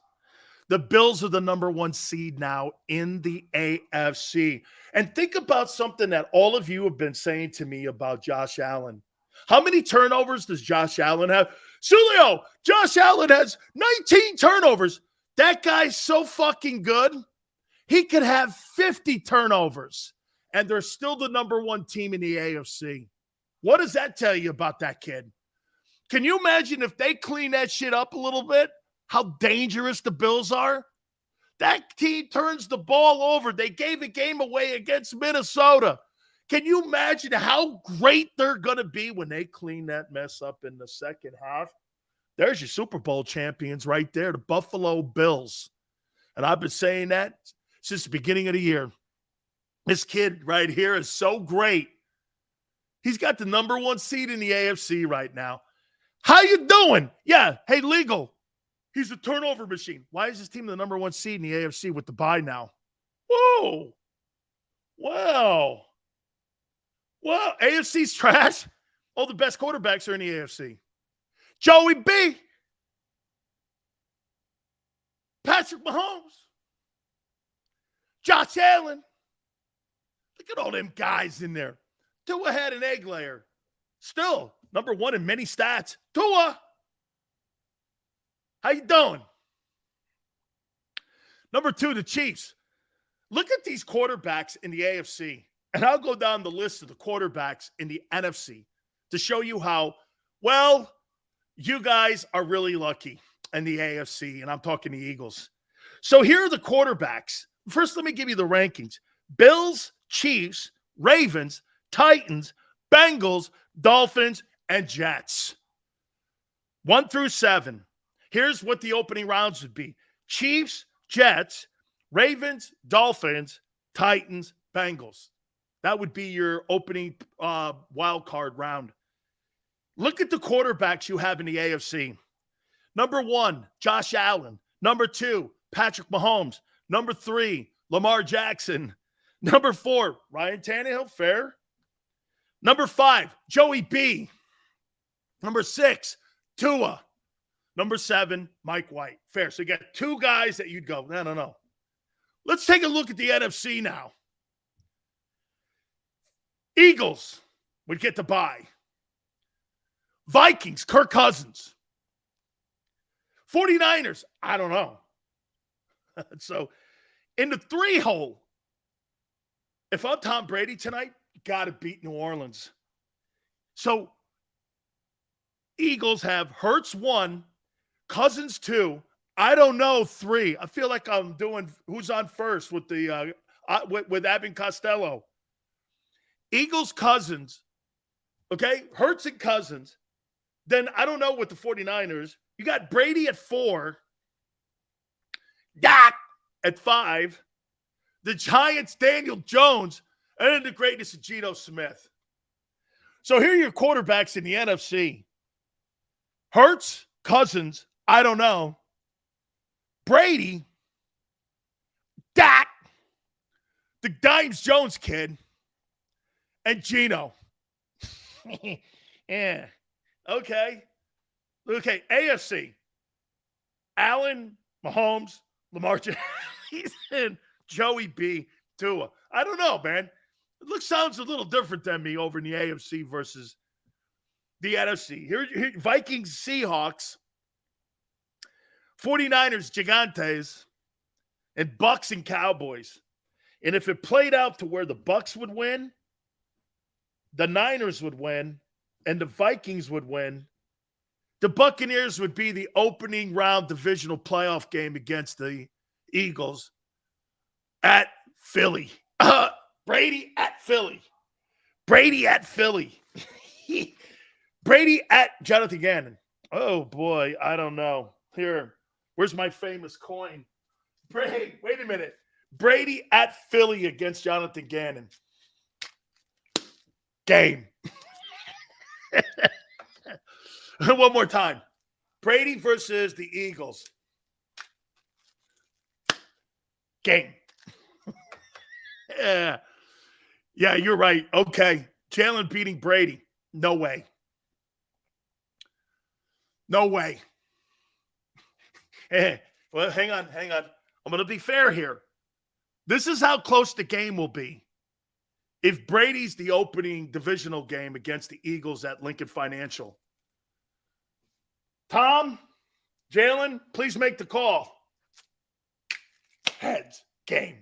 The Bills are the number one seed now in the AFC. And think about something that all of you have been saying to me about Josh Allen. How many turnovers does Josh Allen have? Sileo, Josh Allen has 19 turnovers. That guy's so fucking good. He could have 50 turnovers, and they're still the number one team in the AFC. What does that tell you about that kid? Can you imagine if they clean that shit up a little bit, how dangerous the Bills are? That team turns the ball over. They gave a game away against Minnesota. Can you imagine how great they're going to be when they clean that mess up in the second half? There's your Super Bowl champions right there, the Buffalo Bills. And I've been saying that since the beginning of the year. This kid right here is so great. He's got the number one seed in the AFC right now. How you doing? Yeah, hey, Legal. He's a turnover machine. Why is his team the number one seed in the AFC with the bye now? Whoa. Wow. Well, AFC's trash. All the best quarterbacks are in the AFC. Joey B. Patrick Mahomes. Josh Allen. Look at all them guys in there. Tua had an egg layer. Still, number one in many stats. Tua. How you doing? Number two, the Chiefs. Look at these quarterbacks in the AFC. And I'll go down the list of the quarterbacks in the NFC to show you how, well, you guys are really lucky in the AFC, and I'm talking the Eagles. So here are the quarterbacks. First, let me give you the rankings. Bills, Chiefs, Ravens, Titans, Bengals, Dolphins, and Jets. 1 through 7. Here's what the opening rounds would be. Chiefs, Jets, Ravens, Dolphins, Titans, Bengals. That would be your opening wild card round. Look at the quarterbacks you have in the AFC. Number 1, Josh Allen. Number 2, Patrick Mahomes. Number 3, Lamar Jackson. Number 4, Ryan Tannehill. Fair. Number 5, Joey B. Number 6, Tua. Number 7, Mike White. Fair. So you got 2 guys that you'd go, no. Let's take a look at the NFC now. Eagles would get the bye. Vikings, Kirk Cousins. 49ers, I don't know. So in the 3-hole, if I'm Tom Brady tonight, got to beat New Orleans. So Eagles have Hurts 1, Cousins 2, I don't know 3. I feel like I'm doing who's on first with the with Abbott Costello. Eagles, Cousins, okay? Hurts and Cousins. Then I don't know with the 49ers. You got Brady at 4. Dak at 5. The Giants, Daniel Jones, and then the greatness of Geno Smith. So here are your quarterbacks in the NFC. Hurts, Cousins, I don't know. Brady, Dak, the Dimes Jones kid, and Geno. Yeah. Okay. AFC. Allen, Mahomes, Lamar Jackson, Joey B, Tua. I don't know, man. Sounds a little different than me over in the AFC versus the NFC. Here Vikings, Seahawks, 49ers, Gigantes, and Bucks and Cowboys. And if it played out to where the Bucks would win, the Niners would win, and the Vikings would win, the Buccaneers would be the opening round divisional playoff game against the Eagles at Philly. Brady at Philly. Brady at Philly. Brady at Jonathan Gannon. Oh, boy, I don't know. Here, where's my famous coin? Wait a minute. Brady at Philly against Jonathan Gannon. Game. One more time. Brady versus the Eagles. Game. Yeah, you're right. Okay. Jalen beating Brady. No way. No way. Well, hang on. I'm going to be fair here. This is how close the game will be. If Brady's the opening divisional game against the Eagles at Lincoln Financial. Tom, Jalen, please make the call. Heads. Game.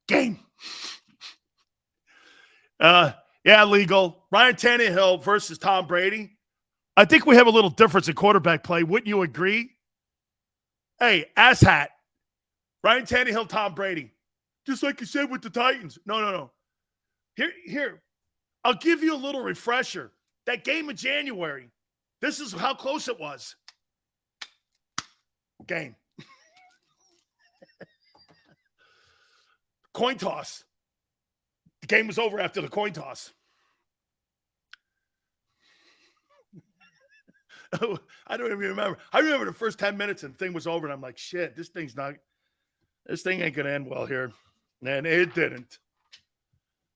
Game. Yeah, legal. Ryan Tannehill versus Tom Brady. I think we have a little difference in quarterback play. Wouldn't you agree? Hey, asshat. Ryan Tannehill, Tom Brady. Just like you said with the Titans. No. Here. I'll give you a little refresher. That game in January. This is how close it was. Game. Coin toss. The game was over after the coin toss. I don't even remember. I remember the first 10 minutes and the thing was over, and I'm like, shit, this thing ain't going to end well here. And it didn't.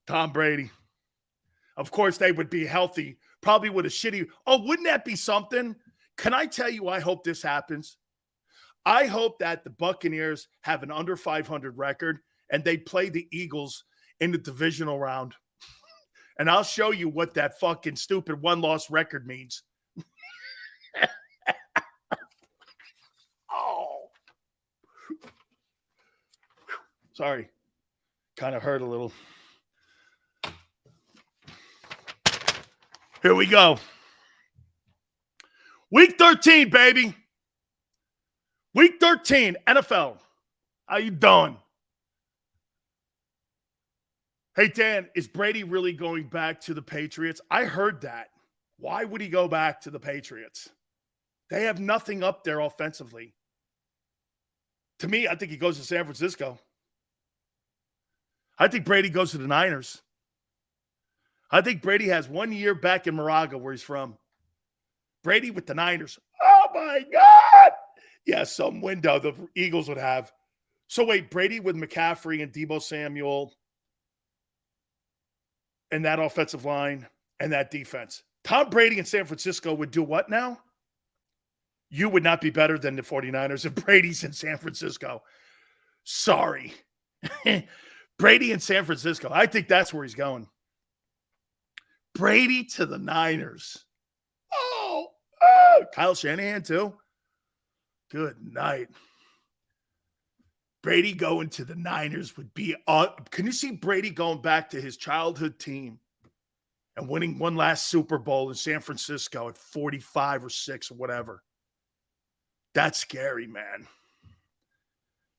Tom Brady. Of course, they would be healthy, probably with a shitty. Oh, wouldn't that be something? Can I tell you, I hope this happens. I hope that the Buccaneers have an under 500 record and they play the Eagles in the divisional round. And I'll show you what that fucking stupid one-loss record means. Oh. Sorry. Kind of hurt a little. Here we go. Week 13, baby. Week 13, NFL. How you doing? Hey, Dan, is Brady really going back to the Patriots? I heard that. Why would he go back to the Patriots? They have nothing up there offensively. To me, I think he goes to San Francisco. I think Brady goes to the Niners. I think Brady has 1 year back in Moraga, where he's from. Brady with the Niners. Oh, my God. Yeah, some window the Eagles would have. So, wait, Brady with McCaffrey and Deebo Samuel and that offensive line and that defense. Tom Brady in San Francisco would do what now? You would not be better than the 49ers if Brady's in San Francisco. Sorry. Brady in San Francisco. I think that's where he's going. Brady to the Niners. Oh, Kyle Shanahan too. Good night. Brady going to the Niners would be can you see Brady going back to his childhood team and winning one last Super Bowl in San Francisco at 45 or 6 or whatever? That's scary, man.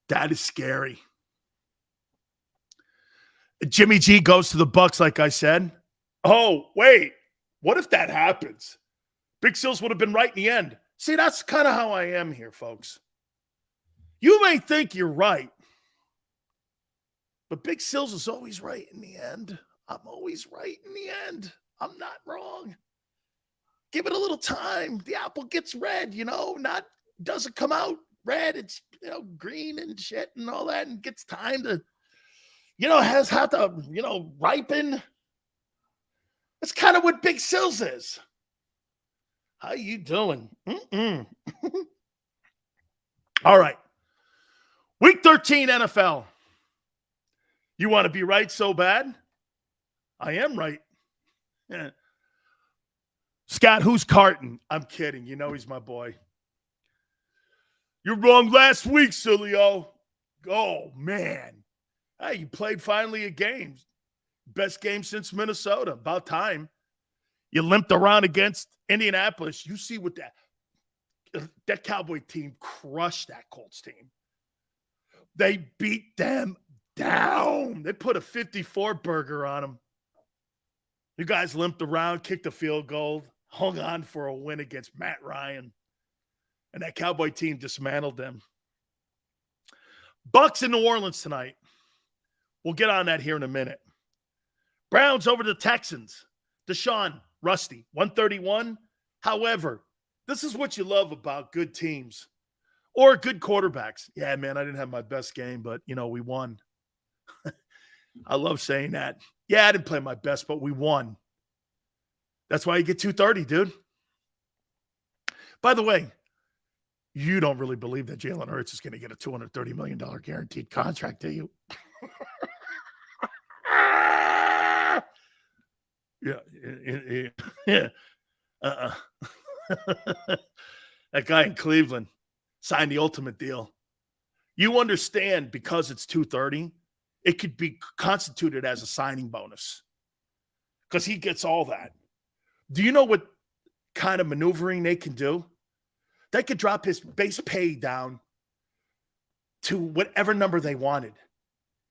That is scary. Jimmy G goes to the Bucs, like I said. Oh, wait. What if that happens? Big Sills would have been right in the end. See, that's kind of how I am here, folks. You may think you're right, but Big Sills is always right in the end. I'm always right in the end. I'm not wrong. Give it a little time. The apple gets red, doesn't come out red. It's, green and shit and all that, and gets time to, has had to, ripen. That's kind of what Big Sills is. How you doing? All right. Week 13 NFL. You want to be right so bad? I am right. Yeah. Scott, who's Carton? I'm kidding. He's my boy. You're wrong last week, Sileo. Oh, man. Hey, you played finally a game. Best game since Minnesota. About time. You limped around against Indianapolis. You see what that Cowboy team crushed that Colts team. They beat them down. They put a 54 burger on them. You guys limped around, kicked a field goal, hung on for a win against Matt Ryan. And that Cowboy team dismantled them. Bucs in New Orleans tonight. We'll get on that here in a minute. Browns over the Texans. Deshaun, Rusty, 131. However, this is what you love about good teams or good quarterbacks. Yeah, man, I didn't have my best game, but, we won. I love saying that. Yeah, I didn't play my best, but we won. That's why you get 230, dude. By the way, you don't really believe that Jalen Hurts is going to get a $230 million guaranteed contract, do you? Yeah. That guy in Cleveland signed the ultimate deal. You understand, because it's 230, it could be constituted as a signing bonus because he gets all that. Do you know what kind of maneuvering they can do? They could drop his base pay down to whatever number they wanted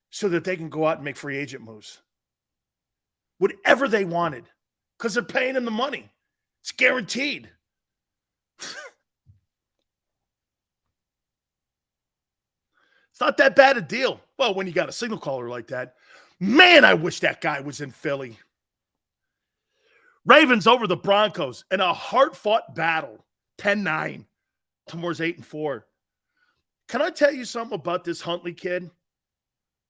so that they can go out and make free agent moves. Whatever they wanted, because they're paying him the money. It's guaranteed. It's not that bad a deal. Well, when you got a signal caller like that, man, I wish that guy was in Philly. Ravens over the Broncos in a hard-fought battle, 10-9. Baltimore's 8-4. Can I tell you something about this Huntley kid?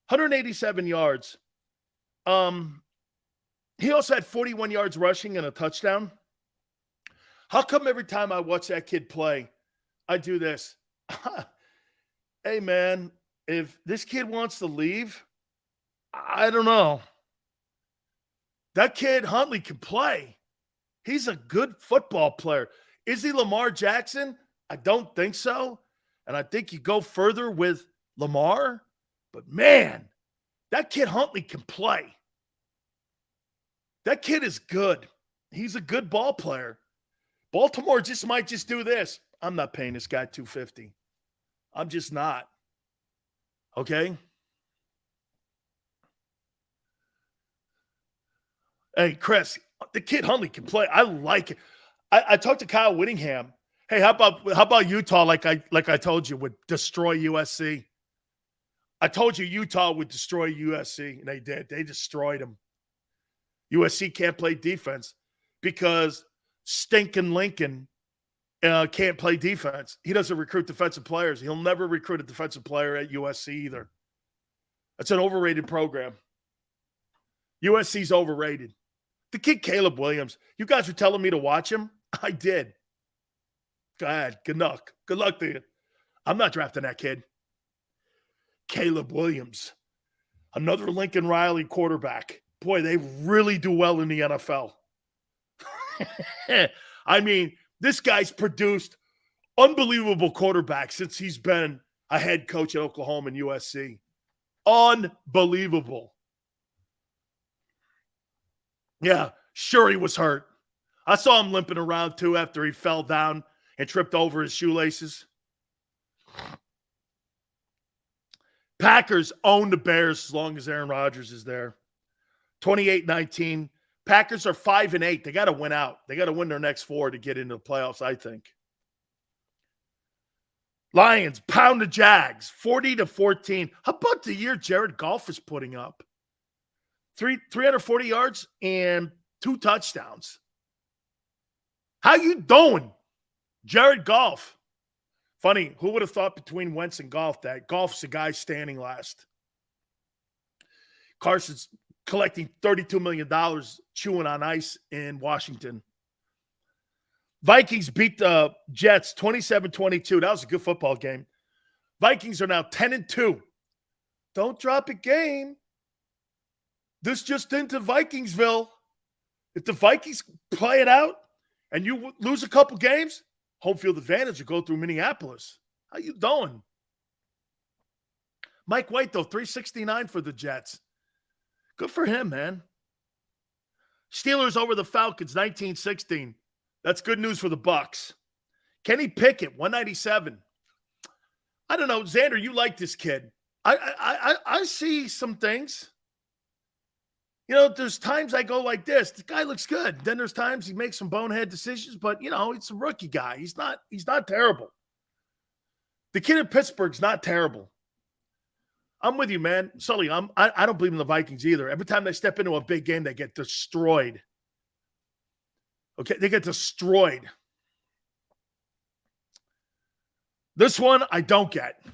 187 yards. He also had 41 yards rushing and a touchdown. How come every time I watch that kid play, I do this? Hey, man, if this kid wants to leave, I don't know. That kid, Huntley, can play. He's a good football player. Is he Lamar Jackson? I don't think so. And I think you go further with Lamar. But, man, that kid Huntley can play. That kid is good. He's a good ball player. Baltimore might just do this. I'm not paying this guy $250. I'm just not. Okay? Hey, Chris, the kid Huntley can play. I like it. I talked to Kyle Whittingham. Hey, how about Utah? Like I told you, would destroy USC. I told you Utah would destroy USC, and they did. They destroyed them. USC can't play defense because stinking Lincoln can't play defense. He doesn't recruit defensive players. He'll never recruit a defensive player at USC either. That's an overrated program. USC's overrated. The kid Caleb Williams, you guys were telling me to watch him? I did. Go ahead. Good luck. Good luck to you. I'm not drafting that kid. Caleb Williams, another Lincoln Riley quarterback. Boy, they really do well in the NFL. I mean, this guy's produced unbelievable quarterbacks since he's been a head coach at Oklahoma and USC. Unbelievable. Yeah, sure he was hurt. I saw him limping around too after he fell down and tripped over his shoelaces. Packers own the Bears as long as Aaron Rodgers is there. 28-19. Packers are 5-8. They got to win out. They got to win their next 4 to get into the playoffs, I think. Lions pound the Jags 40-14. How about the year Jared Goff is putting up? 340 yards and 2 touchdowns. How you doing, Jared Goff? Funny, who would have thought between Wentz and Goff that Goff's the guy standing last? Carson's collecting $32 million chewing on ice in Washington. Vikings beat the Jets 27-22. That was a good football game. Vikings are now 10-2. Don't drop a game. This just into Vikingsville. If the Vikings play it out and you lose a couple games, home field advantage will go through Minneapolis. How you doing? Mike White, though, 369 for the Jets. Good for him, man. Steelers over the Falcons, 19-16. That's good news for the Bucs. Kenny Pickett, 197. I don't know, Xander, you like this kid. I see some things. You know, there's times I go like this. The guy looks good. Then there's times he makes some bonehead decisions, but, you know, it's a rookie guy. He's not terrible. The kid in Pittsburgh's not terrible. I'm with you, man. Sully, I don't believe in the Vikings either. Every time they step into a big game, they get destroyed. Okay, they get destroyed. This one, I don't get.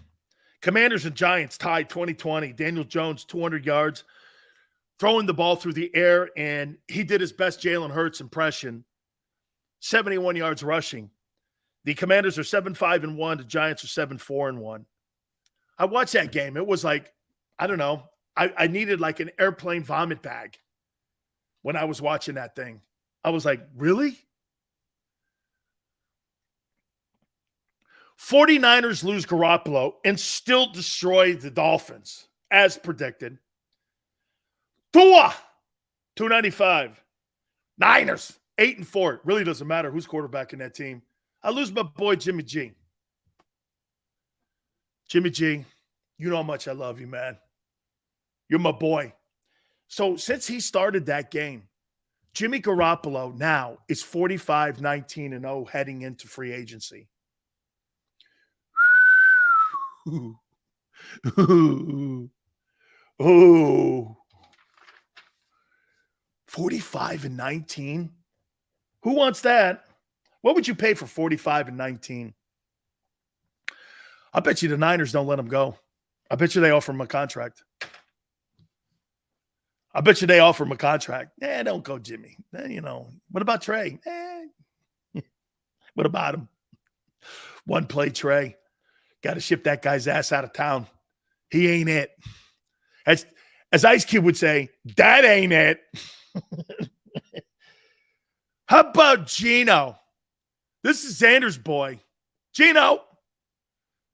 Commanders and Giants tied 20-20. Daniel Jones, 200 yards. Throwing the ball through the air, and he did his best Jalen Hurts impression. 71 yards rushing. The Commanders are 7-5-1. The Giants are 7-4-1. I watched that game. It was like, I don't know. I needed like an airplane vomit bag when I was watching that thing. I was like, really? 49ers lose Garoppolo and still destroy the Dolphins, as predicted. Tua, 295. Niners, 8-4. It really doesn't matter who's quarterback in that team. I lose my boy Jimmy G. Jimmy G, you know how much I love you, man. You're my boy. So since he started that game, Jimmy Garoppolo now is 45-19-0 heading into free agency. Ooh. 45-19? Who wants that? What would you pay for 45-19? I bet you the Niners don't let him go. I bet you they offer him a contract. Don't go, Jimmy. You know, what about Trey? What about him? One play Trey. Got to ship that guy's ass out of town. He ain't it. As Ice Cube would say, that ain't it. How about Gino? This is Xander's boy. Gino,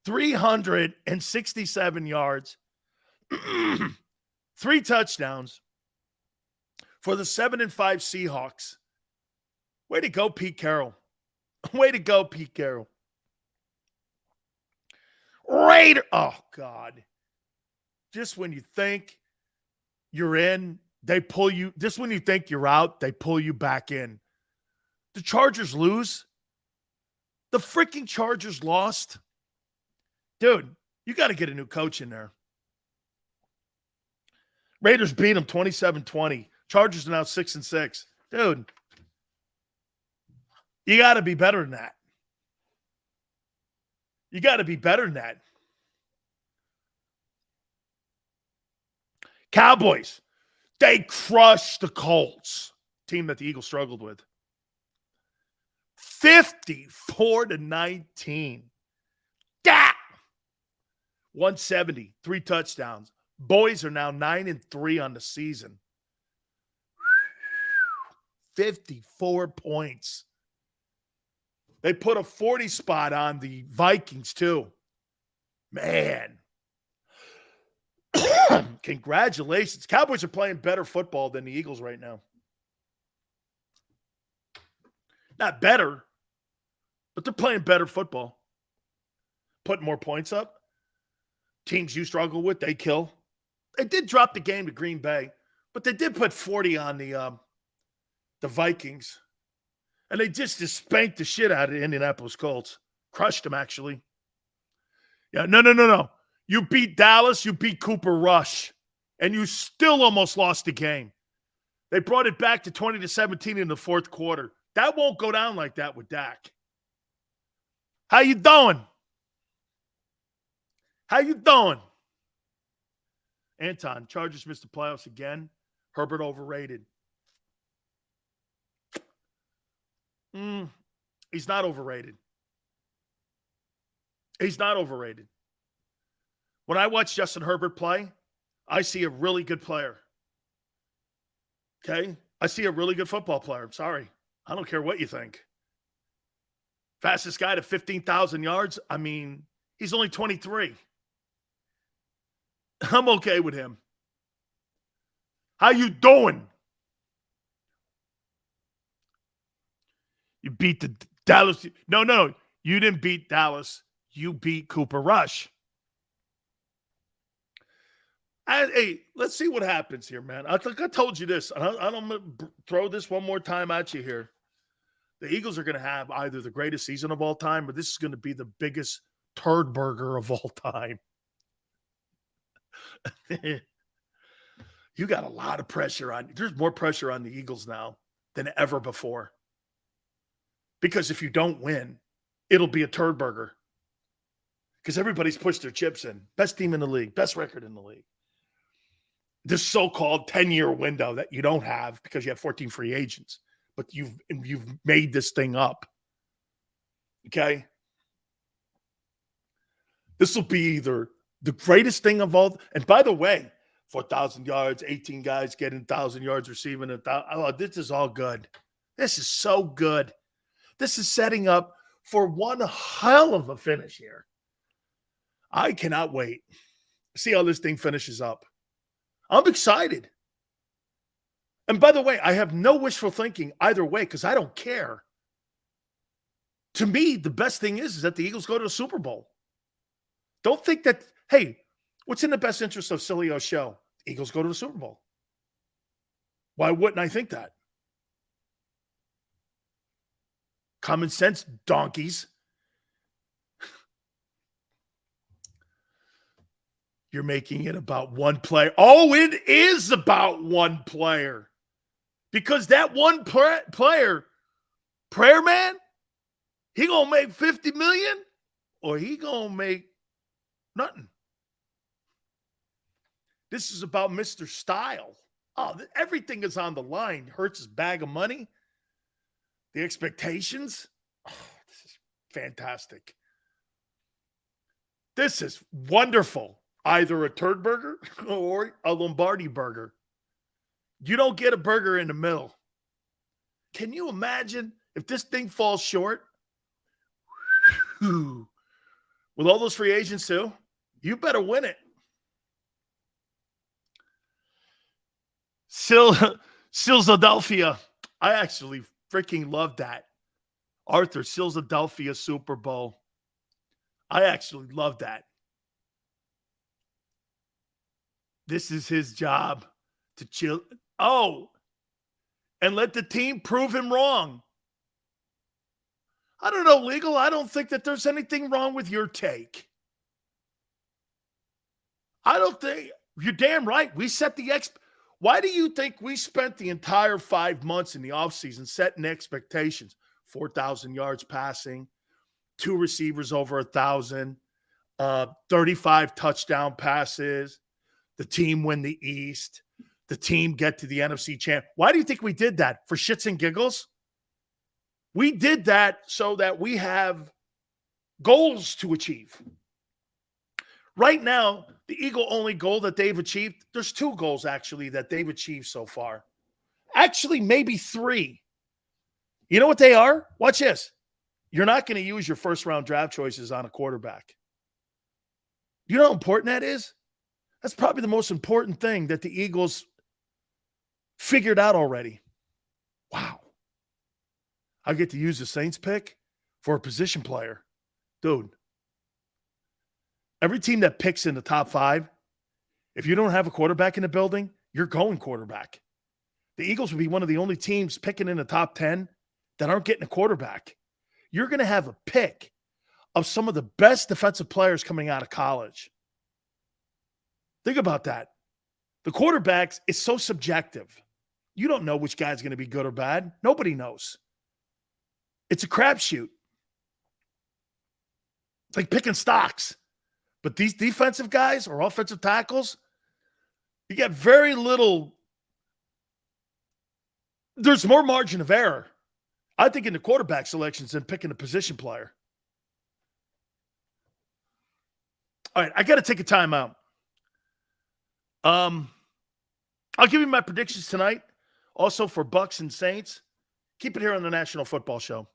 367 yards, 3 touchdowns for the 7-5 Seahawks. Way to go, Pete Carroll. Way to go, Pete Carroll. Raider. Oh, God. Just when you think you're in, they pull you. Just when you think you're out, they pull you back in. The Chargers lose. The freaking Chargers lost. Dude, you got to get a new coach in there. Raiders beat them 27-20. Chargers are now 6-6. Dude, you got to be better than that. You got to be better than that. Cowboys, they crushed the Colts, team that the Eagles struggled with. 54-19. Yeah. 170, 3 touchdowns. Boys are now 9-3 on the season. 54 points. They put a 40 spot on the Vikings, too. Man. Congratulations. Cowboys are playing better football than the Eagles right now. Not better, but they're playing better football. Putting more points up. Teams you struggle with, they kill. They did drop the game to Green Bay, but they did put 40 on the Vikings. And they just spanked the shit out of the Indianapolis Colts. Crushed them, actually. Yeah, no. You beat Dallas, you beat Cooper Rush, and you still almost lost the game. They brought it back to 20-17 in the fourth quarter. That won't go down like that with Dak. How you doing? How you doing? Anton, Chargers missed the playoffs again. Herbert overrated. He's not overrated. He's not overrated. When I watch Justin Herbert play, I see a really good player. Okay? I see a really good football player. I'm sorry. I don't care what you think. Fastest guy to 15,000 yards. I mean, he's only 23. I'm okay with him. How you doing? You beat the Dallas. No. You didn't beat Dallas. You beat Cooper Rush. Hey, let's see what happens here, man. I think I told you this. I'm going to throw this one more time at you here. The Eagles are going to have either the greatest season of all time or this is going to be the biggest turd burger of all time. You got a lot of pressure on you. There's more pressure on the Eagles now than ever before. Because if you don't win, it'll be a turd burger. Because everybody's pushed their chips in. Best team in the league, best record in the league. This so-called 10-year window that you don't have because you have 14 free agents, but you've made this thing up. Okay? This will be either the greatest thing of all, and by the way, 4,000 yards, 18 guys getting 1,000 yards receiving. This is all good. This is so good. This is setting up for one hell of a finish here. I cannot wait. See how this thing finishes up. I'm excited. And by the way, I have no wishful thinking either way because I don't care. To me, the best thing is that the Eagles go to the Super Bowl. Don't think that, hey, what's in the best interest of Sileo's show? Eagles go to the Super Bowl. Why wouldn't I think that? Common sense, donkeys. You're making it about one player. Oh, it is about one player. Because that one player, Prayer Man, he going to make $50 million or he going to make nothing. This is about Mr. Style. Oh, everything is on the line. Hurts his bag of money. The expectations. Oh, this is fantastic. This is wonderful. Either a turd burger or a Lombardi burger. You don't get a burger in the middle. Can you imagine if this thing falls short? With all those free agents too, you better win it. Silzadelphia. I actually freaking love that. Arthur, Silzadelphia Super Bowl. I actually love that. This is his job to chill. Oh, and let the team prove him wrong. I don't know, Legal. I don't think that there's anything wrong with your take. I don't think you're damn right. We set the Why do you think we spent the entire 5 months in the offseason setting expectations? 4,000 yards passing, 2 receivers over 1,000, 35 touchdown passes, the team win the East, the team get to the NFC champ. Why do you think we did that? For shits and giggles? We did that so that we have goals to achieve. Right now, the Eagle-only goal that they've achieved, there's 2 goals actually that they've achieved so far. Actually, maybe 3. You know what they are? Watch this. You're not going to use your first-round draft choices on a quarterback. You know how important that is? That's probably the most important thing that the Eagles figured out already. Wow. I get to use the Saints pick for a position player. Dude. Every team that picks in the top 5, if you don't have a quarterback in the building, you're going quarterback. The Eagles would be one of the only teams picking in the top 10 that aren't getting a quarterback. You're going to have a pick of some of the best defensive players coming out of college. Think about that. The quarterbacks is so subjective. You don't know which guy's going to be good or bad. Nobody knows. It's a crapshoot. It's like picking stocks. But these defensive guys or offensive tackles, you get very little. There's more margin of error, I think, in the quarterback selections than picking a position player. All right, I got to take a timeout. I'll give you my predictions tonight, also for Bucks and Saints. Keep it here on the National Football Show.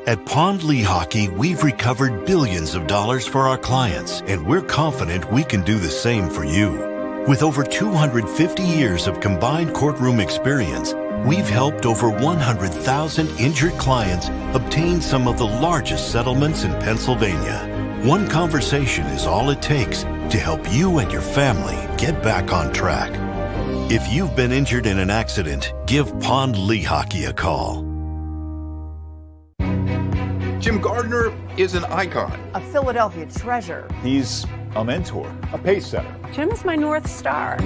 At Pond Lehocky, we've recovered billions of dollars for our clients, and we're confident we can do the same for you. With over 250 years of combined courtroom experience, we've helped over 100,000 injured clients obtain some of the largest settlements in Pennsylvania. One conversation is all it takes to help you and your family get back on track. If you've been injured in an accident, give Pond Lehocky a call.
Jim Gardner is an icon.
A Philadelphia treasure.
He's a mentor, a pace setter.
Jim is my North Star.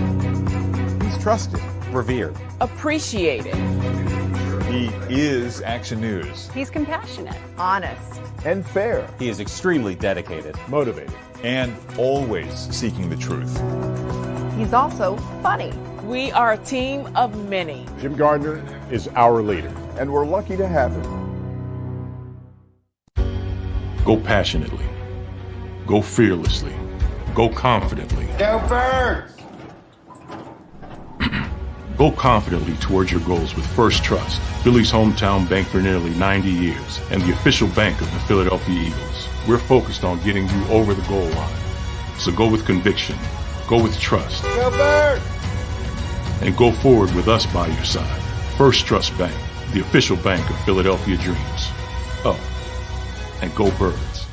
He's trusted,
revered,
appreciated.
He is Action News.
He's compassionate, honest,
and fair.
He is extremely dedicated,
Motivated, and always seeking the truth.
He's also funny.
We are a team of many.
Jim Gardner is our leader, and we're lucky to have him.
Go passionately. Go fearlessly. Go confidently.
Go Birds!
Go confidently towards your goals with First Trust, Philly's hometown bank for nearly 90 years, and the official bank of the Philadelphia Eagles. We're focused on getting you over the goal line. So go with conviction. Go with trust.
Go Birds!
And go forward with us by your side. First Trust Bank, the official bank of Philadelphia dreams. Oh, and go Birds.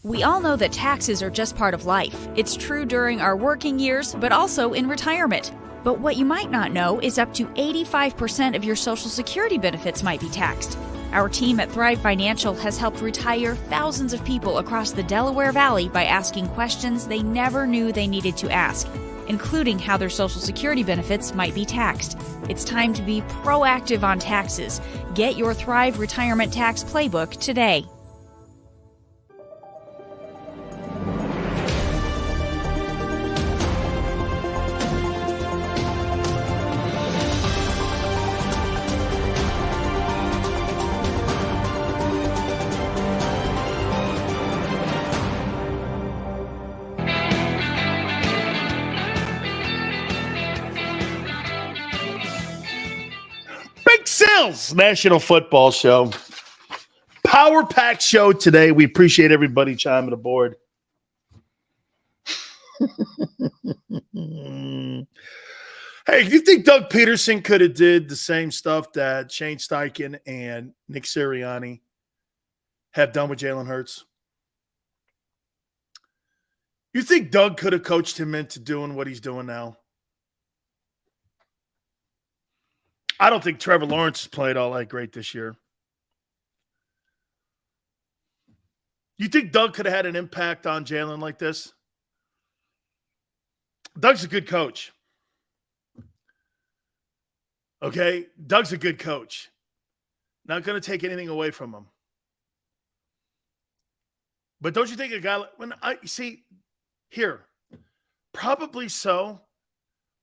We all know that taxes are just part of life. It's true during our working years, but also in retirement. But what you might not know is up to 85% of your Social Security benefits might be taxed. Our team at Thrive Financial has helped retire thousands of people across the Delaware Valley by asking questions they never knew they needed to ask, including how their Social Security benefits might be taxed. It's time to be proactive on taxes. Get your Thrive Retirement Tax Playbook today.
Bills National Football Show. Power Pack show today. We appreciate everybody chiming aboard. Hey, do you think Doug Peterson could have did the same stuff that Shane Steichen and Nick Sirianni have done with Jalen Hurts? You think Doug could have coached him into doing what he's doing now? I don't think Trevor Lawrence has played all that great this year. You think Doug could have had an impact on Jalen like this? Doug's a good coach. Okay? Doug's a good coach. Not going to take anything away from him. But don't you think a guy like, when I see here, probably so.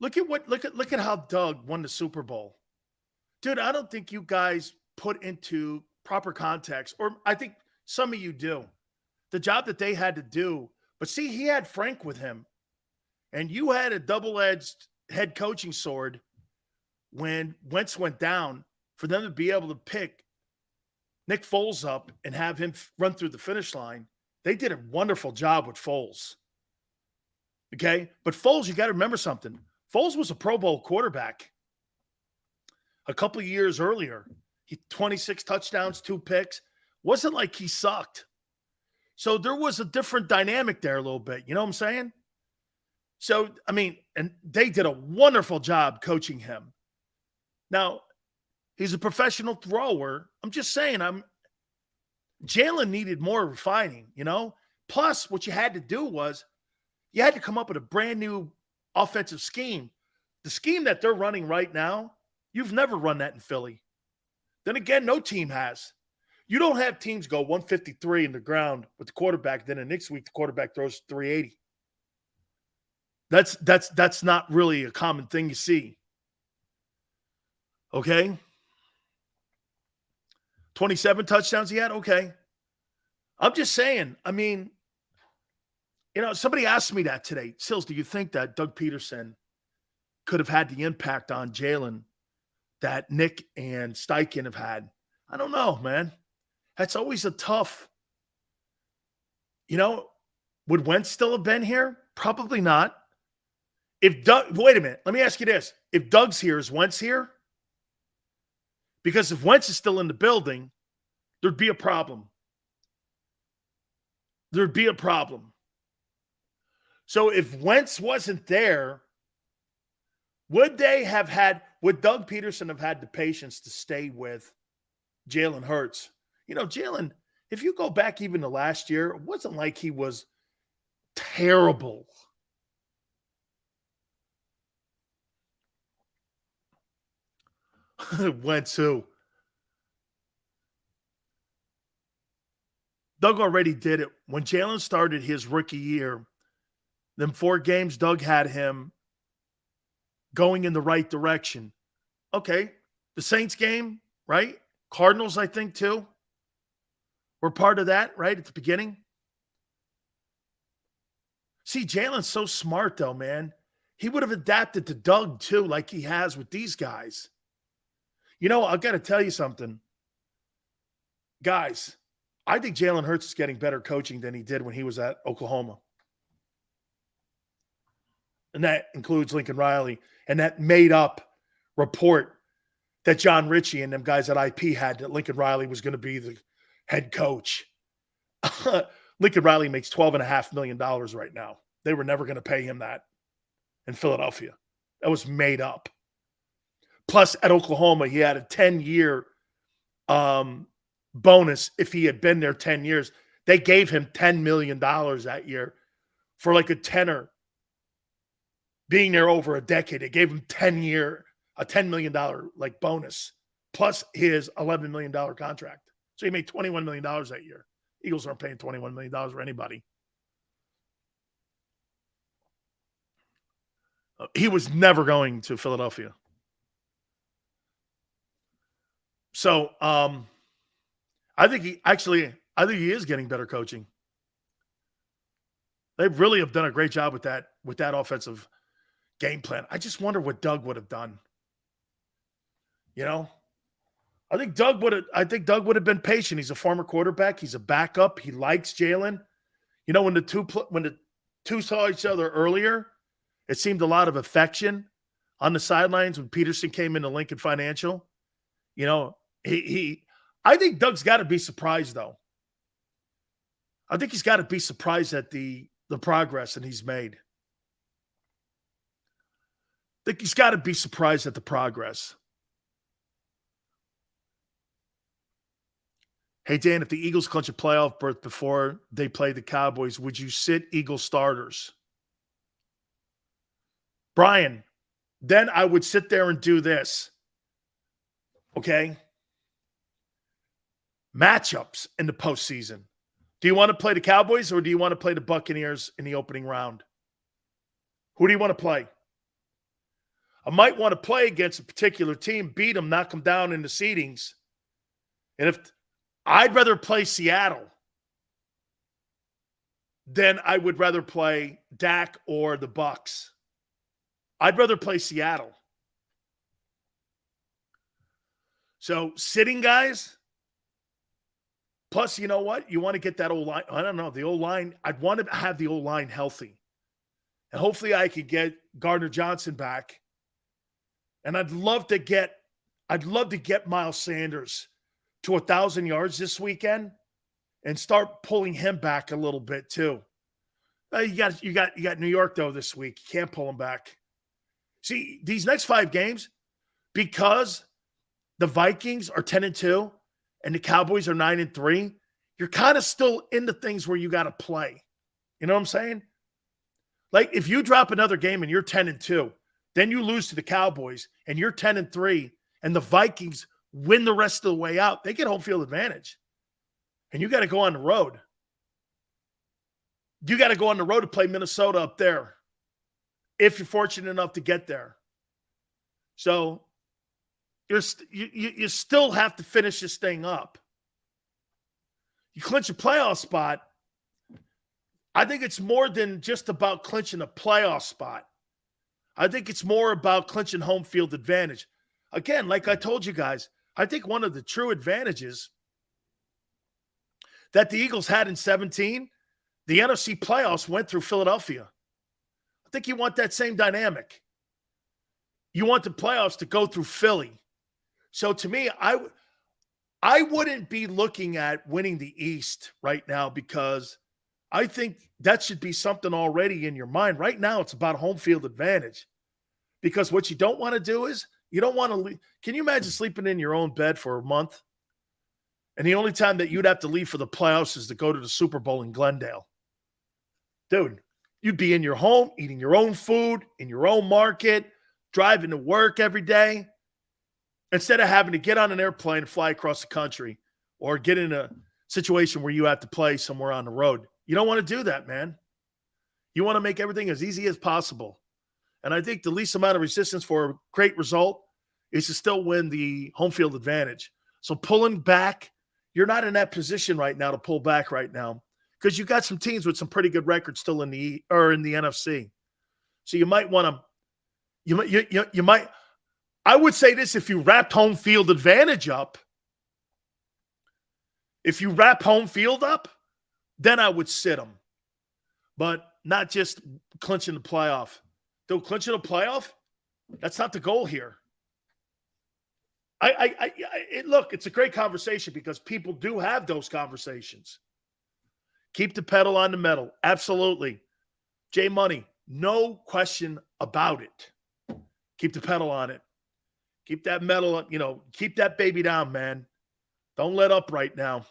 Look at how Doug won the Super Bowl. Dude, I don't think you guys put into proper context, or I think some of you do, the job that they had to do. But see, he had Frank with him, and you had a double-edged head coaching sword when Wentz went down for them to be able to pick Nick Foles up and have him run through the finish line. They did a wonderful job with Foles. Okay? But Foles, you got to remember something. Foles was a Pro Bowl quarterback a couple of years earlier. He 26 touchdowns, 2 picks. Wasn't like he sucked. So there was a different dynamic there a little bit. You know what I'm saying? So, I mean, and they did a wonderful job coaching him. Now, he's a professional thrower. I'm just saying, Jalen needed more refining, you know? Plus, what you had to do was you had to come up with a brand new offensive scheme. The scheme that they're running right now, you've never run that in Philly. Then again, no team has. You don't have teams go 153 in the ground with the quarterback, then the next week the quarterback throws 380. That's not really a common thing you see. Okay? 27 touchdowns he had? Okay. I'm just saying, I mean, you know, somebody asked me that today. Sills, do you think that Doug Peterson could have had the impact on Jalen that Nick and Steichen have had? I don't know, man. That's always a tough, you know, would Wentz still have been here? Probably not. If Doug, wait a minute, let me ask you this. If Doug's here, is Wentz here? Because if Wentz is still in the building, there'd be a problem. There'd be a problem. So if Wentz wasn't there, would Doug Peterson have had the patience to stay with Jalen Hurts? You know, Jalen, if you go back even to last year, it wasn't like he was terrible. Wentz who? Doug already did it. When Jalen started his rookie year, them 4 games, Doug had him going in the right direction. Okay. The Saints game, right? Cardinals, I think, too, were part of that, right, at the beginning. See, Jalen's so smart, though, man. He would have adapted to Doug, too, like he has with these guys. You know, I've got to tell you something. Guys, I think Jalen Hurts is getting better coaching than he did when he was at Oklahoma. And that includes Lincoln Riley and that made-up report that John Ritchie and them guys at IP had that Lincoln Riley was going to be the head coach. Lincoln Riley makes $12.5 million right now. They were never going to pay him that in Philadelphia. That was made up. Plus, at Oklahoma, he had a 10-year bonus if he had been there 10 years. They gave him $10 million that year for like a tenor. Being there over a decade, they gave him a $10 million like bonus, plus his $11 million contract. So he made $21 million that year. Eagles aren't paying $21 million for anybody. He was never going to Philadelphia. So I think he is getting better coaching. They really have done a great job with that offensive game plan. I just wonder what Doug would have done. You know, I think Doug would have been patient. He's a former quarterback. He's a backup. He likes Jalen. You know, when the two saw each other earlier, it seemed a lot of affection on the sidelines when Peterson came into Lincoln Financial. You know, I think Doug's got to be surprised, though. I think he's got to be surprised at the progress that he's made. I think he's got to be surprised at the progress. Hey, Dan, if the Eagles clinch a playoff berth before they play the Cowboys, would you sit Eagles starters? Brian, then I would sit there and do this. Okay? Matchups in the postseason. Do you want to play the Cowboys or do you want to play the Buccaneers in the opening round? Who do you want to play? I might want to play against a particular team, beat them, knock them down in the seedings. And if I'd rather play Seattle than I would rather play Dak or the Bucs. I'd rather play Seattle. So sitting guys, plus you know what? You want to get that old line. I don't know, the old line. I'd want to have the old line healthy. And hopefully I could get Gardner Johnson back. And I'd love to get Miles Sanders to 1,000 yards this weekend and start pulling him back a little bit too. You got New York though this week. You can't pull him back. See, these next 5 games, because the Vikings are 10-2 and the Cowboys are 9-3, you're kind of still into things where you got to play. You know what I'm saying? Like if you drop another game and you're 10-2, then you lose to the Cowboys and you're 10-3 and the Vikings win the rest of the way out, they get home field advantage. And you got to go on the road. You got to go on the road to play Minnesota up there if you're fortunate enough to get there. So you still have to finish this thing up. You clinch a playoff spot. I think it's more than just about clinching a playoff spot. I think it's more about clinching home field advantage. Again, like I told you guys, I think one of the true advantages that the Eagles had in 2017, the NFC playoffs went through Philadelphia. I think you want that same dynamic. You want the playoffs to go through Philly. So to me, I wouldn't be looking at winning the East right now because I think that should be something already in your mind. Right now, it's about home field advantage. Because what you don't want to do is you don't want to leave. Can you imagine sleeping in your own bed for a month? And the only time that you'd have to leave for the playoffs is to go to the Super Bowl in Glendale. Dude, you'd be in your home, eating your own food, in your own market, driving to work every day, instead of having to get on an airplane and fly across the country or get in a situation where you have to play somewhere on the road. You don't want to do that, man. You want to make everything as easy as possible. And I think the least amount of resistance for a great result is to still win the home field advantage. So pulling back, you're not in that position right now to pull back right now because you got some teams with some pretty good records still in the NFC. So you might want to, you might, I would say this, if you wrapped home field advantage up, if you wrap home field up, then I would sit them. But not just clinching the playoff. Though clinching a playoff, that's not the goal here. Look, it's a great conversation because people do have those conversations. Keep the pedal on the metal. Absolutely. J Money, no question about it. Keep the pedal on it. Keep that metal, keep that baby down, man. Don't let up right now.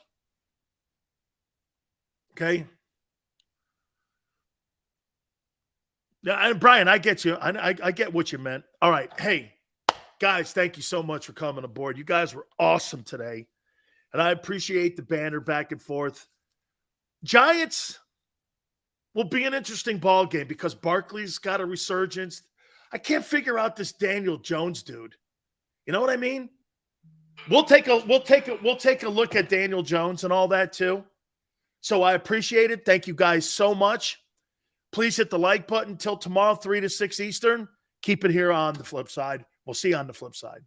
Okay? Yeah, and Brian, I get you. I get what you meant. All right. Hey, guys, thank you so much for coming aboard. You guys were awesome today. And I appreciate the banter back and forth. Giants will be an interesting ball game because Barkley's got a resurgence. I can't figure out this Daniel Jones dude. You know what I mean? We'll take a look at Daniel Jones and all that too. So I appreciate it. Thank you guys so much. Please hit the like button till tomorrow, 3 to 6 Eastern. Keep it here on the flip side. We'll see you on the flip side.